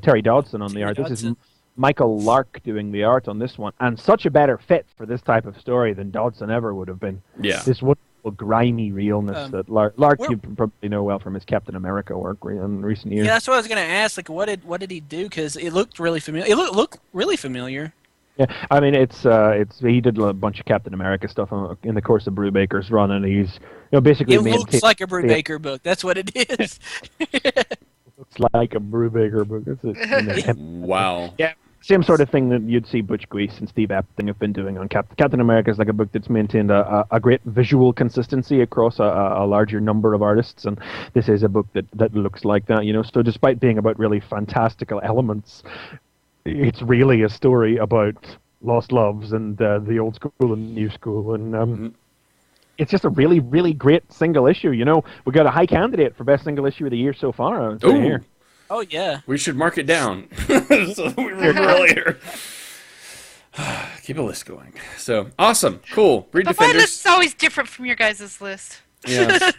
[SPEAKER 6] Terry Dodson on the art. This is Michael Lark doing the art on this one, and such a better fit for this type of story than Dodson ever would have been. Yeah. This wonderful, grimy realness that Lark you probably know well from his Captain America work in recent years.
[SPEAKER 5] Yeah, that's what I was going to ask. Like, what did he do? Because it looked really familiar. It looked really familiar.
[SPEAKER 6] Yeah, I mean, it's he did a bunch of Captain America stuff in the course of Brubaker's run, and he's basically.
[SPEAKER 5] It looks like a Brubaker book. That's what it is.
[SPEAKER 6] Looks like a Brubaker book.
[SPEAKER 2] Wow.
[SPEAKER 6] Yeah. Same sort of thing that you'd see Butch Guice and Steve Epting have been doing on Captain America. Is like a book that's maintained a great visual consistency across a larger number of artists, and this is a book that looks like that. So despite being about really fantastical elements, it's really a story about lost loves and the old school and new school, and it's just a really, really great single issue. We got a high candidate for best single issue of the year so far. Here.
[SPEAKER 5] Oh, yeah.
[SPEAKER 2] We should mark it down. So we remember earlier. Keep a list going. So, awesome. Cool. Read
[SPEAKER 3] But
[SPEAKER 2] Defenders.
[SPEAKER 3] my list is always different from your guys' list.
[SPEAKER 2] Yeah.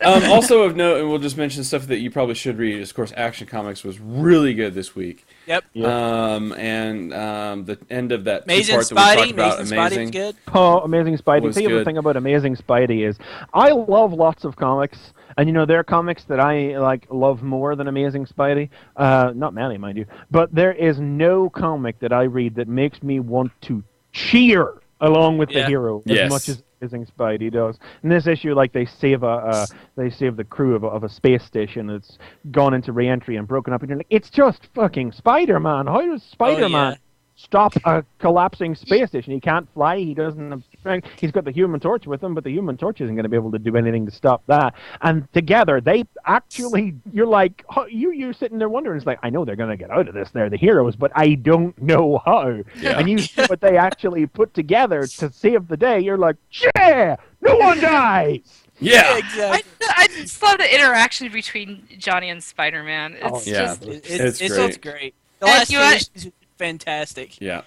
[SPEAKER 2] Also of note, and we'll just mention stuff that you probably should read, is, of course, Action Comics was really good this week.
[SPEAKER 5] Yep.
[SPEAKER 2] And the end of that
[SPEAKER 5] Amazing
[SPEAKER 2] two-part that we talked
[SPEAKER 5] Spidey.
[SPEAKER 2] about,
[SPEAKER 5] Spidey was good.
[SPEAKER 6] Oh, Amazing Spidey.
[SPEAKER 2] Was
[SPEAKER 6] The other
[SPEAKER 2] good.
[SPEAKER 6] thing about Amazing Spidey is I love lots of comics, and there are comics that I love more than Amazing Spidey. Not many, mind you, but there is no comic that I read that makes me want to cheer along with the hero as much as Amazing Spidey does. In this issue, they save the crew of a space station that's gone into re-entry and broken up, and you're like, it's just fucking Spider-Man. How does Spider-Man stop a collapsing space station? He can't fly. He doesn't have strength. He's got the Human Torch with him, but the Human Torch isn't going to be able to do anything to stop that. And together, they actually, you're like, you're sitting there wondering, it's like, I know they're going to get out of this. They're the heroes, but I don't know how. Yeah. And you see what they actually put together to save the day. You're like, yeah, no one dies.
[SPEAKER 2] Yeah,
[SPEAKER 5] exactly.
[SPEAKER 3] I just love the interaction between Johnny and Spider-Man.
[SPEAKER 5] It's great. The last is fantastic.
[SPEAKER 2] Yeah.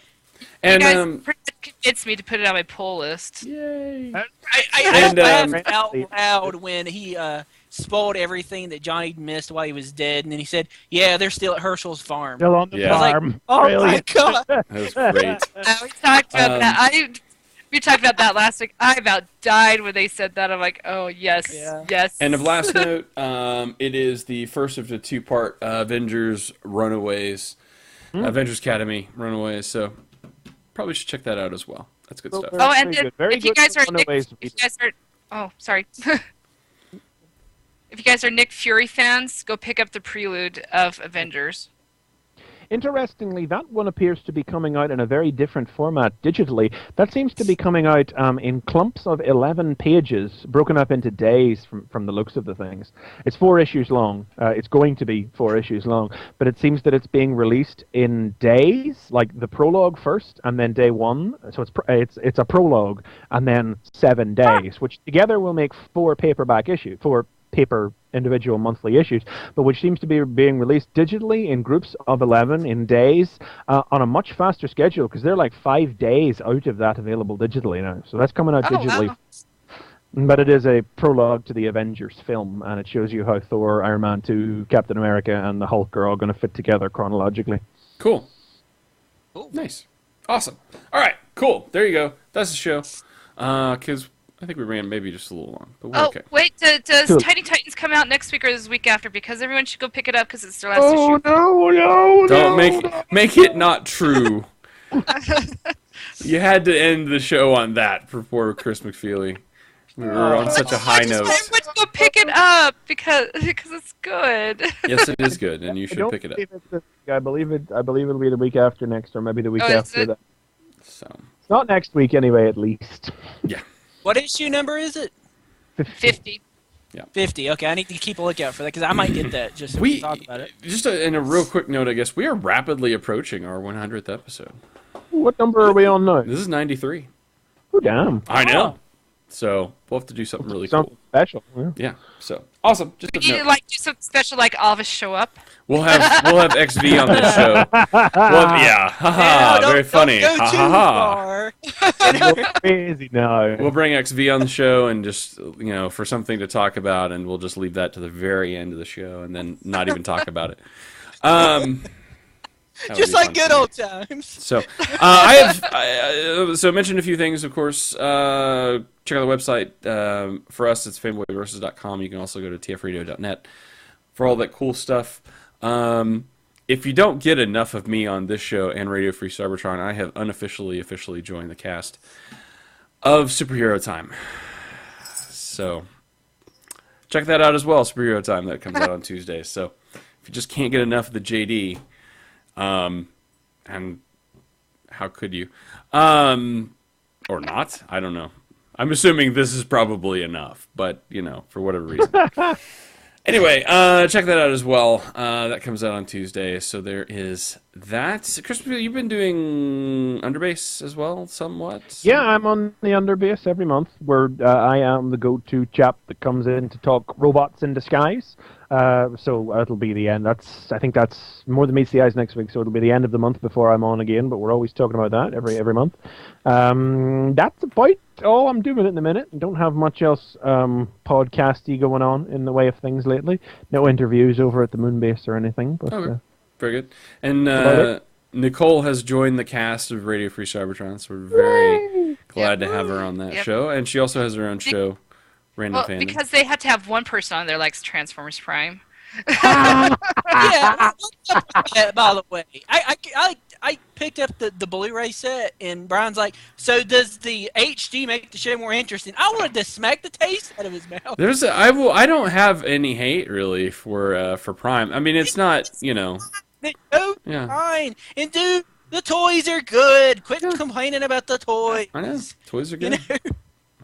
[SPEAKER 3] And
[SPEAKER 2] And
[SPEAKER 3] convinced me to put it on my poll list.
[SPEAKER 2] yay.
[SPEAKER 5] I laughed out loud when he spoiled everything that Johnny missed while he was dead, and then he said, "Yeah, they're still at Herschel's farm."
[SPEAKER 6] Still on the farm.
[SPEAKER 5] Like, oh my god!
[SPEAKER 2] That was great.
[SPEAKER 3] We talked about that. We talked about that last week. I about died when they said that. I'm like, oh yes, yes.
[SPEAKER 2] And of last note, it is the first of the two-part Avengers Runaways, Avengers Academy Runaways. So probably should check that out as well. That's good stuff.
[SPEAKER 3] Oh, and if you guys are, oh, sorry. If you guys are Nick Fury fans, go pick up the prelude of Avengers.
[SPEAKER 6] Interestingly, that one appears to be coming out in a very different format digitally. That seems to be coming out in clumps of 11 pages, broken up into days from the looks of the things. It's 4 issues long. It's going to be 4 issues long, but it seems that it's being released in days, like the prologue first, and then day 1. So it's a prologue, and then 7 days, which together will make 4 paperback issues, 4 paper individual monthly issues, but which seems to be being released digitally in groups of 11 in days on a much faster schedule, because they're like 5 days out of that available digitally now. So that's coming out digitally. Wow. But it is a prologue to the Avengers film, and it shows you how Thor, Iron Man 2, Captain America, and the Hulk are all going to fit together chronologically.
[SPEAKER 2] Cool. Nice. Awesome. All right, cool. There you go. That's the show. Because I think we ran maybe just a little long, but we're
[SPEAKER 3] Oh,
[SPEAKER 2] okay.
[SPEAKER 3] wait, does
[SPEAKER 6] Cool.
[SPEAKER 3] Tiny Titans come out next week or this week after? Because everyone should go pick it up because it's their last
[SPEAKER 6] Oh
[SPEAKER 3] issue.
[SPEAKER 6] no!
[SPEAKER 2] Don't make it not true. You had to end the show on that for poor Chris McFeely. We were on such a high note.
[SPEAKER 3] I went to go pick it up because it's good.
[SPEAKER 2] Yes, it is good, and you should pick it up.
[SPEAKER 6] I believe it'll be the week after next, or maybe the week
[SPEAKER 3] Oh, is
[SPEAKER 6] after
[SPEAKER 3] it?
[SPEAKER 6] that.
[SPEAKER 2] So,
[SPEAKER 6] It's not next week anyway, at least.
[SPEAKER 2] yeah.
[SPEAKER 5] What issue number is it?
[SPEAKER 3] 50.
[SPEAKER 5] 50. Okay, I need to keep a lookout for that because I might get that just so we can talk about it.
[SPEAKER 2] Just in a real quick note, I guess we are rapidly approaching our 100th episode.
[SPEAKER 6] What number are we on now?
[SPEAKER 2] This is 93.
[SPEAKER 6] Oh, damn.
[SPEAKER 2] I know. So we'll have to do something really
[SPEAKER 6] Something
[SPEAKER 2] cool.
[SPEAKER 6] special. Yeah.
[SPEAKER 2] Yeah. So awesome. Just
[SPEAKER 3] We
[SPEAKER 2] a
[SPEAKER 3] need to
[SPEAKER 2] note.
[SPEAKER 3] like do something special, like Alvis show up.
[SPEAKER 2] We'll have XV on this show. Yeah. Haha.
[SPEAKER 5] don't-
[SPEAKER 2] Very funny.
[SPEAKER 5] Don't go
[SPEAKER 2] Ha
[SPEAKER 5] too
[SPEAKER 2] ha ha.
[SPEAKER 5] far.
[SPEAKER 6] Crazy now.
[SPEAKER 2] We'll bring XV on the show and just, for something to talk about, and we'll just leave that to the very end of the show and then not even talk about it. That would
[SPEAKER 5] Just
[SPEAKER 2] be
[SPEAKER 5] like
[SPEAKER 2] fun
[SPEAKER 5] good
[SPEAKER 2] for me.
[SPEAKER 5] old times.
[SPEAKER 2] So, I mentioned a few things, of course. Check out the website. For us, it's fanboyversus.com. You can also go to tfradio.net for all that cool stuff. If you don't get enough of me on this show and Radio Free Cybertron, I have officially joined the cast of Superhero Time. So, check that out as well, Superhero Time. That comes out on Tuesdays. So, if you just can't get enough of the JD, and how could you? Or not? I don't know. I'm assuming this is probably enough, but, for whatever reason. Anyway, check that out as well. That comes out on Tuesday, so there is that. Chris, you've been doing Underbase as well, somewhat?
[SPEAKER 6] Yeah, I'm on the Underbase every month, where I am the go-to chap that comes in to talk robots in disguise. So it'll be the end. I think that's more than meets the eyes next week. So it'll be the end of the month before I'm on again. But we're always talking about that every month. That's about all I'm doing at the minute. I don't have much else podcasty going on in the way of things lately. No interviews over at the Moonbase or anything. But,
[SPEAKER 2] Okay. Very good. And
[SPEAKER 6] about
[SPEAKER 2] Nicole has joined the cast of Radio Free Cybertron, so we're very glad to have her on that
[SPEAKER 3] Yep.
[SPEAKER 2] show. And she also has her own show, Random
[SPEAKER 3] Well,
[SPEAKER 2] Fandom.
[SPEAKER 3] because they had to have one person on there likes Transformers Prime.
[SPEAKER 5] Yeah, by the way, I picked up the Blu-ray set, and Brian's like, "So does the HD make the show more interesting?" I wanted to smack the taste out of his mouth.
[SPEAKER 2] I don't have any hate really for Prime. I mean, it's not,
[SPEAKER 5] Oh,
[SPEAKER 2] Yeah.
[SPEAKER 5] fine, and dude, the toys are good. Quit complaining about the toys.
[SPEAKER 2] I know toys are
[SPEAKER 5] You
[SPEAKER 2] good.
[SPEAKER 5] know?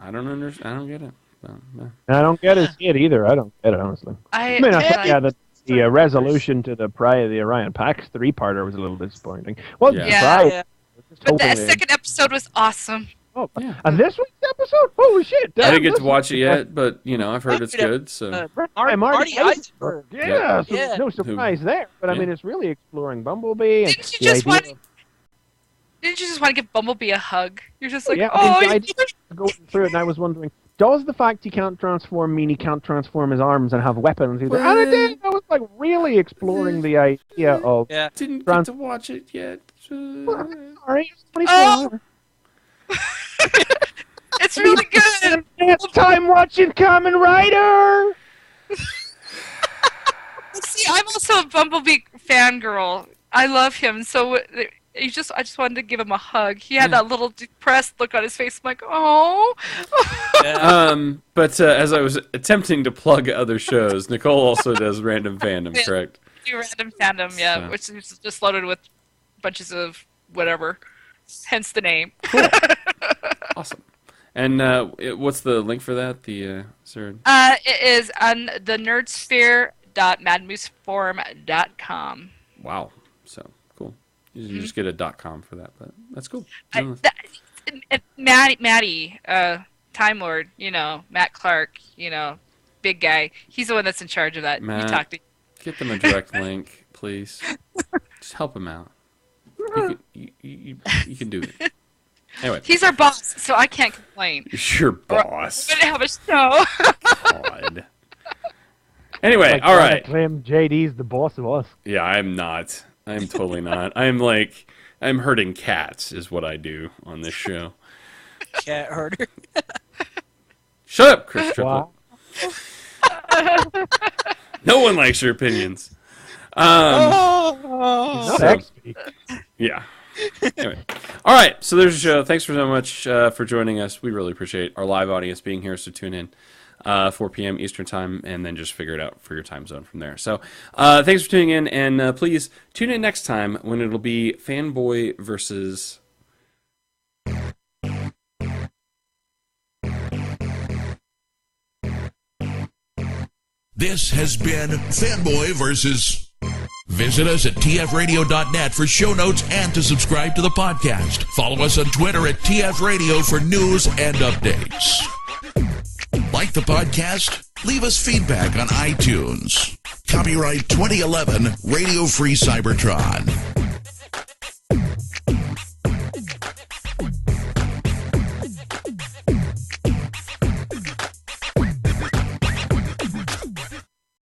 [SPEAKER 2] I don't understand. I don't get it. But,
[SPEAKER 6] I don't get it either. I don't get it, honestly. I mean, I think, the resolution to the Orion Pax 3-parter was a little disappointing. Well,
[SPEAKER 2] Yeah.
[SPEAKER 5] Yeah.
[SPEAKER 3] But the second episode was awesome.
[SPEAKER 6] Oh,
[SPEAKER 2] Yeah.
[SPEAKER 6] and this week's episode? Holy shit!
[SPEAKER 2] I
[SPEAKER 6] damn,
[SPEAKER 2] didn't get
[SPEAKER 6] this
[SPEAKER 2] to watch
[SPEAKER 6] is-
[SPEAKER 2] it yet, but I've heard it's good. So
[SPEAKER 5] Marty Eisenberg.
[SPEAKER 6] Yeah, so
[SPEAKER 5] Yeah.
[SPEAKER 6] there's no surprise there. But I
[SPEAKER 2] Yeah.
[SPEAKER 6] mean, it's really exploring Bumblebee. And
[SPEAKER 3] Didn't you
[SPEAKER 6] the
[SPEAKER 3] just
[SPEAKER 6] idea
[SPEAKER 3] want?
[SPEAKER 6] of
[SPEAKER 3] Didn't you just want to give Bumblebee a hug? You're just like,
[SPEAKER 6] Yeah,
[SPEAKER 3] oh,
[SPEAKER 6] I did go through it, and I was wondering, does the fact he can't transform mean he can't transform his arms and have weapons? Either? And it did. I was like really exploring the idea of.
[SPEAKER 5] Yeah.
[SPEAKER 2] didn't
[SPEAKER 6] Trans-
[SPEAKER 2] get to watch it yet.
[SPEAKER 6] Sorry, it's 24
[SPEAKER 3] Oh!
[SPEAKER 6] hours.
[SPEAKER 3] it's really good.
[SPEAKER 6] It's time watching Kamen Rider.
[SPEAKER 3] See, I'm also a Bumblebee fangirl. I love him. So I just wanted to give him a hug. He had that little depressed look on his face. I'm like, oh.
[SPEAKER 2] But as I was attempting to plug other shows, Nicole also does Random Fandom,
[SPEAKER 3] Yeah.
[SPEAKER 2] correct?
[SPEAKER 3] Do Random Fandom, yeah,
[SPEAKER 2] So.
[SPEAKER 3] which is just loaded with bunches of whatever. Hence the name.
[SPEAKER 2] Awesome. And what's the link for that? Is there?
[SPEAKER 3] It is on the nerdsphere.madmooseforum.com.
[SPEAKER 2] Wow. So cool. You just get a .com for that, but that's cool.
[SPEAKER 3] Maddie, Time Lord, Matt Clark, big guy. He's the one that's in charge of that.
[SPEAKER 2] Matt.
[SPEAKER 3] You talked to.
[SPEAKER 2] Get them a direct link, please. Just help him out. You can do it. Anyway,
[SPEAKER 3] He's our boss, so I can't complain.
[SPEAKER 2] your boss.
[SPEAKER 3] We didn't have a show.
[SPEAKER 2] God. Anyway,
[SPEAKER 6] Like,
[SPEAKER 2] all right.
[SPEAKER 6] Claim JD's the boss of us.
[SPEAKER 2] Yeah, I'm not. I'm totally not. I'm herding cats is what I do on this show.
[SPEAKER 5] Cat herder.
[SPEAKER 2] Shut up, Chris Triplett.
[SPEAKER 6] Wow.
[SPEAKER 2] No one likes your opinions.
[SPEAKER 6] Not
[SPEAKER 2] So-
[SPEAKER 6] X-Speak.
[SPEAKER 2] Yeah. Anyway. All right. So there's a show. Thanks for so much for joining us. We really appreciate our live audience being here. So tune in 4 p.m. Eastern time, and then just figure it out for your time zone from there. So thanks for tuning in, and please tune in next time when it'll be Fanboy Versus.
[SPEAKER 1] This has been Fanboy Versus. Visit us at tfradio.net for show notes and to subscribe to the podcast. Follow us on Twitter at tfradio for news and updates. Like the podcast? Leave us feedback on iTunes. Copyright 2011 Radio Free Cybertron.